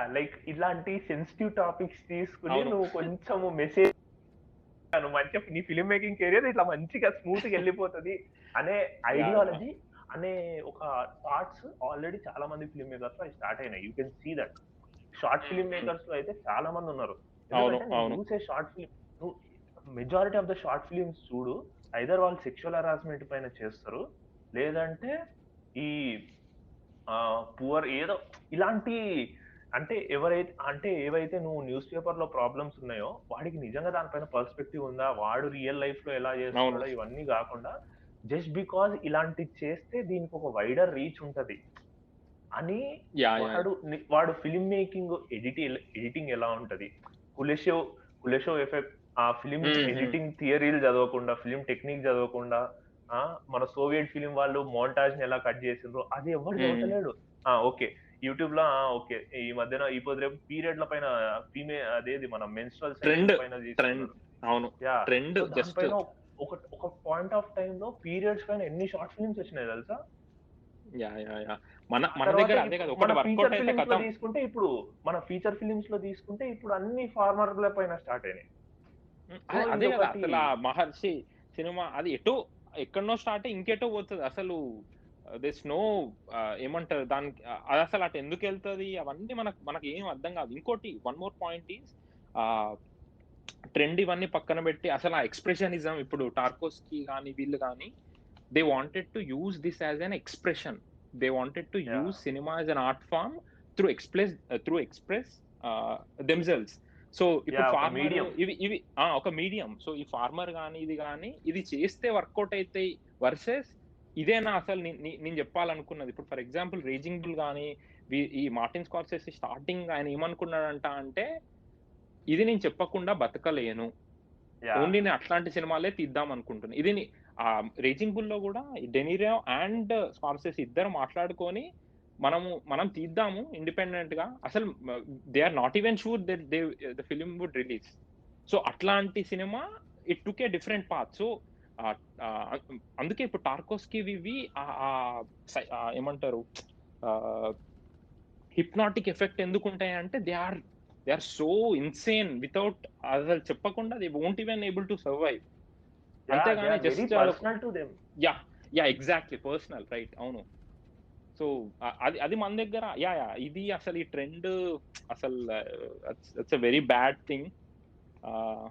లైక్ ఇలాంటి సెన్సిటివ్ టాపిక్స్ తీసుకొని అవును. నువ్వు కొంచెము మెసేజ్ నువ్వు మంచిగా నీ ఫిల్మ్ మేకింగ్ కెరియర్ ఇట్లా మంచిగా స్మూత్ గా వెళ్ళిపోతది అనే యాహ్! ఐడియాలజీ అనే ఒక థాట్స్ ఆల్రెడీ చాలా మంది ఫిల్మ్ మేకర్స్ లో స్టార్ట్ అయినాయి. You can see that. Short hmm. Film hmm. Makers లో అయితే చాలా మంది ఉన్నారు. అవును. ఎందుకంటే నేను అవును. చూసే షార్ట్ ఫిల్మ్ నువ్వు majority of the short films చూడు ఐదర్ వాళ్ళు సెక్షువల్ హరాస్మెంట్ పైన చేస్తారు, లేదంటే ఈ పువర్ ఏదో ఇలాంటి ఏవైతే నువ్వు న్యూస్ పేపర్ లో ప్రాబ్లమ్స్ ఉన్నాయో వాడికి నిజంగా దానిపైన పర్స్పెక్టివ్ ఉందా, వాడు రియల్ లైఫ్ లో ఎలా అవును. చేస్తున్నాడో ఇవన్నీ కాకుండా జస్ట్ బికాజ్ ఇలాంటివి చేస్తే దీనికి ఒక వైడర్ రీచ్ ఉంటది అని యాహ్! వాడు ఫిల్మ్ మేకింగ్ ఎడిటింగ్ ఎలా ఉంటది, కులెషో కులెషో ఎఫెక్ట్ ఆ ఫిల్మ్ హ్మ్. హ్మ్. ఎడిటింగ్ థియరీలు చదవకుండా ఫిల్మ్ టెక్నిక్ చదవకుండా మన సోవియట్ ఫిల్మ్ వాళ్ళు మోంటాజ్ ని ఎలా కట్ చేసిండ్రో అది ఎవడు హ్మ్. చదవతలేడు. ఓకే యూట్యూబ్ లో ఓకే ఈ మధ్యన ఈ పొద్దు రేపు పీరియడ్ల పైన అదేది మన మెన్స్ట్రల్ ట్రెండ్. సైకిల్స్ పైన ట్రెండ్. తీసుకున్నారు. అవును. Yeah trend so just. దానిపైన ఒక పాయింట్ ఆఫ్ టైమ్ లో పీరియడ్స్ పైన ఎన్ని షార్ట్ ఫిల్మ్స్ వచ్చినాయి తెలుసా? యాహ్! మన ఆ మన తర్వాత దగ్గర అదే ఇప్పుడు కదా! మన ఒకటి వర్కౌట్ ఫీచర్ అయితే ఫిలిమ్స్ లో ఖతం. తీసుకుంటే ఇప్పుడు మన ఫీచర్ ఫిలిమ్స్ లో తీసుకుంటే ఇప్పుడు అన్ని ఫార్మర్ల పైన స్టార్ట్ అయినాయి. హ్మ్. సో అదే గదా! ఇదొకటి. అసల 'మహర్షి' సినిమా అది ఎక్కడనో స్టార్ట్ అయ్యి ఇంకెటో పోతది. అసలు థెర్స్ నో ఏమంటారు దానికి అదసలు అటు ఎందుకెళ్తది అవన్నీ మనకేం అర్థం గాదు. ఇంకోటి వన్ మోర్ పాయింట్ ఈస్ ఆహ్, ట్రెండ్ ఇవన్నీ పక్కన బెట్టి అసలు ఆ ఎక్స్‌ప్రెషనిజం ఇప్పుడు 'టార్కోస్‌కి' గాని వీళ్ళు గాని they wanted to use this as an expression. They wanted to yeah! Use cinema as an art form through express themselves. So, ఇప్పుడు ఒక ఫార్మర్ మీడియం. ఇవి ఒక మీడియం. సో, ఈ ఫార్మర్ గాని, ఇది చేస్తే వర్కౌట్ అయితాయి వర్సెస్ ఇదేనా అసలు నేను జెప్పాలనుకున్నది. ఇప్పుడు ఫర్ ఎగ్జాంపుల్ 'రేజింగ్ బుల్' గాని, ఈ 'మార్టిన్ స్కార్సెసీ' స్టార్టింగ్ ఆయన ఏమనుకున్నాడంట అంటే, ఇది నేను చెప్పకుండా బతకలేను. యాహ్! ఓన్లీ నేను అట్లాంటి సినిమాలే తీద్దాం అనుకుంటున్నా. ఇది 'రేజింగ్ బుల్‌లో' గూడా డెనీరో అండ్ స్కార్సెసీ ఇద్దరు మాట్లాడుకొని మనం తీద్దాము ఇండిపెండెంట్‌గా. అసలు they are not even sure that the film would release. So, అట్లాంటి cinema it took a different path. So, ah, ah, అందుకే ఇప్పుడు 'టార్కోస్‌కివి' ఇవి ఆహ్, ఆహ్, ఏమంటారు ఆహ్, హిప్నాటిక్ ఎఫెక్ట్ ఎందుకుంటాయంటే they are so insane without అసలు చెప్పకుండా they won't even able to survive. They అంతేగాని ఆర్ వెరీ జస్ట్ అదొక personal to them. Yeah! Yeah! Exactly personal right. అవును. సో, అది అది మన దగ్గర యాహ్! ఇది అసలు ఈ ట్రెండ్ అసలు that's a very bad thing. ఆహ్,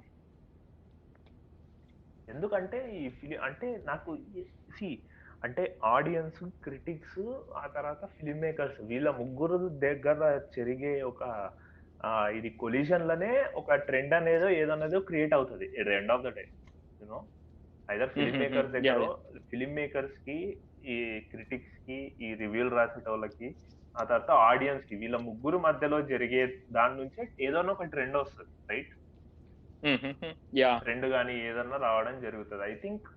ఎందుకంటే ఈ అంటే నాకు సీ అంటే ఆడియన్స్, క్రిటిక్స్, ఆ తర్వాత ఫిల్మ్ మేకర్స్ వీళ్ళ ముగ్గురు దగ్గర జరిగే ఒక ఇది కొలిషన్‌లోనే ఒక ట్రెండ్ అనేదో ఏదనేదో క్రియేట్ అవుతది. At the end of the day. You know? Either film హుహుహు. Makers yeah! దగ్గరో, యాహ్! ఫిల్మ్ మేకర్స్‌కి, ఈ క్రిటిక్స్‌కి, ఈ రివ్యూలు రాసేటోళ్ళకి, ఆ తర్వాత ఆడియన్స్‌కి వీళ్ళ ముగ్గురు మధ్యలో జరిగే దాని నుంచే ఏదోనో ఒక ట్రెండ్ ఒస్తది. రైట్? హుహుహు. యాహ్! ట్రెండ్ గాని ఏదన్నా రావడం జరుగుతది. I think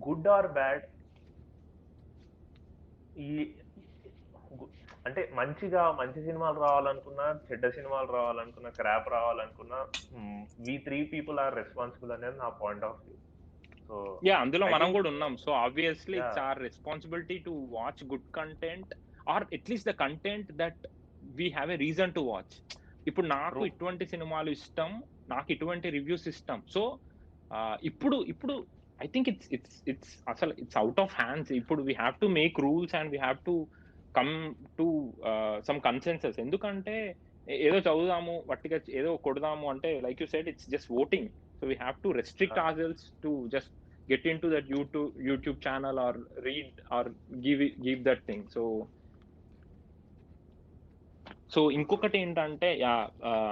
good or bad ఈ గు అంటే మంచి సినిమాలు రావాలనుకున్నా, చెడ్డ సినిమాలు రావాలనుకున్నా, క్రాప్ రావాలనుకున్నా వి 3 పీపుల్ ఆర్ రెస్పాన్సిబుల్ అనేది నా పాయింట్ ఆఫ్ వ్యూ. సో, అందులో ఐ మనం థింక్ గూడా ఉన్నాం. So, obviously it's yeah! Our responsibility to watch good content or at least the content that we have a reason to watch. ఇప్పుడు నాకు true. ఇటువంటి సినిమాలు ఇష్టం. నాకు ఇటువంటి రివ్యూస్ ఇష్టం. సో, ఇప్పుడు ఇప్పుడు ఐ థింక్ ఇట్స్ అసలు ఇట్స్ ఔట్ ఆఫ్ హ్యాండ్స్. ఇప్పుడు we have to make rules and we have to come to some consensus. ఎందుకంటే ఏదో చదువుదాము, వట్టిగా ఏదో కొడదాము అంటే like you said it's just voting. So we have to restrict yeah! ourselves to just get into that YouTube channel or read or give that thing. So ఇంకొకటేంటంటే yeah!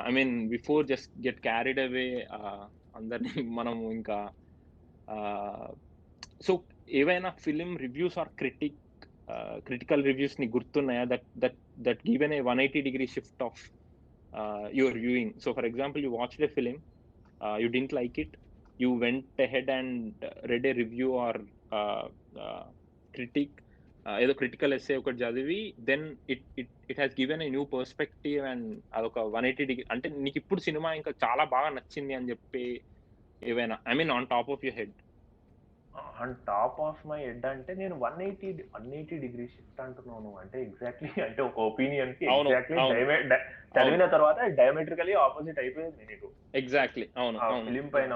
I mean before just get carried away అందరిని మనము ఇంకా ah, so ఏవైనా film reviews or critical reviews నీకు గుర్తున్నాయా? That given a 180 degree shift of your viewing. So for example you watched a film, you didn't like it, you went ahead and read a review or uh, uh, critic ఏదో critical essay ఒకటి చదివి then it has given a new perspective and అదొక 180 degree అంటే నీకు ఇప్పుడు cinema ఇంకా చాలా బాగా నచ్చింది అని చెప్పి ఏవైనా I mean on top of your head. On top of my head అంటే నేను 180 డిగ్రీ షిఫ్ట్ అంటున్నావు నువ్వు. అంటే ఎగ్జాక్ట్‌లీ అంటే ఒక ఒపీనియన్‌కి అవును, ఎగ్జాక్ట్‌లీ అవును, అవును, చదివిన తర్వాత డయామెట్రికల్లీ ఆపోజిట్ అయిపోయింది నీకు. ఎగ్జాక్ట్లీ, అవును, ఆ అవును, ఫిల్మ్ పైన.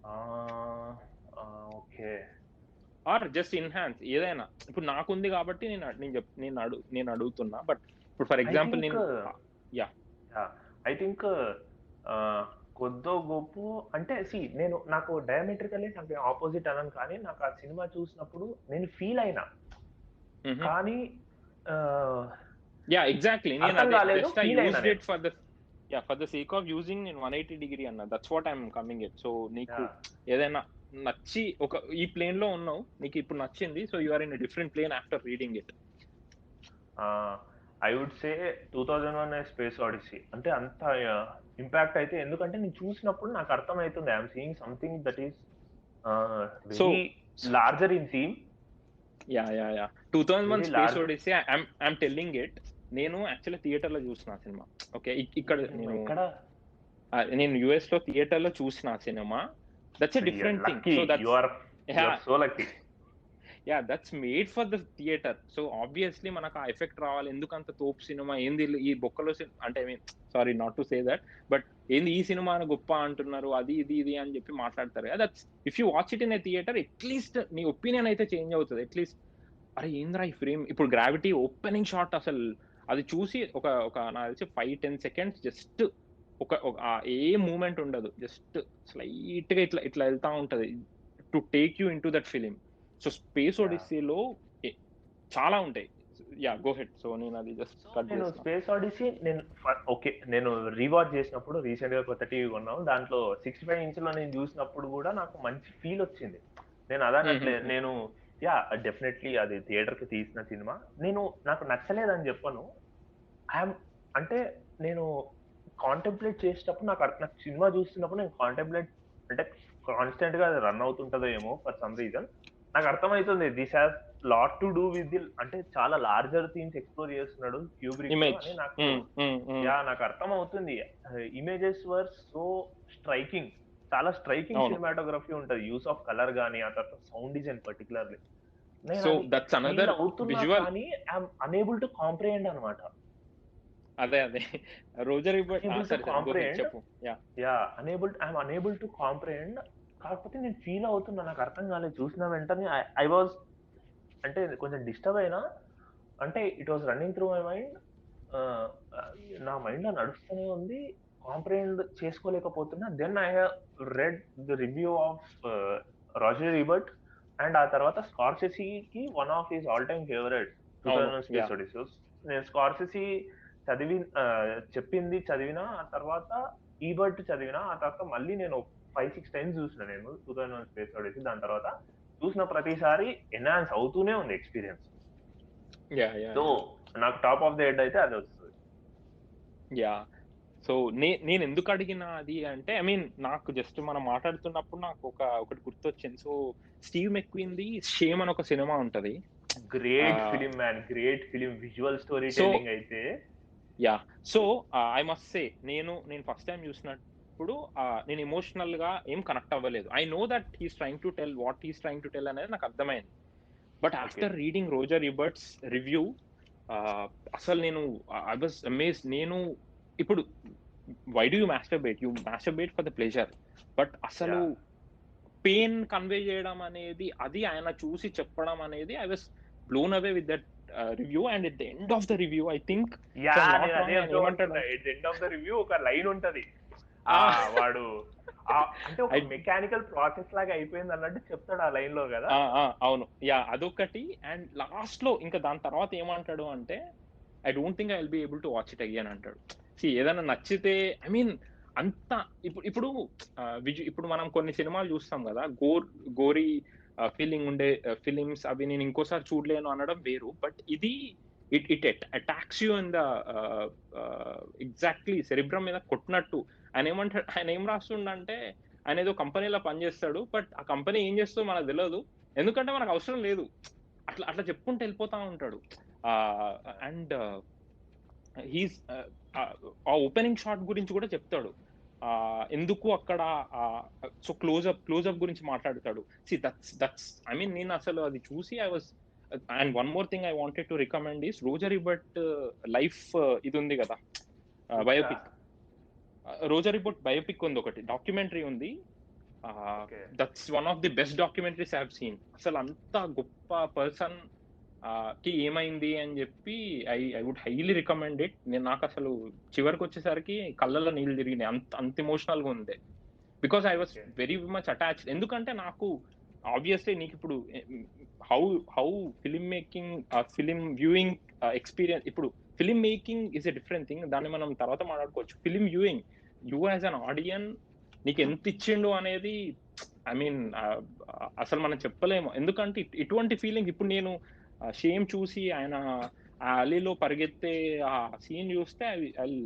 ఆహ్, ఓకే. ఆర్ జస్ట్ ఇన్హాన్స్ ఏదైనా ఇప్పుడు నాకుంది కాబట్టి నేను అడుగుతున్నా బట్ ఇప్పుడు ఫర్ ఐ ఎగ్జాంపుల్ థింక్ నేను యా. యాహ్! ఐ థింక్ కొద్దో గొప్పో అంటే నాకు డయామెట్రికల్లీ నాకు అపోజిట్ అనను కానీ, నాకు ఆ సినిమా చూసినప్పుడు నేను ఫీల్ అయినా. కానీ ఆహ్, యాహ్! ఎగ్జాక్ట్‌లీ. అర్థం నేనదే కాలేదు. జస్ట్ ఐ ఫీల్ అయినా యూజ్డ్ నేను. It for the sake of using నేను 180 డిగ్రీ అన్నా. That's what I'm coming at. So నీకు యాహ్! ఏదైనా నచ్చి ఈ ప్లేన్‌లో ఉన్నావు. నీకిప్పుడు నచ్చింది. So you are in a different plane after reading it. I would say 2001 a Space Odyssey. అంటే అంత ఇంపాక్ట్ అయితే ఎందుకంటే నేను చూసినప్పుడు నాకు అర్థమైతుంది. I am seeing something that is so very larger in theme. Yeah! 2001 very space large. Odyssey I'm telling it. నేను actually థియేటర్‌లో చూసిన ఆ సినిమా. ఓకే. ఇక్కడ ఎక్కడ? నేను యూఎస్‌లో థియేటర్‌లో చూసిన ఆ సినిమా. That's a you're different thing. Lucky. So you are you are yeah! So lucky. That's made for the theatre. So obviously మనకు ఆ ఎఫెక్ట్ రావాలి. ఎందుకంత తోపు సినిమా ఏంది ఈ బొక్కలో అంటే I mean sorry not to say that. But ఏంది ఈ సినిమా గొప్ప అంటున్నారు. అది ఇది అని చెప్పి మాట్లాడతారు. That's if you watch it in a theatre at least నీ ఒపీనియన్ అయితే చేంజ్ అవుతది. అట్‌లీస్ట్ అరే ఏందిరా ఈ ఫ్రేమ్ ఇప్పుడు 'గ్రావిటీ' ఓపెనింగ్ షాట్ అసలు అది చూసి ఒక ఒక నాకు తెలిసి 5, 10 సెకండ్స్ జస్ట్ ఒక ఏ మూవ్‌మెంట్ ఉండదు. జస్ట్ స్లైట్‌గా ఇట్లా ఎళ్తా ఉంటది. To take you into that film. So 'Space yeah! ఓడిస్సీలో' ఎ చాలా ఉంటాయి. యాహ్! Go head. సో నేనది జస్ట్ కట్ నేను చేసిన. 'Space Odyssey' okay. నేను రీవాచ్ చేసినప్పుడు రీసెంట్‌గా కొత్త టీవీ కొన్నాం. దాంట్లో 65 ఇంచ్‌లో నేను చూసినప్పుడు గూడా నాకు మంచి ఫీలొచ్చింది. నేను అదనట్లే. హుహుహు. నేను డెఫినైట్‌లీ అది థియేటర్‌కి తీసిన సినిమా. నాకు నచ్చలేదని జెప్పను. ఐయామ్ అంటే నేను కాంటెంప్లేట్ చేసేటప్పుడు నాకు సినిమా చూస్తున్నప్పుడు నేను కాంటెంప్లేట్ అంటే కాన్స్టెంట్‌గా అది రన్ అవుతుంటదో ఏమో ఫర్ సమ్ రీజన్. నాకు అర్థమైతుంది this has lot to do with the అంటే చాలా లార్జర్ థీమ్స్ ఎక్స్‌ప్లోర్ చేస్తున్నాడు క్యూబ్రిక్ ఇమేజ్. అని నాకు అర్థమవుతుంది. Images were so striking. చాలా స్ట్రైకింగ్ అవును. సినిమాటోగ్రఫీ ఉంటది. యూజ్ ఆఫ్ కలర్ గాని, ఆ తర్వాత సౌండ్ డిజైన్ పర్టిక్యులర్‌లీ. సో నేనది దట్స్ ఫీల్ అనదర్ అవుతున్నా విజువల్. కానీ I am unable to comprehend అన్నమాట. అదే. 'రోజర్ ఎబర్ట్' అనేబుల్ టు సరే. గో హెడ్ కాంప్రిహెండ్ చెప్పు. Yeah! I am unable to comprehend. కాకపోతే నేను ఫీల్ అవుతున్నా. నాకు అర్థం కాలేదు. చూసిన వెంటనే ఐ ఐ వాస్ అంటే కొంచెం డిస్టర్బ్ అయినా. అంటే it was running through my mind. Ah, నా మైండ్‌లో నడుస్తూనే ఉంది. కాంప్రిహెండ్ చేసుకోలేకపోతున్నా. Then I have read the review of 'Roger Ebert' and ఆ తర్వాత 'స్కార్సెసీకి' one of his all time favourites అవును. 2001 స్పేస్ యాహ్! ఓడిసీ. నేను 'స్కార్సెసీ' చెప్పింది చదివినా, ఆ తర్వాత 'ఈబర్ట్' చదివినా, ఆ తర్వాత మళ్ళీ నేను 5, 6 టైమ్స్ చూసిన నేను 2001 స్పేస్ ఓడిసీ. దాని తర్వాత చూసిన ప్రతిసారి ఎన్హాన్స్ అవుతూనే ఉంది ఎక్స్‌పీరియన్స్. So, yeah! నాకు టాప్ ఆఫ్ ది హెడ్ అయితే అదొస్తది. యాహ్! సో నేనెందుకు అడిగినా అది అంటే ఐ మీన్ నాకు జస్ట్ మనం మాట్లాడుతున్నప్పుడు ఒకటి గుర్తొచ్చింది. సో 'స్టీవ్ మెక్‌క్వీన్‌ది 'షేమ్' అని ఒక సినిమా ఉంటది. Great ah, film man. Great film. Visual story so telling అయితే yeah! So I must say నేను ఫస్ట్ టైమ్ చూసినప్పుడు నేను ఎమోషనల్‌గా ఏం కనెక్ట్ అవ్వలేదు. I know that he is trying to tell what he is trying to tell అనేది నాకు అర్థమైంది. But okay. After reading 'Roger Ebert's' review ah, అసలు నేను ఐ వాస్ అమేజ్డ్. ఇప్పుడు why do you masturbate? You masturbate for the pleasure. But అసలు yeah! Pain convey చేయడం అనేది, అది ఆయన చూసి చెప్పడం అనేది I was blown away with that review. And at the end of the review I think if I yam నేను not అదే రాంగ్ ఆయన చెప్దామనుకున్నా. ఏమంటాడంటే at the end of the review ఒక లైన్ ఉంటది. ఆ! వాడు అంటే ఒక ఐ మెకానికల్ ప్రాసెస్ లాగా అయిపోయిందన్నట్టు చెప్తాడు ఆ లైన్‌లో గదా! అవును. యాహ్! అదొకటి. అండ్ లాస్ట్‌లో ఇంకా దాని తర్వాత ఏమంటాడు అంటే, I don't think I will be able to watch it again అంటాడు. ఏదైనా నచ్చితే ఐ మీన్ అంత ఇప్పుడు ఇప్పుడు మనం కొన్ని సినిమాలు చూస్తాం గదా! గోరీ ఫీలింగ్ ఉండే ఫిల్మ్స్ అవి నేను ఇంకోసారి చూడలేను అనడం వేరు. బట్ ఇది it it attacks you in the exactly cerebrum మీద కొట్టినట్టు. ఆయన ఏం రాస్తుండంటే ఆయనేదో కంపెనీలో పనిచేస్తాడు. బట్ ఆ కంపెనీ ఏం చేస్తదో మనకు తెలవదు. ఎందుకంటే మనకు అవసరం లేదు. అట్లా అట్లా చెప్పుకుంటూ ఎళ్ళిపోతా ఉంటాడు. ఆహ్, అండ్ హీస్ ఆ ఓపెనింగ్ షాట్ గురించి కూడా చెప్తాడు. ఎందుకు అక్కడ సో క్లోజప్ గురించి మాట్లాడతాడు. దట్స్ ఐ మీన్ నేనసలు అది చూసి I was and one more thing I wanted to recommend is 'Roger Ebert' life ఇది ఉంది గదా! Yeah biopic. 'Roger Ebert' biopic ఉందొకటి. డాక్యుమెంటరీ ఉంది. Okay. That's one of the best documentaries I have seen. అసలంత గొప్ప పర్సన్ కి ఏమైంది అని జెప్పి I would highly recommend it. నాకసలు చివరికొచ్చేసరికి కళ్ళల్లో నీళ్ళు తిరిగినాయి. అంత ఎమోషనల్‌గా ఉంది. Because I was okay. Very much attached. ఎందుకంటే నాకు obviously నీకిప్పుడు how how film making film viewing experience ఇప్పుడు film making is a different thing. దాన్ని మనం తర్వాత మాట్లాడుకోవచ్చు. Film viewing you as an audience నీకెంతిచ్చిండు అనేది ఐ మీన్ అసలు మనం చెప్పలేము. ఎందుకంటే ఇటువంటి ఫీలింగ్ ఇప్పుడు నేను 'షేమ్' చూసి ఆయన ఆ అల్లీలో పరిగెత్తే ఆ సీన్ చూస్తే I'll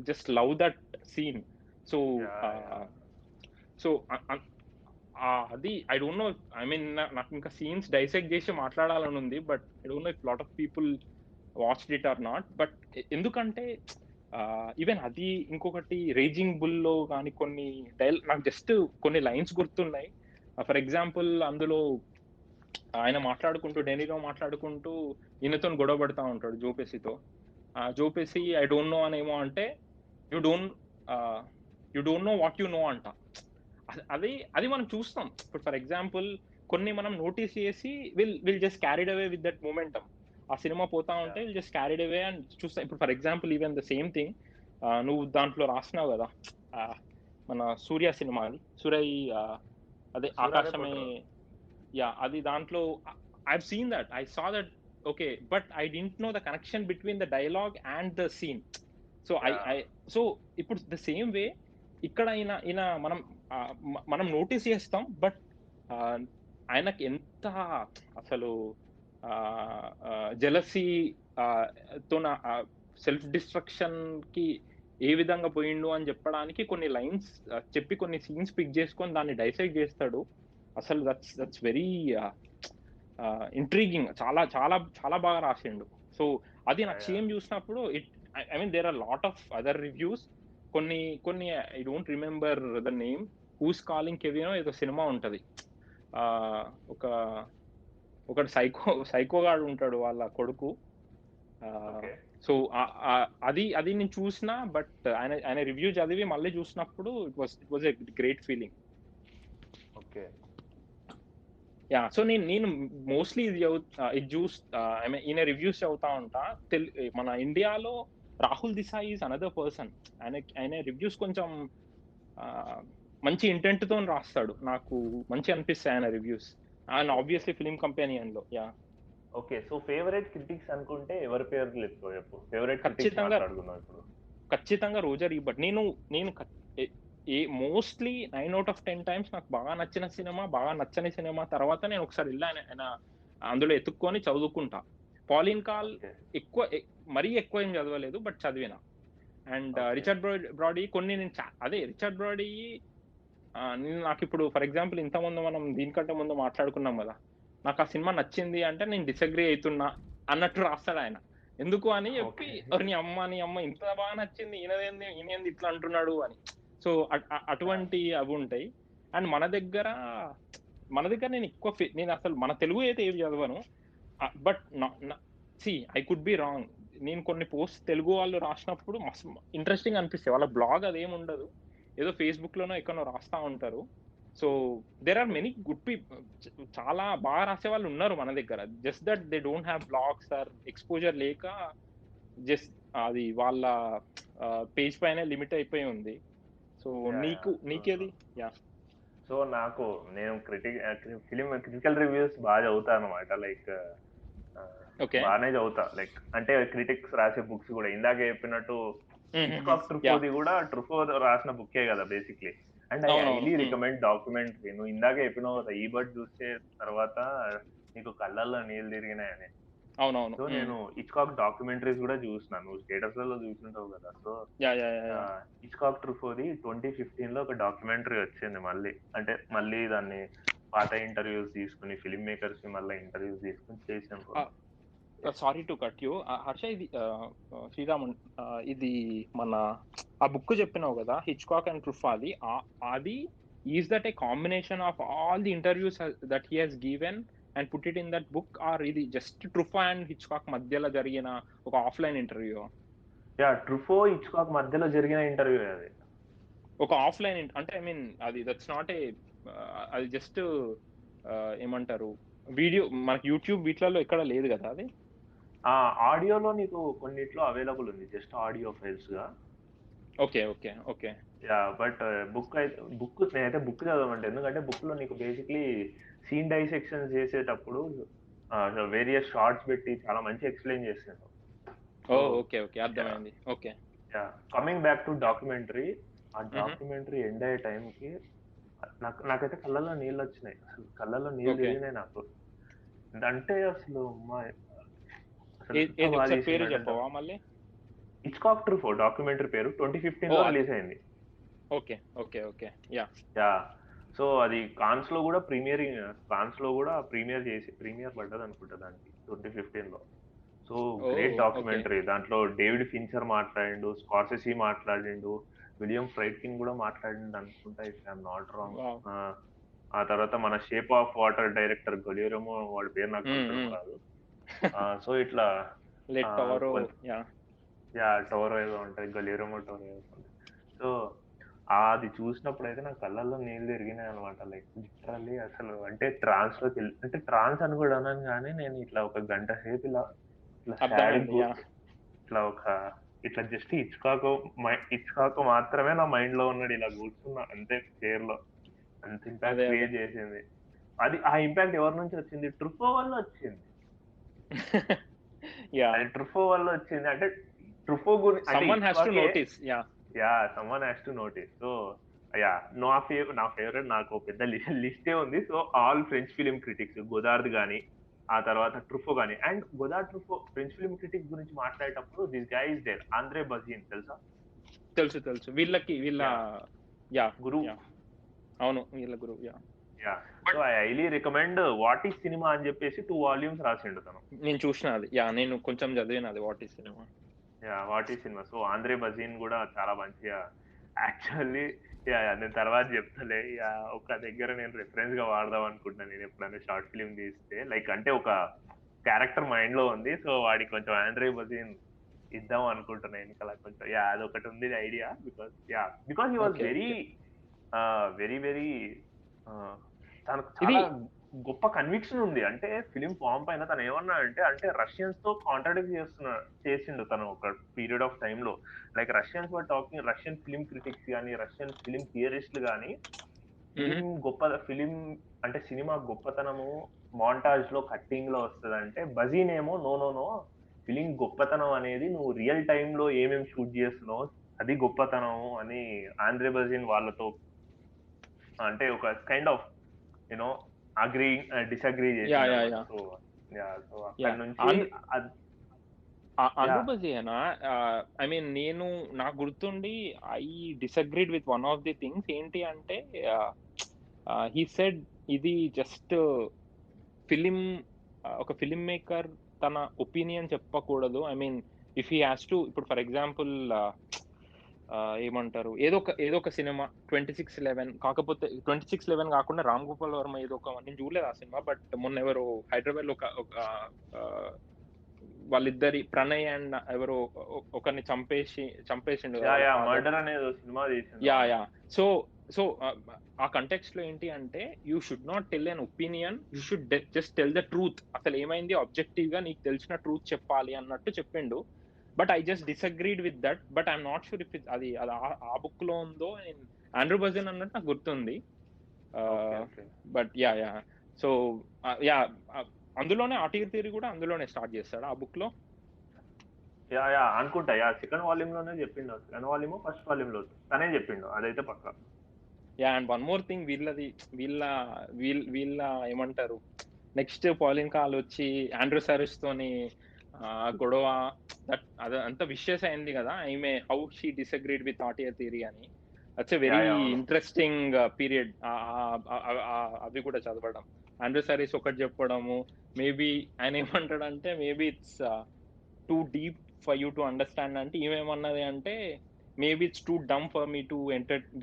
just love that scene. So yeah! So a an అది I don't know. I mean నాకింకా సీన్స్ డైసెక్ట్ జేసి మాట్లాడాలనుంది. But I don't know if lot of people watched it or not. But ఎందుకంటే even అది ఇంకొకటి 'raising బుల్‌లో' గాని కొన్ని నాకు జస్ట్ కొన్ని లైన్స్ గుర్తున్నాయి. ఫర్ ఎగ్జాంపుల్ అందులో ఆయన మాట్లాడుకుంటూ 'డెనీరో' మాట్లాడుకుంటూ ఈయనతోని గొడవ పడతా ఉంటాడు 'జో పెసితో'. 'జో పెసి ఐ డోంట్ నో' అనేమో అంటే యూ డోంట్ ఆహ్, you don't know what you know అంట. అది మనం చూస్తాం. ఇప్పుడు ఫర్ ఎగ్జాంపుల్ కొన్ని మనం నోటీస్ చేసి will just carried away with that momentum. ఆ సినిమా పోతా ఉంటే yeah! Will just carried away and చూస్తాం. ఇప్పుడు for example even the same thing నువ్వు దాంట్లో రాసినావు గదా! ఆహ్, మన 'సూర్య' సినిమాది. అదే 'ఆకాశమే' 'సూర్యారేపోతురు.' అది దాంట్లో I have seen that. I saw that. Okay. But I didn't know the connection between the dialogue and the scene. So I yeah! I so ఇప్పుడు ద సేమ్ వే ఇక్కడ ఈయన మనం నోటీస్ చేస్తాం. బట్ ఆహ్, ఆయనకి ఎంత అసలు జెలసీ ఆహ్, తోన సెల్ఫ్ డిస్ట్రక్షన్‌కి ఏ విధంగా పోయిండు అని చెప్పడానికి కొన్ని లైన్స్ చెప్పి కొన్ని సీన్స్ పిక్ చేసుకొని దాన్ని డైసెక్ట్ చేస్తాడు. అసలు దట్స్ వెరీ ఇంట్రిగింగ్. చాలా చాలా చాలా బాగా రాసిండు. సో, అది నాకు యాహ్! సేమ్ చూసినప్పుడు I mean there are lot of other reviews. కొన్ని కొన్ని I don't remember the name. 'Who's calling కెవినో' ఏదో సినిమా ఉంటది. ఆహ్, ఒక ఒకడు సైకో గాడు ఉంటాడు వాళ్ళ కొడుకు. ఆహ్, ఓకే. సో, అది నేను చూసినా బట్ ఆయన రివ్యూ చదివి మళ్ళీ చూసినప్పుడు it was a great feeling. Okay. Yeah! So, నేను నేను మోస్ట్‌లీ ఇది ఐ మీన్ ఈయన రివ్యూస్ చదువుతా ఉంటా. మన ఇండియాలో Rahul Desai is another person. ఆయన రివ్యూస్ కొంచెం ఆహ్, మంచి ఇంటెంట్‌తోని రాస్తాడు. నాకు మంచిగా అనిపిస్తాయి ఆయన reviews. And okay. Obviously film కంపానియన్‌లో. Yeah! Okay. So, favourite critics అనుకుంటే ఎవరి పేర్లు చెప్తావు చెప్పు? ఫేవరెట్ క్రిటిక్స్ ఖచ్చితంగా మాట్లాడుకుందాం ఇప్పుడు. ఖచ్చితంగా 'రోజర్ ఈబర్ట్.' నేను నేను ఖ ఎ ఏ మోస్ట్‌లీ 9 ఔట్ ఆఫ్ 10 టైమ్స్ నాకు బాగా నచ్చిన సినిమా, బాగా నచ్చని సినిమా తర్వాత నేను ఒకసారి ఎళ్లి ఆయన అందులో ఎతుక్కొని చదువుకుంటా. 'Pollen call' okay. ఎక్కువ మరీ ఎక్కువ ఏం చదవలేదు. బట్ చదివిన. And okay. 'రిచర్డ్ బ్రాడీ' కొన్ని నేను అదే 'రిచర్డ్ బ్రాడీ' నేను నాకిప్పుడు ఫర్ ఎగ్జాంపుల్ ఇంతకుముందు మనం దీనికంటే ముందు మాట్లాడుకున్నాం గదా! నాకు ఆ సినిమా నచ్చింది అంటే నేను డిసగ్రీ అయితున్నా అన్నట్టు రాస్తాడాయన. ఎందుకు అని జెప్పి ఓకే. ఓరి నీ అమ్మ ఇంత బాగా నచ్చింది ఈయనేంది ఇట్లా అంటున్నాడు అని. So, yeah! అటువంటి అవుంటాయి. అండ్ మన దగ్గర నేను ఎక్కువ నేనసలు మన తెలుగు అయితే ఏవి చదవను. బట్ న న see I could be wrong. నేను కొన్ని పోస్ట్ తెలుగు వాళ్ళు రాసినప్పుడు ఇంట్రెస్టింగ్ అనిపిస్తాయి. వాళ్ళ బ్లాగ్ అదేముండదు. ఏదో ఫేస్‌బుక్‌లోనో ఎక్కడనో రాస్తా ఉంటారు. So, there are many good చాలా బాగా రాసేవాళ్ళు ఉన్నారు మన దగ్గర. Just that they don't have blogs or exposure లేక జస్ట్ అది వాళ్ళ పేజ్ పైనే లిమిట్ అయిపోయి ఉంది. So, yeah! Yeah! True. True. నీకేది? యాహ్! సో, నేను ఫిల్మ్ క్రిటికల్ రివ్యూస్ బాగా చదువుతానన్నమాట. Like okay. బానే చదువుతా. లైక్ అంటే క్రిటిక్స్ రాసే బుక్స్ గూడా ఇందాక చెప్పినట్టు హుహుహు. 'Hitchcock yeah! ట్రుఫో'ది గూడా ట్రుఫో రాసిన బుక్కే గదా! బేసిక్‌లీ. అండ్ ఐ అవునవును. హైలీ హ్మ్. Recommend documentary. నువ్వు ఇందాక చెప్పినావు గదా! 'ఈ బర్డ్' చూస్తే తర్వాత నీకు కళ్ళల్లో నీళ్ళు తిరిగినాయని. అవునవును. సో, హ్మ్. నేను 'హిచ్‌కాక్' డాక్యుమెంటరీస్ గూడా చూసిన. నువ్వు స్టేటస్‌లలో చూసుంటావు గదా! So, yeah! Yeah! Yeah! Yeah! 'Hitchcock ట్రుఫో'ది 2015లో ఒక డాక్యుమెంటరీ వచ్చింది మళ్ళీ. అంటే మళ్ళీ దాన్ని పాత ఇంటర్వ్యూస్ తీసుకొని ఫిల్మ్ మేకర్స్‌ని మళ్ళా ఇంటర్వ్యూస్ తీసుకొని చేసిండ్రు. ఆహ్, sorry to cut you. Harsha ఇది శ్రీరామన్ ఇది మన ఆ బుక్ చెప్పినావు గదా! 'హిచ్‌కాక్ అండ్ ట్రుఫా' అది is that A combination of all the interviews that he has given and put it in that book or ఇది జస్ట్ ట్రుఫా అండ్ హిచ్‌కాక్ మధ్యలో జరిగిన ఒక ఆఫ్‌లైన్ ఇంటర్వ్యూయా? యాహ్! ట్రుఫో, హిచ్‌కాక్ మధ్యలో జరిగిన ఇంటర్వ్యూయే అది. ఒక ఆఫ్‌లైన్ అంటే ఐ మీన్ అది దట్స్ నాట్ అది జస్ట్ ఏమంటారు వీడియో మనకి యూట్యూబ్ వీటిలలో ఎక్కడ లేదు గదా! అది? ఆ! ఆడియోలో నీకు కొన్నిట్లో అవైలబుల్ ఉంది. జస్ట్ ఆడియో ఫైల్స్‌గా. Okay. Okay. Okay. Yeah! But నేనైతే బుక్ చదవమంటా. ఎందుకంటే బుక్‌లో నీకు బేసిక్‌లీ సీన్ డైసెక్షన్స్ చేసేటప్పుడు వేరియస్ షార్ట్స్ పెట్టి చాలా మంచిగా ఎక్స్‌ప్లెయిన్ చేసిండు. సో, ఓహ్! ఓకే. ఓకే. యాహ్! అర్థమైంది. Okay. Yeah! Coming back to yeah! Documentary. ఆ హుహు. డాక్యుమెంటరీ ఎండ్ అయ్యే టైంకి నాకైతే కళ్ళల్లో నీళ్ళొచ్చినాయి. అసలు కళ్ళల్లో నీళ్ళు ఓకే. తిరిగినాయి నాకు. అంటే అసలు అసలు ఎంత ఏది బాగా ఒకసారి పేరు తీసిండంటే చెప్పవా మళ్ళీ? 'హిచ్‌కాక్ ట్రూఫో' డాక్యుమెంటరీ పేరు 2015లో ఓహ్! రిలీజ్ అయింది. Okay. Okay. Okay. Yeah! Yeah! So, అది కాన్స్‌లో గూడా ప్రీమియర్ పడ్డదనుకుంటా దానికి 2015లో. So, great oh! Okay. Documentary. దాంట్లో డేవిడ్ ఫించర్ మాట్లాడిండు, స్కార్సెసీ మాట్లాడిండు, విలియం ఫ్రైడ్కిన్ గూడా మాట్లాడిండనుకుంటా if I am not wrong. Wow! ఆ! ఆ తర్వాత మన 'shape of water' director Guillermo వాడి పేరు నాకు హ్మ్. గుర్తుకు హ్మ్. రాదు. సో, ఇట్లా లెట్ టోరో కొంత యాహ్! యాహ్! టోరో ఏదో ఉంటది. గొలియరమో టోరో ఏదో సంథింగ్. సో, అది చూసినప్పుడైతే నా కళ్ళల్లో నీళ్ళు తిరిగినాయనమాట. లైక్ లిటరల్లీ అసలు అంటే ట్రాన్స్ అని గూడా అనను గానీ, నేను ఇట్లా ఒక గంట సేపు ఇట్లా సాడ్‌గా అర్థమైంది. యాహ్! ఇట్లా ఇట్లా జస్ట్ హిచ్‌కాక్ మాత్రమే నా మైండ్‌లో ఉన్నాడు. ఇలా కూర్చున్నా అంతే చైర్‌లో. అంత అదే. ఇంపాక్ట్ అదే. క్రియేట్ చేసింది. ఆ ఇంపాక్ట్ ఎవరి నుంచి వచ్చింది? ట్రుఫో వల్ల వచ్చింది. యాహ్! అది ట్రుఫో వల్ల వచ్చింది. అంటే ట్రుఫో అంటే సమ్‌వన్ హాస్ టు హిచ్‌కాకే notice. Yeah! Someone has to notice. So, నా ఫేవరెట్ నాకు పెద్ద లిస్టే ఉంది. So, all French film critics 'Godard' గాని, ఆ తర్వాత 'ట్రుఫో' గాని and 'Godard Truffaut' French film critics గురించి మాట్లాడేటప్పుడు this guy is there 'Andre Bazin' తెలుసా? తెలుసు వీళ్ళ యా గురు. యా అవును వీళ్ళ గురువు yeah. So I highly recommend what is cinema అని చెప్పేసి 2 వాల్యూమ్స్ రాసిండు తను. నేను చూసిన అది యా, నేను కొంచెం చదివిన అది what is cinema. What is cinema. So Andre Bazin కూడా చాలా మంచిగా యాక్చువల్లీ నేను తర్వాత చెప్తలే. ఒక దగ్గర నేను రెఫరెన్స్ గా వాడదాం అనుకుంటున్నాను నేను ఎప్పుడైనా షార్ట్ ఫిలిం తీస్తే, లైక్ అంటే ఒక క్యారెక్టర్ మైండ్ లో ఉంది, సో వాడికి కొంచెం ఆండ్రే బజీన్ ఇద్దాం అనుకుంటున్నా వెనకాల కొంచెం. అదొకటి ఉంది idea. Because he was very very very తనకు చాలా గొప్ప కన్విక్షన్ ఉంది. అంటే ఫిలిం ఫామ్ పైన తను ఏమన్నా అంటే రష్యన్స్ తో కాంట్రాడిక్ట్ చేసిండు తను ఒక పీరియడ్ ఆఫ్ టైమ్ లో. Like Russians were talking, Russian film critics కానీ రష్యన్ ఫిలిం థియరిస్టులు కానీ ఫిలిం అంటే సినిమా గొప్పతనము మాంటాజ్ లో కట్టింగ్ లో వస్తుంది అంటే, బజీన్ ఏమో నో ఫిలిం గొప్పతనం అనేది నువ్వు రియల్ టైమ్ లో ఏమేమి షూట్ చేస్తున్నావు అది గొప్పతనం అని ఆండ్రే బజీన్ వాళ్ళతో అంటే ఒక kind of you know agree disagree చేసిండు. సో అక్కడ నుంచి ఆంధ్రే బజీన్ ఐ మీన్ నేను నాకు గుర్తుండి I disagreed with one of the things ఏంటి అంటే హీ సెడ్ ఇది జస్ట్ ఫిలిం ఒక ఫిలిం మేకర్ తన ఒపీనియన్ చెప్పకూడదు. I mean if he has to, ఇప్పుడు ఫర్ ఎగ్జాంపుల్ ఏమంటారు ఏదో ఒక సినిమా 2611 కాకపోతే 2611 కాకుండా రామ్ గోపాల్ వర్మ ఏదో ఒక, నేను చూడలేదు ఆ సినిమా, బట్ మొన్న ఎవరో హైదరాబాద్ లో ఒక వాళ్ళిద్దరి ప్రణయ్ అండ్ ఎవరో ఒకరిని చంపేసిండు. సో ఆ కంటెక్స్ట్ లో ఏంటి అంటే you should not tell an opinion, you should just tell the truth. అసలు ఏమైంది ఆబ్జెక్టివ్ గా నీకు తెలిసిన ట్రూత్ చెప్పాలి అన్నట్టు చెప్పిండు. But I just disagreed with that. But I'm not sure if అది ఆ బుక్ లో ఉందో. ఆండ్రూ బజీన్ అన్నట్టు నాకు గుర్తుంది. బట్ సో అందులోనే ఆర్టికల్ థియరీ కూడా అందులోనే స్టార్ట్ చేస్తాడు ఆ బుక్ లో. అనుకుంటా సెకండ్ వాల్యూమ్ లోనే చెప్పిండు. సెకండ్ వాల్యూమ్ ఫస్ట్ వాల్యూమ్ లో తనే చెప్పిండు, అదైతే పక్కా. అండ్ వన్ మోర్ థింగ్, వీళ్ళ ఏమంటారు నెక్స్ట్ పాలిన్ కాల్ వచ్చి ఆండ్రూ సారిస్ తోని గొడవ అదంతా విషయస్ అయింది కదా. ఈమె how she disagreed with article theory అని. That's a very interesting period అవి కూడా చదవడం. ఆండ్రూ సారిస్ ఒకటి చెప్పడము, మేబీ ఆయన ఏమంటాడంటే maybe it's too deep for you to understand అంటే, ఏమేమన్నది అంటే maybe it's too dumb for me to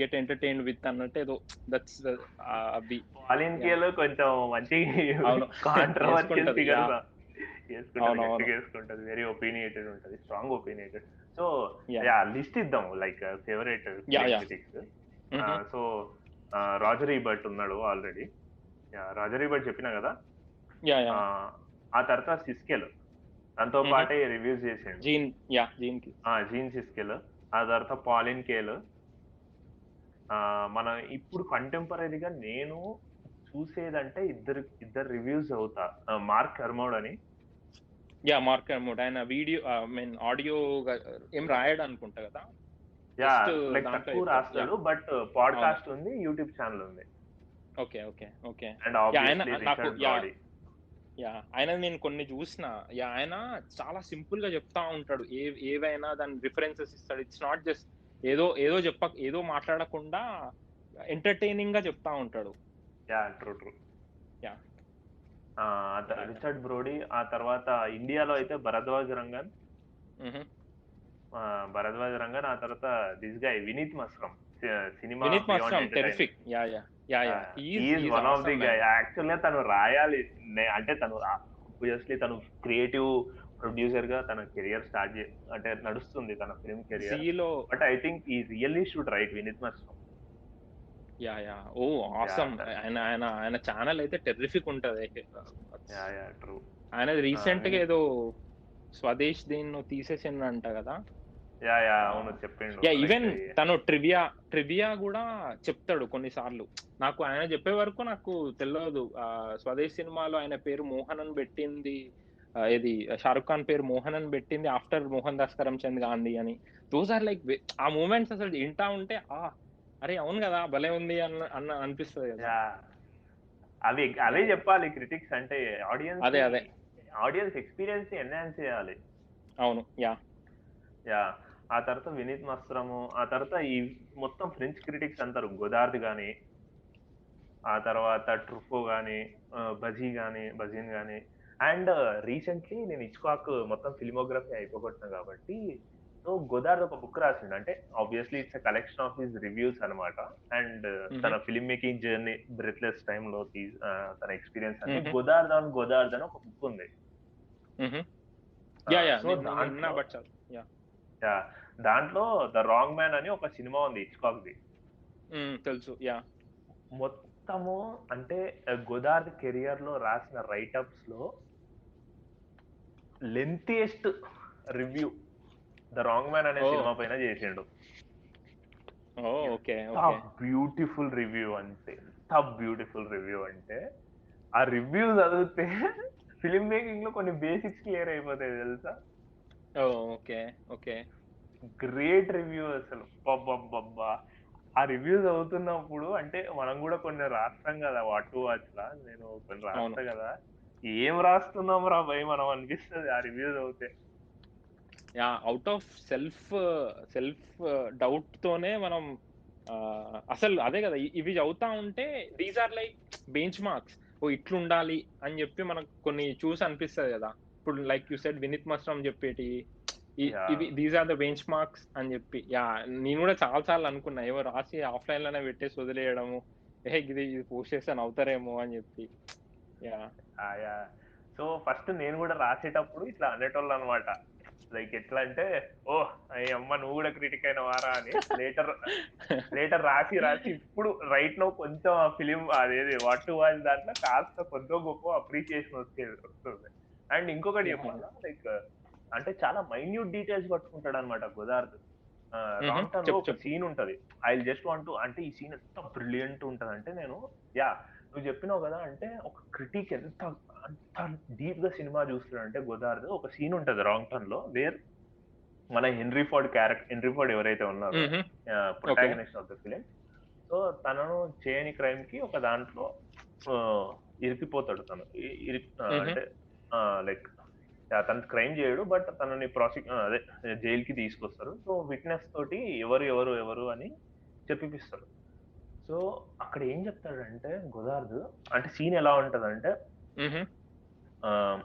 get entertained with అన్నట్టు ఏదో. దట్స్ అవి కొంచెం మంచి కాంట్రవర్షియల్ ఫిగర్స్ వేసుకుంటది, వెరీ ఒపీనియేటెడ్ ఉంటది, స్ట్రాంగ్ ఒపీనియేటెడ్. సో లిస్ట్ ఇద్దాం like favourite critics. So Roger Ebert ఉన్నాడు ఆల్రెడీ. రాజర్ ఈబర్ట్ చెప్పినా కదా. ఆ తర్వాత సిస్కెల్ దాంతో పాటే రివ్యూస్ చేసాడు, జీన్ సిస్కెల్. ఆ తర్వాత పాలిన్ కేల్. మన ఇప్పుడు కంటెంపరీగా నేను చూసేదంటే ఇద్దరు రివ్యూస్ అవుతా. మార్క్ హెర్మోడ్ అని. మార్క్ హెర్మోడ్ ఆయన వీడియో మీన్ ఆడియో ఏం రాయడు అనుకుంటా కదా. లైక్ తక్కువ రాస్తాడు, బట్ పాడ్కాస్ట్ ఉంది, యూట్యూబ్ ఛానల్ ఉంది. ఓకే అండ్ ఆబ్వియస్లీ ఆయన నేను కొన్ని చూసిన. ఆయన చాలా సింపుల్ గా చెప్తా ఉంటాడు, ఏవైనా దాని రిఫరెన్సెస్ ఇస్తాడు. ఇట్స్ నాట్ జస్ట్ ఏదో మాట్లాడకుండా ఎంటర్టైనింగ్ గా చెప్తా ఉంటాడు. ట్రూ. Richard Brody. ఆ తర్వాత ఇండియాలో అయితే భరద్వాజ్ రంగన్. ఆ తర్వాత this guy Vineet Masram. Cinema terrific. One of the guy. యాక్చువల్గా తను రాయాలి అంటే తను ఆబ్వియస్లీ తను క్రియేటివ్ ప్రొడ్యూసర్ గా తన కెరియర్ స్టార్ట్ అంటే నడుస్తుంది తన film career. But I think ఈ రియల్లీ షుడ్ రైట్ వినీత్ మస్రమ్. ఆయన ఛానల్ అయితే టెర్రిఫిక్ ఉంటది. ట్రూ. ఆయన రీసెంట్ గా ఏదో స్వదేశ్ దీన్ని తీసేసిందంట కదా. అవును చెప్పిండు. ఈవెన్ తను ట్రివియా కూడా చెప్తాడు కొన్నిసార్లు. నాకు ఆయన చెప్పే వరకు నాకు తెలియదు స్వదేశ్ సినిమాలో ఆయన పేరు మోహన్ అని పెట్టింది, ఇది షారుఖ్ ఖాన్ పేరు మోహన్ అని పెట్టింది ఆఫ్టర్ మోహన్ దాస్ కరమ్చంద్ గాంధీ అని. దోస్ ఆర్ లైక్ ఆ మూమెంట్స్ అసలు వింటా ఉంటే అరే అవును కదా భలే ఉంది అన్న అనిపిస్తుంది కదా. అవే చెప్పాలి క్రిటిక్స్ అంటే. ఆడియన్స్ ఎక్స్పీరియన్స్ ని ఎన్హాన్స్ చేయాలి. అవును. ఆ తర్వాత వినీత్ మస్త్రము, ఆ తర్వాత ఈ మొత్తం ఫ్రెంచ్ క్రిటిక్స్ అంటారు. గోదార్ద్ గాని, ఆ తర్వాత ట్రుఫో గాని, బజీన్ గాని అండ్ రీసెంట్‌లీ నేను 'హిచ్‌కాక్' మొత్తం ఫిల్మోగ్రఫీ అయిపోగొట్టినా గాబట్టి, సో, గోదార్ద్ ఒక బుక్ రాసిండు. అంటే obviously it's a collection of his reviews అన్నమాట. అండ్ హుహు. తన ఫిల్మ్ మేకింగ్ జర్నీ 'బ్రెత్లెస్ టైమ్‌లో' తన ఎక్స్‌పీరియన్స్ అన్ని హుహు. 'గోదార్ద్' అని ఒక బుక్ ఉంది. హుహు. యాహ్! సో, నేను నేను ఇన్నా బట్ యాహ్! యాహ్! దాంట్లో 'ద రాంగ్ మ్యాన్' అని ఒక సినిమా ఉంది 'హిచ్‌కాక్‌ది'. తెలుసు. యాహ్! మొత్తము అంటే 'గోదార్ద్' కెరియర్‌లో రాసిన రైట్ అప్స్‌లో lengthiest review 'the wrong man' అనే ఓహ్! సినిమా పైన చేసిండు. ఓహ్! ఓకే. ఎంత ఓకే. బ్యూటిఫుల్ రివ్యూ అంటే, ఎంత బ్యూటిఫుల్ రివ్యూ అంటే, ఆ రివ్యూ చదివితే ఫిల్మ్ మేకింగ్‌లో కొన్ని బేసిక్స్ క్లియర్ అయిపోతాయి తెలుసా? ఓహ్! ఓకే. ఓకే. గ్రేట్ రివ్యూ అసలు. అబ్బబ్బబ్బబ్బా! ఆ రివ్యూ చదువుతున్నప్పుడు అంటే మనం గూడా కొన్ని రాస్తాం గదా! వాట్ టు వాచ్‌లా. నేను కొన్ని అవును. రాస్తా గదా! ఏం రాస్తున్నాంరా భయ్ మనం అనిపిస్తది ఆ రివ్యూ చదివితే. యాహ్! ఔట్ ఆఫ్ సెల్ఫ్ డౌట్‌తోనే మనం అసలు అదే గదా! ఇవి చదువుతా ఉంటే these are like benchmarks. Oh! ఇట్లుండాలి అని జెప్పి మనకు కొన్ని చూసి అనిపిస్తది గదా! ఇప్పుడు like you said Vineet Masram జెప్పేటియి ఇవి yeah! These are the benchmarks అని జెప్పి. యాహ్! నేను గూడా చాలా సార్లు అనుకున్నా. ఏవో రాసి ఆఫ్‌లైన్‌లోనే పెట్టేసి వదిలేయడము. ఇది పోస్ట్ చేస్తే నవ్వుతారేమో అని జెప్పి. యాహ్! యాహ్! సో, ఫస్ట్ నేను గూడా రాసేటప్పుడు ఇట్లా అనేటోళ్ళనమాట. లైక్ ఎట్లా అంటే, ఓహ్! అయమ్మ నువ్వు గూడా క్రిటిక్ అయినవారా అని. లేటర్ రాసి ఇప్పుడు రైట్ నౌ కొంచెం ఆ ఫిల్మ్ అదేది 'వాట్ టు వాచ్' దాంట్లో కాస్త కొద్దో గొప్పో అప్రిషియేషన్ వస్తుంది. అండ్ ఇంకొకటి హుహు. చెప్పాలా లైక్ అంటే చాలా మైన్యూట్ డీటెయిల్స్ పట్టుకుంటాడన్నమాట 'గోదార్ద్'. హుహు. 'రాంగ్ టర్న్‌లో' చెప్పు ఒక చెప్పు. సీన్ ఉంటది. I will just want to అంటే ఈ సీన్ ఎంత బ్రిలియంట్ ఉంటదంటే నేను యాహ్! నువ్వు చెప్పినావు గదా! అంటే ఒక క్రిటిక్ అంత డీప్‌గా సినిమా చూస్తాడంటే 'గోదార్ద్' ఒక సీన్ ఉంటది 'రాంగ్ టర్న్‌లో' మన హెన్రీ ఫోర్డ్ ఎవరైతే ఉన్నారో హుహు. Okay. Protagonist of the film. So, తనను చేయని క్రైమ్‌కి ఒక దాంట్లో ఆహ్, ఇరికిపోతాడు తను. హుహు. అంటే లైక్ తను క్రైమ్ చేయడు. బట్ తనని అదే జైలుకి తీసుకొస్తారు. సో, విట్‌నెస్ తోటి ఎవరు అని చెప్పిపిస్తారు. సో, అక్కడ ఏం చెప్తాడంటే 'గోదార్ద్' అంటే సీన్ ఎలా ఉంటదంటే హుహు. Ah,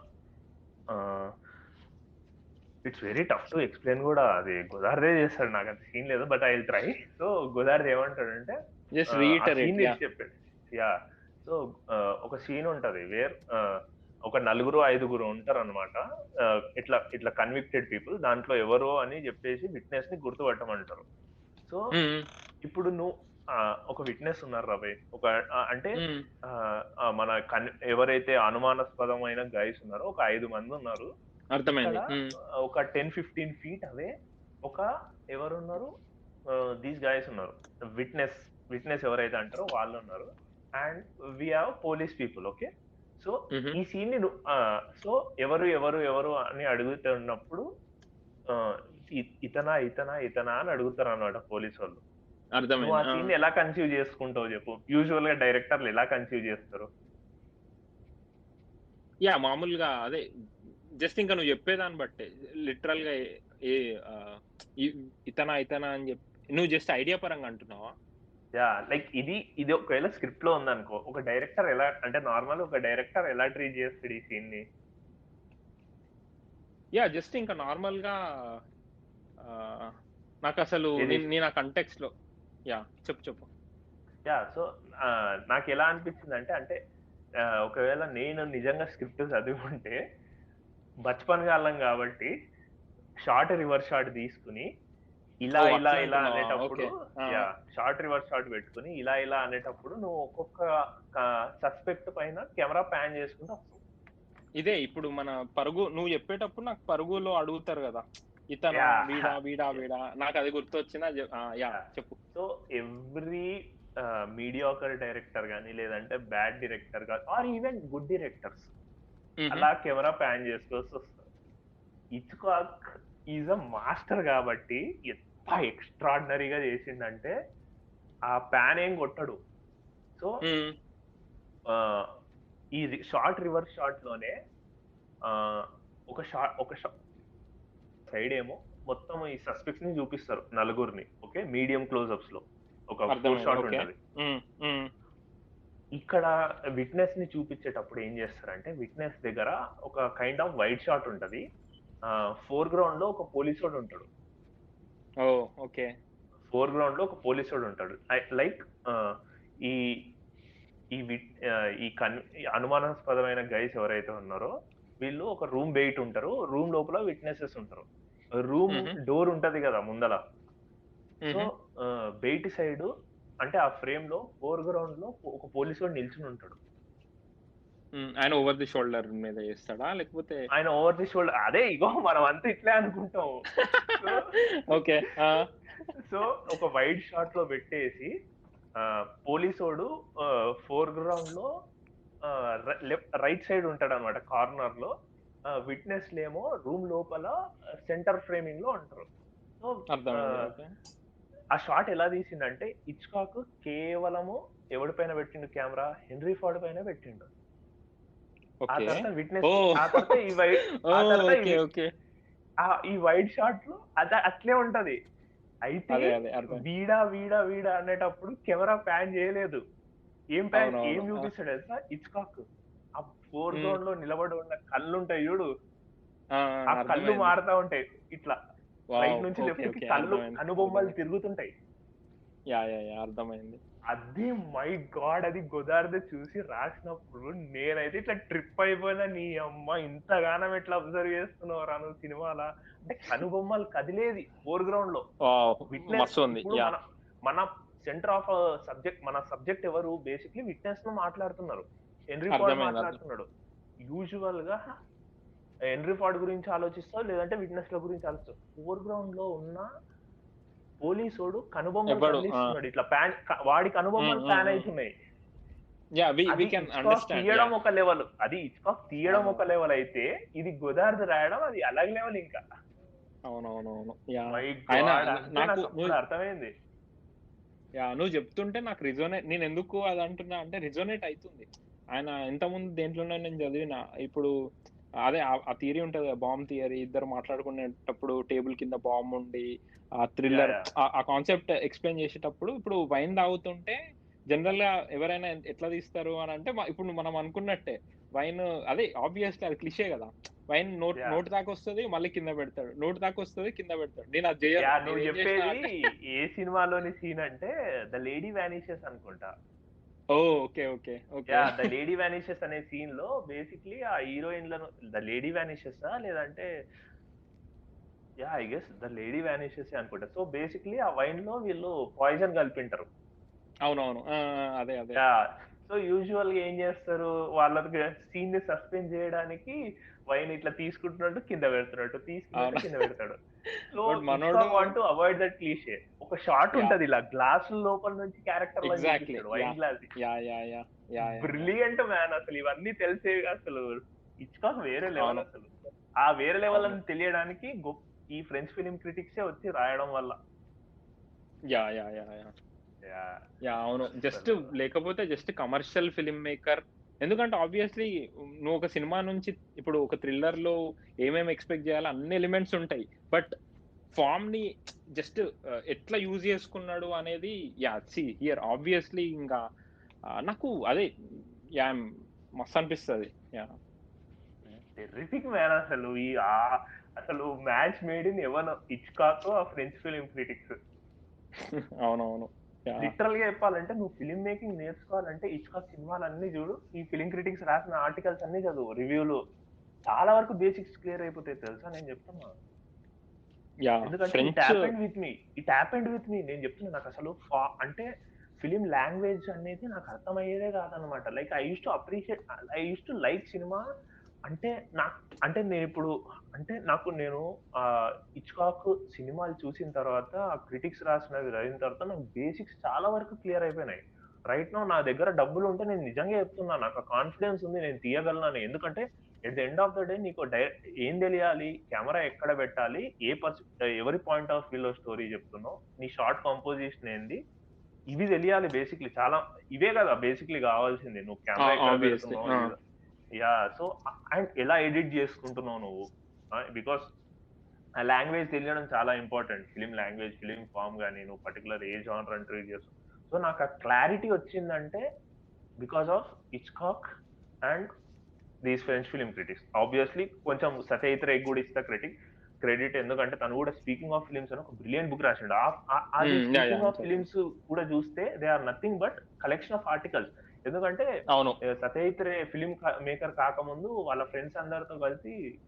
ah, it's very tough to explain గూడా. అది గోదార్దే చేస్తాడు. నాకంత సీన్ లేదు. But I will try. So, Godard ఏమంటాడంటే జస్ట్ ఆ రీఇటరేట్. సీన్ తెచ్చి యాహ్! చెప్పాడు. యాహ్! సో, ఒక సీన్ ఉంటది. ఒక నలుగురు, ఐదుగురు ఉంటారనమాట. ఇట్లా కన్విక్టెడ్ పీపుల్. దాంట్లో ఎవరో అని జెప్పేసి విట్‌నెస్‌ని గుర్తుపట్టమంటారు. సో, హ్మ్. ఇప్పుడు నువ్వు ఒక విట్‌నెస్ ఉన్నారు రాబోయ్. ఒక అంటే హ్మ్. ఆహ్, ఆహ్, మన ఎవరైతే అనుమానాస్పదమైన గైస్ ఉన్నారో ఒక 5 మందున్నారు. ఇక్కడ అర్థమైంది. హ్మ్. ఒక 10, 15 ఫీట్ అవే ఒక ఎవరున్నారు? దీస్ గైస్ ఉన్నారు. విట్‌నెస్, విట్‌నెస్ ఎవరైతే అంటారో వాళ్ళున్నారు. And we have police people. Okay. So, హుహు. ఈ సీన్‌ని సో, ఎవరు అని అడుగుతున్నప్పుడు ఆహ్, ఇతనా అని అడుగుతారన్నమాట పోలీసోళ్ళు. నువ్వు ఆ అర్థమైంది. ఆ! సీన్‌ని ఎలా కన్సీవ్ చేసుకుంటావు జెప్పు? యూజువల్‌గా డైరెక్టర్లు ఎలా కన్సీవ్ జేస్తారు? యాహ్! మామూలుగా అదే జస్ట్ ఇంక నువ్వు చెప్పేదాన్ని బట్టే. లిటరల్‌గా ఏ ఆహ్, ఇ ఇతనా అని నువ్వు జస్ట్ ఐడియా పరంగా అంటున్నావా? యాహ్! లైక్ ఇది ఒకవేళ స్క్రిప్ట్‌లో ఉందనుకో, ఒక డైరెక్టర్ ఎలా అంటే నార్మల్ ఒక డైరెక్టర్ ఎలా ట్రీట్ జేస్తాడు ఈ సీన్‌ని? యాహ్! జస్ట్ ఇంకా నార్మల్‌గా ఆహ్, నాకసలు ఏది నేను ఆ కంటెక్స్ట్‌లో యాహ్! చెప్పు చెప్పు. యాహ్! సో, నాకెలా అనిపించిందంటే అంటే ఒకవేళ నేను నిజంగా స్క్రిప్ట్ చదివుంటే బచ్‌పన్ గాళ్ళం గాబట్టి రివర్స్ షాట్ తీసుకొని ఓహ్! అట్లా ఇలా అంటున్నావా? అనేటప్పుడు ఓకే. ఆ! రివర్స్ షాట్ పెట్టుకొని ఇలా అనేటప్పుడు నువ్వు ఒక్కొక్క సస్పెక్ట్ పైన కెమెరా పాన్ చేసుకుంటూ వస్తావు. ఇదే ఇప్పుడు మన పరుగు నువ్వు చెప్పేటప్పుడు నాకు పరుగులో అడుగుతారు గదా! ఇతనా? యాహ్! వీడా? నాకది గుర్తొచ్చింది. యాహ్! యాహ్! చెప్పు. సో, ఎవ్రి మీడియాకర్ డైరెక్టర్ గాని, లేదంటే బ్యాడ్ డైరెక్టర్ గాని ఆర్ ఈవెన్ గుడ్ డైరెక్టర్స్ హుహు. అలా కెమెరా పాన్ చేసుకొస్తూ వస్తారు. 'హిచ్‌కాక్' ఈస్ ఎ మాస్టర్ గాబట్టి ఎంత ఎక్స్‌ట్రార్డినరీగా చేసిండంటే, ఆ పాన్ ఏం కొట్టడు. సో, హ్మ్. ఆహ్, ఈ రివర్స్ షాట్‌లోనే ఆహ్, ఒక సైడ్ ఏమో మొత్తం ఈ సస్పెక్ట్స్ ని చూపిస్తారు నలుగురిని. ఓకే. మీడియం క్లోజప్స్ లో ఒక 4 అర్థమైంది. Shot okay. ఉంటది. హ్మ్. హ్మ్. ఇక్కడ విట్‌నెస్ ని చూపించేటప్పుడు ఏం చేస్తారంటే, విట్‌నెస్ దగ్గర ఒక కైండ్ ఆఫ్ వైడ్ షాట్ ఉంటది. ఫోర్‌గ్రౌండ్‌లో ఒక పోలీసోడు ఉంటాడు. ఓహ్! ఓకే. ఫోర్‌గ్రౌండ్‌లో ఒక పోలీసోడు ఉంటాడు. లైక్ ఆహ్, ఈ ఈ అనుమానాస్పదమైన గైస్ ఎవరైతే ఉన్నారో, వీళ్ళు ఒక రూమ్ బయట ఉంటారు. రూమ్ లోపల విట్‌నెసెస్ ఉంటారు. రూమ్ హుహు. డోర్ ఉంటది గదా! ముందల. సో, హుహు. బయటి సైడు అంటే ఆ ఫ్రేమ్‌లో ఫోర్‌గ్రౌండ్‌లో ఒక పోలీసోడు నిల్చొని ఉంటాడు. హ్మ్. ఆయన ఓవర్ ది షోల్డర్ మీద చేస్తాడా? లేకపోతే ఆయన ఓవర్ ది షోల్డర్ అదే ఇగో మనమంతా ఇట్లే అనుకుంటాం. So, okay. ఆ! సో ఒక వైడ్ షాట్‌లో పెట్టేసి పోలీసోడు ఫోర్‌గ్రౌండ్‌లో రైట్ సైడ్ ఉంటాడన్నమాట కార్నర్‌లో. విట్‌నెస్‌లేమో రూమ్ లోపల సెంటర్ ఫ్రేమింగ్‌లో ఉంటారు. సో, అర్థమైంది. ఆహ్, ఓకే. ఆ షాట్ ఎలా తీసిండంటే హిచ్‌కాక్ కేవలము ఎవడి పైన పెట్టిండు కెమెరా? హెన్రీ ఫోర్డ్ పైన పెట్టిండు. ఆ ఓకే. తర్వాత విట్‌నెస్ ఓహ్! ఆ తర్వాత ఈ వై ఆ ఓహ్! తర్వాత ఓకే. ఓకే. ఈ వైడ్ షాట్‌లో అట్లే ఉంటది. అయితే అదే. అర్థం. వీడా అనేటప్పుడు కెమెరా పాన్ చేయలేదు. ఏం అవునవును. ఆ! చూపిస్తాడు తెలుసా? హిచ్‌కాక్. ఆ హ్మ్. ఫోర్‌గ్రౌండ్‌లో నిలబడి ఉన్న కళ్ళుంటాయి చూడు. ఆ కళ్ళు అర్థమైంది. మారుతా ఉంటాయి. ఇట్లా రైట్ వావ్! నుంచి ఓకే. లెఫ్ట్‌కి ఓకే. అర్థమైంది. కనుబొమ్మలు అర్థమైంది. తిరుగుతుంటాయి. యాహ్! అర్థమైంది. అది మై గాడ్! అది గోదారిది చూసి రాసినప్పుడు నేనైతే ఇట్లా ట్రిప్ అయిపోయినా. నీ అమ్మ ఇంతగానం ఎట్లా అబ్జర్వ్ చేస్తున్నావురా నువ్వు సినిమాల. అంటే కనుబొమ్మలు కదిలేది ఫోర్‌గ్రౌండ్‌లో. వావ్! విట్‌నెస్ మస్తుంది. ఇప్పుడు యాహ్! మన సెంటర్ ఆఫ్ మన సబ్జెక్ట్ ఎవరు? బేసిక్‌లీ విట్‌నెస్‌లో మాట్లాడుతున్నారు. హెన్రీ ఫోర్డ్ అర్థమైంది. మాట్లాడుతున్నాడు. యూజువల్‌గా హెన్రీ ఫోర్డ్ గురించి ఆలోచిస్తావు, లేదంటే విట్‌నెస్‌ల గురించి ఆలోచిస్తావు. ఫోర్‌గ్రౌండ్‌లో ఉన్న పోలీసోడు కనుబొమ్మలు ఎవ్వడు. ఆ! కదిలిస్తున్నాడు. ఇట్లా వాడి కనుబొమ్మలు పాన్ హ్మ్. అయితున్నాయి. యాహ్! వి అది కెన్ హిచ్‌కాక్ అండర్‌స్టాండ్. తీయడం యాహ్! ఒక లెవెల్. అది హిచ్‌కాక్ తీయడం అవును. ఒక లెవెల్ అయితే, ఇది గోదారిది రాయడం అది అలగ్ లెవెల్ ఇంకా. అవునవునవును. యాహ్! మై ఆయన గాడ్! అంటే నాకు నాకప్పుడు అర్థమైంది. నువ్వు చెప్తుంటే నాకు నేనెందుకు అది అంటున్నా అంటే రిజోనేట్ అయితుంది. ఆయన ఇంతకుముందు దేంట్లోనో నేను చదివిన. ఇప్పుడు అదే ఆ థియరీ ఉంటది కదా! Bomb theory. ఇద్దరు మాట్లాడుకునేటప్పుడు టేబుల్ కింద బాంబ్ ఉండి, ఆ థ్రిల్లర్ యాహ్! ఆ కాన్సెప్ట్ ఎక్స్‌ప్లెయిన్ చేసేటప్పుడు ఇప్పుడు వైన్ తాగుతుంటే జనరల్‌గా ఎవరైనా ఎట్లా తీస్తారు అనంటే ఇప్పుడు మనం అనుకున్నట్టే. వైన్ అదే ఆబ్వియస్‌లీ అది క్లిషే కదా! Wine yeah! నోటి దాకొస్తది, మళ్ళీ కింద పెడతాడు. నోటి దాకొస్తది, కింద పెడతాడు. నేనది జేయను. నువ్వు నేనేం చేసినా జెప్పేది అంటే ఏ సినిమాలోని సీన్ అంటే 'ద లేడీ వానిషెస్' అనుకుంటా. ఓహ్! ఓకే. 'ద లేడీ వానిషెస్' అనే సీన్‌లో బేసిక్‌లీ ఆ హీరోయిన్‌లను 'ద లేడీ వానిషెసా' లేదంటే ఐ గెస్ 'ద లేడీ వానిషెసే' అనుకుంటా. సో, బేసిక్‌లీ ఆ వైన్‌లో వీళ్ళు పాయిజన్ కలిపింటారు. అవునవును. అదే. యాహ్! సో, యూజువల్‌గా ఏం జేస్తారు? వాళ్ళకి సీన్‌ని సస్పెండ్ జేయడానికి వైన్ ఇట్లా తీసుకుంటున్నట్టు కింద పెడుతున్నట్టు, తీసుకున్నట్టు అవును. కింద పెడతాడు. సో, బట్ మనోడు Hitchcock want to avoid that cliche. ఒక షాట్ యాహ్! ఉంటది ఇలా గ్లాసుల లోపల నుంచి క్యారెక్టర్‌లని ఎగ్జాక్ట్‌లీ. చూపిస్తాడు. Wine glass. Yeah! Brilliant man అసలు ఇవన్నీ తెలిసే అసలు హిచ్‌కాక్ వేరే లెవెల్ అవును. అసలు. ఆ వేరే లెవెల్ అవును. అని తెలియడానికి ఈ ఫ్రెంచ్ ఫిల్మ్ క్రిటిక్సే వచ్చి రాయడం వల్ల. యాహ్! యాహ్! అవును. అస్సలు జస్ట్ కమర్షియల్ ఫిల్మ్ మేకర్. ఎందుకంటే ఆబ్వియస్‌లీ నువ్వు ఒక సినిమా నుంచి ఇప్పుడు ఒక థ్రిల్లర్‌లో ఏమేమి ఎక్స్‌పెక్ట్ జేయాలో అన్ని ఎలిమెంట్స్ ఉంటాయి. బట్ ఫార్మ్‌ని జస్ట్ ఎట్లా యూజ్ చేసుకున్నాడు అనేది హియర్ ఆబ్వియస్‌లీ ఇంకా నాకు అదే యాహ్! మస్తనిపిస్తది. యాహ్! టెర్రిఫిక్ మ్యాన్ అసలు. అసలు match made in heaven Hitchcock, ఆ ఫ్రెంచ్ ఫిల్మ్ క్రిటిక్స్. అవునవును. యాహ్! లిటరల్‌గా చెప్పాలంటే నువ్వు ఫిల్మ్ మేకింగ్ నేర్చుకోవాలంటే హిచ్‌కాక్ సినిమాలన్నీ చూడు. ఈ ఫిల్మ్ క్రిటిక్స్ రాసిన ఆర్టికల్స్ అన్నీ చదువు. రివ్యూలు. చాలా వరకు బేసిక్స్ క్లియర్ అయిపోతాయి తెలుసా నేను చెప్తున్నా. ఎందుకంటే French it happened with me. నేను చెప్తున్నా నాకసలు అంటే ఫిల్మ్ లాంగ్వేజ్ అనేది నాకు అర్థమయ్యేదే కాదనమాట. Like I used to like cinema అంటే అంటే నేనిప్పుడు అంటే నేను 'హిచ్‌కాక్' సినిమాలు చూసిన తర్వాత, ఆ క్రిటిక్స్ రాసినవి చదివిన తర్వాత నాకు బేసిక్స్ చాలా వరకు క్లియర్ అయిపోయినాయి. రైట్ నౌ నా దగ్గర డబ్బులుంటే నేను నిజంగా చెప్తున్నా. నాకు ఆ కాన్ఫిడెన్స్ ఉంది. నేను తీయగలనని. ఎందుకంటే at the end of the day నీకు ఏం తెలియాలి? కెమెరా ఎక్కడ పెట్టాలి? ఎవరి పాయింట్ ఆఫ్ వ్యూలో స్టోరీ చెప్తున్నావు? నీ షార్ట్ కంపోజిషన్ ఏంది? ఇవి తెలియాలి బేసిక్‌లీ. ఇవే కదా బేసిక్‌లీ కావాల్సింది. నువ్వు కెమెరా ఎక్కడ ఆబ్వియస్‌లీ. పెడుతున్నావు? సో, అండ్ ఎలా ఎడిట్ చేసుకుంటున్నావు నువ్వు? బికాజ్ ఆ లాంగ్వేజ్ తెలియడం చాలా important. Film language, film form గాని, నువ్వు పర్టిక్యులర్ ఏ జానర్ అని ట్రీట్ చేస్తావు. సో, నాకు ఆ క్లారిటీ వచ్చిందంటే because of Hitchcock and these French film critics. Obviously కొంచెం సత్యజిత్ రేకి కూడా ఇస్తా క్రెడిట్. ఎందుకంటే తను కూడా 'స్పీకింగ్ ఆఫ్ ఫిల్మ్స్' అని ఒక బ్రిలియంట్ బుక్ రాసిండు. అది యాహ్! 'స్పీకింగ్ ఆఫ్ చదివాను. ఫిల్మ్స్' కూడా చూస్తే they are nothing but collection of articles. ఎందుకంటే అవును. సత్యజిత్ రే ఫిల్మ్ మేకర్ కాకముందు వాళ్ళ ఫ్రెండ్స్ అందరితో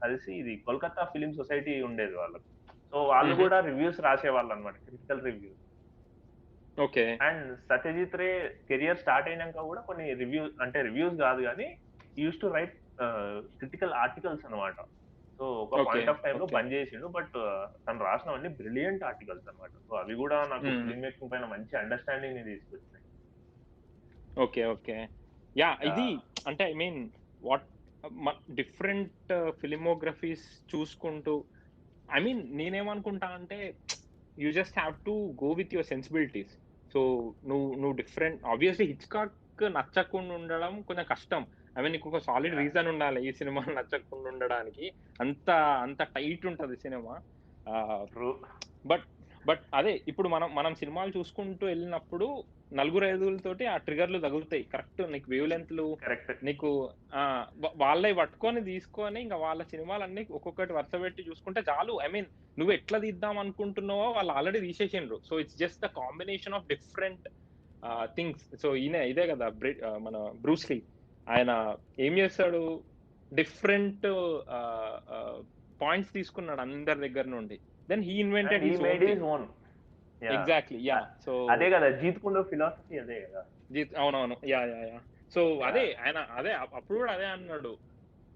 కలిసి ఇది కోల్‌కతా ఫిల్మ్ సొసైటీ ఉండేది వాళ్ళకి. సో, వాళ్ళు హుహు. కూడా రివ్యూస్ రాసేవాళ్ళన్నమాట. Critical reviews. Okay. And Satyajit Ray career start అయినంక గూడా కొన్ని రివ్యూస్ గాదు గానీ, he used to write critical articles అన్నమాట. సో, ఒక ఓకే. పాయింట్ ఆఫ్ టైమ్‌లో ఓకే. బంద్ జేసిండు. బట్ తను రాసినవన్నీ బ్రిలియంట్ ఆర్టికల్స్ అన్నమాట. సో, అవి గూడా నాకు హ్మ్. ఫిల్మ్ మేకింగ్ పైన మంచి అండర్‌స్టాండింగ్‌ని తీసుకొచ్చినాయి. ఓకే. ఓకే. యాహ్! ఇది యాహ్! అంటే ఐ మీన్ వాట్ మ డిఫరెంట్ ఫిల్మోగ్రఫీస్ చూసుకుంటూ ఐ మీన్ నేనేమనుకుంటా అంటే you just have to go with your sensibilities. So, నువ్వు డిఫరెంట్ ఆబ్వియస్‌లీ 'హిచ్‌కాక్' నచ్చకుండా ఉండడం కొంచెం కష్టం. ఐ మీన్ నీకొక సాలిడ్ యాహ్! రీజన్ ఉండాలి ఈ సినిమా నచ్చకుండా ఉండడానికి. అంత అంత టైట్ ఉంటది సినిమా. ఆహ్, ట్రూ. బట్ అదే ఇప్పుడు మనం సినిమాలు చూసుకుంటూ ఎళ్ళినప్పుడు నలుగురు ఐదుగురితోటి ఆ ట్రిగ్గర్‌లు తగులుతాయి. కరెక్ట్ నీకు వేవ్ లెంగ్త్‌లు కరెక్ట్. నీకు వాళ్ళయి పట్టుకొని తీసుకొని ఇంక వాళ్ళ సినిమాలన్నీ ఒక్కొక్కటి వరుసపెట్టి చూసుకుంటే చాలు. ఐ మీన్ నువ్వు ఎట్లా తీద్దాం అనుకుంటున్నావో వాళ్ళు ఆల్రెడీ తీసేసిండ్రు. So, it's just the combination of different things. So, ఇదే కదా మన 'బ్రూస్ లీ'. ఆయన ఏం చేస్తాడు డిఫరెంట్ ఆహ్, ఆహ్, పాయింట్స్ తీసుకున్నాడు అందరి దగ్గర నుండి. Then he and invented he his own made his thing. Own. Yeah! Exactly. అ యాహ్! సో, అదే గదా! 'జీత్ కుండ' ఫిలాసఫీ అదే గదా! అవునవును. యాహ్! సో, అదే యాహ్! ఆయన అప్పుడు కూడా అదే అన్నాడు.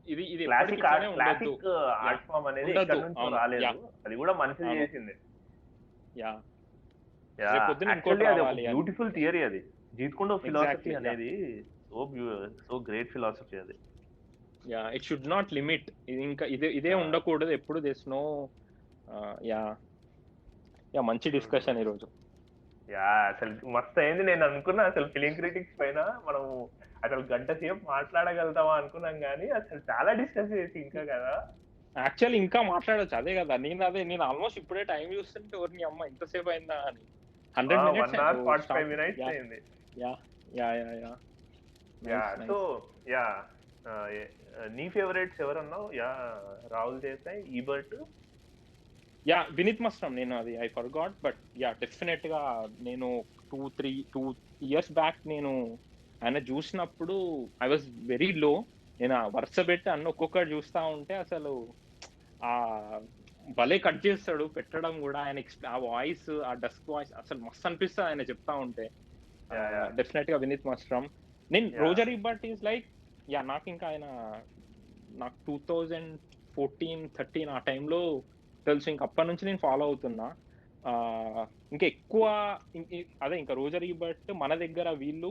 ఇది ఎప్పటికి క్లాసిక్ ఇట్లనే ఆర్ట్ ఉండొద్దు. Classic yeah! ఆర్ట్ ఫార్మ్ అనేది ఉండొద్దు. ఎక్కడి నుంచో అవును. రాలేదు. యాహ్! అది గూడా మనుషులు అవును. జేసిందే. యాహ్! యాహ్! రేపొద్దున ఇంకోటి యాక్చువల్లీ అది ఒక రావాలి అని. బ్యూటిఫుల్ థియరీ అది. 'జీత్ కుండ' ఫిలాసఫీ ఎగ్జాక్ట్‌లీ. యాహ్! అనేది సో బ్యూ సో గ్రేట్ ఫిలాసఫీ అది. It should not limit. ఇది ఇంకా ఇదే యాహ్! ఉండకూడదు. ఎప్పుడు థెర్స్ నో యాహ్! మంచి ట్రూ, ట్రూ. డిస్కషన్ ఈరోజు. యాహ్! అసలు మస్తయింది. నేను అనుకున్నా అసలు ఫిల్మ్ క్రిటిక్స్ పైన మనము అసలు గంట సేపు మాట్లాడగలుగుతామా అనుకున్నాం గానీ, అసలు చాలా డిస్కస్ చేసి ఇంకా గదా! యాక్చువల్లీ ఇంకా మాట్లాడొచ్చు. అదే గదా! నేను ఆల్‌మోస్ట్ ఇప్పుడే టైమ్ చూస్తుంటే ఓరి నీ అమ్మ ఇంత సేపు అయిందా అని. 100 మినిట్స్ 1 అవర్ ఓహ్! 45 స్టార్ట్ మినిట్స్ యాహ్! అయింది. Yeah! Yeah! Nice. Yeah! So nice. Yeah! నీ ఫేవరెట్స్ ఎవరన్నావు? రాహుల్ దేశాయ్, ఈబర్ట్. వినీత్ మస్టమ్ నేను అది ఐ ఫర్గాట్. బట్ డెఫినెట్‌గా నేను 2 ఇయర్స్ బ్యాక్ నేను ఆయన జూసినప్పుడు ఐ వాస్ వెరీ లో. నేను ఆ వరుస పెట్టి అన్ని ఒక్కొక్కటి చూస్తా ఉంటే అసలు భలే కట్ చేస్తాడు పెట్టడం గూడా. ఆయన ఆ వాయిస్, ఆ డస్క్ వాయిస్ అసలు మస్తు అనిపిస్తది ఆయన చెప్తా ఉంటే. యాహ్! డెఫినెట్‌గా వినీత్ మస్టమ్. నేను యాహ్! 'రోజర్ ఎబర్ట్' ఈస్ లైక్ నాకింకా ఆయన నాకు 2014, 13 ఆ టైంలో తెలుసు. ఇంక అప్పటినుంచి నేను ఫాలో అవుతున్నా. ఆహ్, ఇంకా ఎక్కువ ఇం ఇ అదే ఇంకా 'రోజర్ ఎబర్ట్' మన దగ్గర వీళ్ళు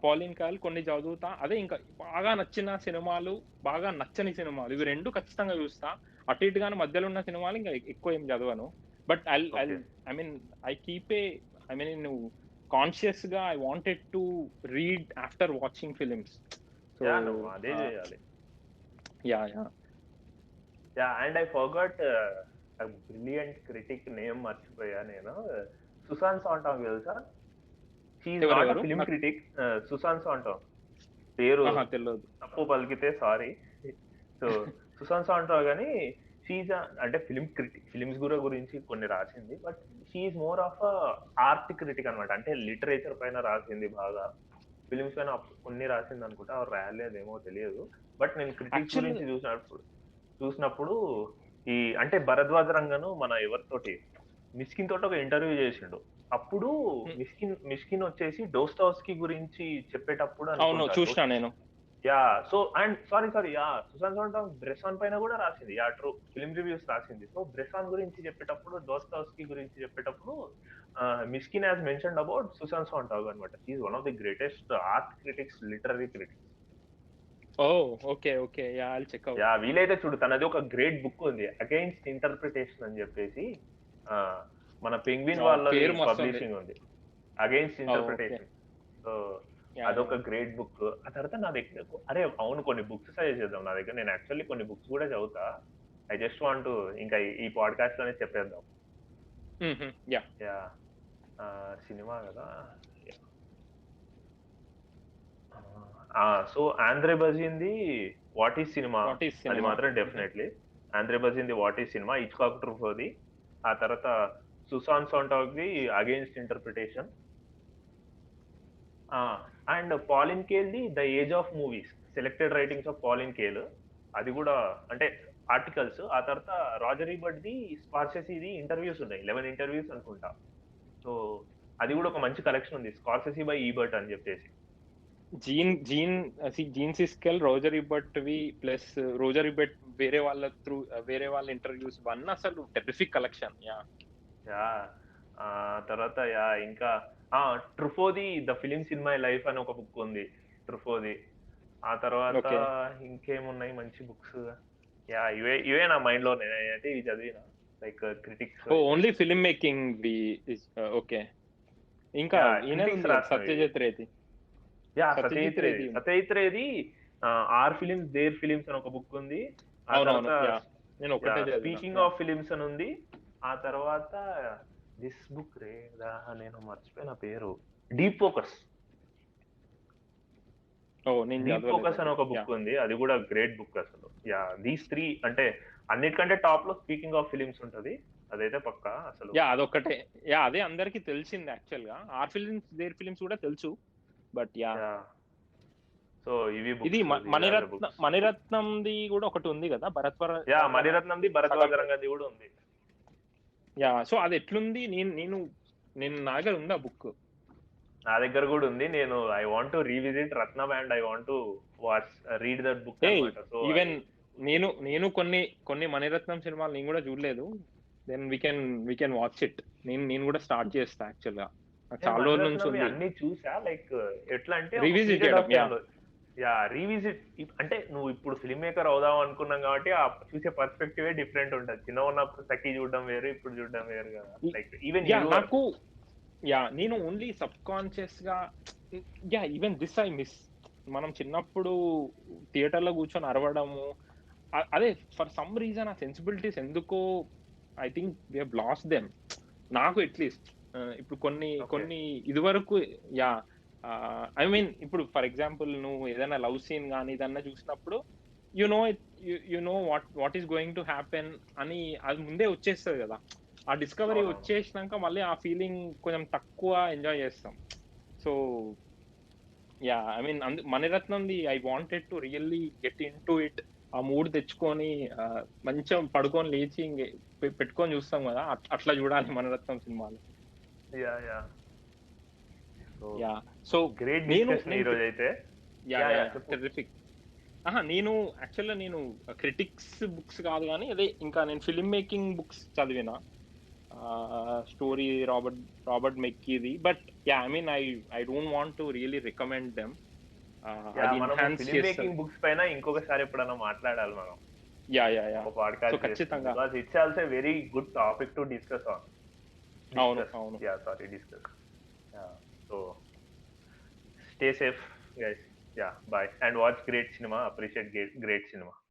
'పాలిన్ కాయల్' కొన్ని చదువుతా. అదే ఇంకా బాగా నచ్చిన సినిమాలు, బాగా నచ్చని సినిమాలు ఇవి 2 ఖచ్చితంగా చూస్తా. అటు ఇటుగాని మధ్యలో ఉన్న సినిమాలు ఇంకా ఎక్కువ ఏం చదవను. But okay. I mean I keep a I mean కాన్షియస్‌గా I wanted to read after watching films. So, నువ్వు అదే జేయాలి. Yeah! And I forgot brilliant critic name మర్చిపోయా నేను. సుసాన్ సొంటాగ్ తెలుసా? షీ ఈస్ నాట్ ఎ ఎవరెవరు? ఫిల్మ్ నాకు క్రిటిక్. సుసాన్ సొంటాగ్. పేరు తెలవదు. తప్పు పలికితే సారీ. సో, సుసాన్ సొంటాగ్ అని అంటే ఫిల్మ్స్ గురించి కొన్ని రాసింది. But she is more of art critic అన్నమాట. అంటే లిటరేచర్ పైన రాసింది బాగా. ఫిల్మ్స్ పైన కొన్ని రాసిందనుకుంటా. ఆర్ రాయలేదేమో తెలియదు. బట్ నేను క్రిటిక్స్ యాక్చువల్ గురించి చూసినప్పుడు అంటే భరద్వాజ్ రంగను మన ఎవరితోటి మిస్కిన్ తోటి ఒక ఇంటర్వ్యూ చేసిండు. అప్పుడు హ్మ్. మిస్కిన్ వచ్చేసి డోస్టావ్స్కీ గురించి చెప్పేటప్పుడు అవును. అనుకుంటా. చూషినా నేను. So and sorry Susan Sontag Bresson పైన కూడా రాసింది. ట్రూ. ఫిల్మ్ రివ్యూస్ రాసింది. సో బ్రెసాన్ గురించి చెప్పేటప్పుడు, డోస్టావ్స్కీ గురించి చెప్పేటప్పుడు Mysskin has mentioned about Susan Sontag అన్నమాట. He is one of the greatest art critics, literary critics. Okay. I'll check out. వీలైతే చూడు తనది ఒక గ్రేట్ బుక్ ఉంది. 'అగెయిన్స్ట్ ఇంటర్ప్రిటేషన్' అని చెప్పేసి ఆహ్, మన పెంగ్విన్ వాళ్ళది పేరు మస్తుంది. పబ్లిషింగ్ ఉంది. 'Against okay. ఇంటర్ప్రిటేషన్.' సో, అదొక యాహ్! Great book. ఆ తర్వాత నా దగ్గర అవును కొన్ని బుక్స్ సజెస్ట్ చేద్దాం. నా దగ్గర నేను యాక్చువల్లీ కొన్ని బుక్స్ కూడా చదువుతా. ఐ జస్ట్ వాంట్ టు ఇంకా ఈ పాడ్‌కాస్ట్ లోనే చెప్పేద్దాం. యాహ్! యాహ్! సినిమా గదా! ఆ! సో, 'ఆంధ్రే బజీన్‌ది 'what is cinema' what is అది సినిమా? మాత్రం డెఫినైట్‌లీ. 'ఆంధ్రే బజీన్‌ది 'వాట్ ఈజ్ సినిమా', 'హిచ్‌కాక్ ట్రూఫో'ది. ఆ తర్వాత 'సుసాన్ సోంటాగ్‌ది 'అగెయిన్స్ట్ ఇంటర్ప్రిటేషన్'. ఆ! అండ్ 'పాలిన్ కేల్‌ది 'the age of movies' selected writings of Pauline Kael. అది గూడా అంటే ఆర్టికల్స్. ఆ తర్వాత 'రాజర్ ఎబర్ట్‌ది 'స్కార్సెసీ'ది ఇంటర్వ్యూస్ ఉన్నాయి. 11 ఇంటర్వ్యూస్ అనుకుంటా. సో, అది గూడా ఒక మంచి కలెక్షన్ ఉంది. 'స్కార్సెసీ బై ఈబర్ట్' అని జెప్పేసి. జీన్ సిస్కెల్, రోజర్ ఇబర్ట్‌వి ప్లస్ రోజర్ ఇబర్ట్ వేరే వాళ్ళ ఇంటర్‌వ్యూస్ ఇవన్నీ అసలు టెర్రిఫిక్ కలెక్షన్. యాహ్! యాహ్! తర్వాత ఇంకా 'ట్రుఫో'ది 'the films in my life' అని ఒక బుక్ ఉంది. 'ట్రుఫో'ది. ఆ తర్వాత ఓకే. ఇంకేమున్నాయి మంచి బుక్స్. ఇవే నా మైండ్‌లో ఉన్నాయి. నేనైతే ఇవి చదివిన. Like critics oh! ఇవి. ఓన్లీ ఫిల్మ్ మేకింగ్‌వి ఓకే. ఇంకా ఈయనది క్రిటిక్స్ ఉంది కదా! రాసినవి. 'సత్యజిత్ రేది' ఉంది. 'సత్యజిత్ రే'ది 'ఆర్ ఫిలిమ్స్ దేర్ ఫిలిమ్స్' అని ఒక బుక్ ఉంది. ఆ అవునవును. తర్వాత యాహ్! నేను ఒక్కటే చదివిన. 'Speaking yeah! ఆఫ్ ఫిలిమ్స్' అని ఉంది. ఆ తర్వాత దిస్ బుక్ నేను మర్చిపోయిన పేరు. 'Deep focus.' ఓహ్! నేను 'డీప్ చదవలేదు ఫోకస్' అని అది. ఒక బుక్ యాహ్! ఉంది. అది కూడా గ్రేట్ బుక్ అసలు. దీస్ 3 అంటే అన్నిటికంటే టాప్‌లో 'స్పీకింగ్ ఆఫ్ ఫిలిమ్స్' ఉంటది. అదైతే పక్కా అసలు. యాహ్! అదొక్కటే. యాహ్! అదే అందరికి తెలిసింది యాక్చువల్‌గా. 'ఆర్ ఫిల్మ్స్ దేర్ ఫిల్మ్స్' కూడా తెలుసు. But yeah! యాహ్! సో, ఇవి ఇది books. These are the books. మణిరత్నంది కూడా ఒకటుంది గదా! మణిరత్నంది 'భరద్వాజ సగం రంగది' కూడా ఉంది. యాహ్! సో అదెట్లుంది? నేను నా దగ్గర ఉంది ఆ బుక్. నా దగ్గర గూడా ఉంది. నేను I want to revisit 'Ratnam' and I want to watch read that book ఏయ్! అన్నమాట. సో, ఈవెన్ నేను కొన్ని మణిరత్నం సినిమాలు నేను గూడా జూడలేదు. Then we can watch it. నేను గూడా స్టార్ట్ చేస్తా యాక్చువల్‌గా. నాకు నేను చాలా రోజుల నుంచి 'మణిరత్నంవి' ఉంది. అన్నీ చూసా. లైక్ ఎట్లా అంటే ఒక రివిజిట్ పీరియడ్ చేయడం. Of yeah! టైమ్‌లో రీవిజిట్ అంటే నువ్వు ఇప్పుడు ఫిల్మ్ మేకర్ అవుదాం అనుకున్నాం కాబట్టి, ఆ చూసే పర్స్పెక్టివే డిఫరెంట్ ఉంటది. చిన్నగున్నప్పుడు 'సఖి' చూడడం వేరు, ఇప్పుడు చూడడం వేరు గదా! ఇ లైక్ ఈవెన్ యాహ్! 'యూర్' నేను ఓన్లీ సబ్‌కాన్షియస్‌గా ఈవెన్ దిస్ ఐ మిస్. మనం చిన్నప్పుడు థియేటర్‌లో కూర్చొని అరవడము, అదే ఫర్ సమ్ రీజన్ ఆ సెన్సిబిలిటీస్ ఎందుకో I think we have lost them. నాకు అట్‌లీస్ట్. ఇప్పుడు కొన్ని ఓకే. కొన్ని ఇదివరకు యాహ్! ఐ మీన్ ఇప్పుడు ఫర్ ఎగ్జాంపుల్ నువ్వు ఏదైనా లవ్ సీన్ గాని ఏదన్నా చూసినప్పుడు you know it you know what is going to happen అని అది ముందే వచ్చేస్తది గదా! ఆ డిస్కవరీ అవునవును. వచ్చేసినంక మళ్ళీ ఆ ఫీలింగ్ కొంచెం తక్కువ ఎంజాయ్ చేస్తాం. So yeah! ఐ మీన్ మణిరత్నంది I wanted to really get into it. ఆ మూడ్ తెచ్చుకొని మంచం పడుకొని లేచి ఇంగ పెట్టుకొని చూస్తాం గదా! అట్లా చూడాలి మణిరత్నం సినిమాలు. Yeah! So, yeah! So great నేను డిస్కషన్ నేను క్రి ఈరోజైతే. యాహ్! చెప్పు. టెర్రిఫిక్. అహా! నేను క్రిటిక్స్ బుక్స్ కాదు గానీ, అదే ఇంకా నేను ఫిల్మ్ మేకింగ్ బుక్స్ చదివిన. స్టోరీ రాబర్ట్ మెక్కీది. But yeah! I mean I don't want to really recommend them. అది మనము ఎన్హాన్స్ ఫిల్మ్ చేస్తది. మేకింగ్ బుక్స్ పైన ఇంకొకసారి ఎప్పుడన్నా మాట్లాడాలి మనం. ఒక యాహ్! సో పాడ్‌కాస్ట్ చేస్తూ. ఖచ్చితంగా. Because it's also a very good topic to discuss on. అవును. డిస్కస్. అవును. Sorry discuss. Yeah! So, stay safe guys. Bye. And watch great cinema. Appreciate great cinema.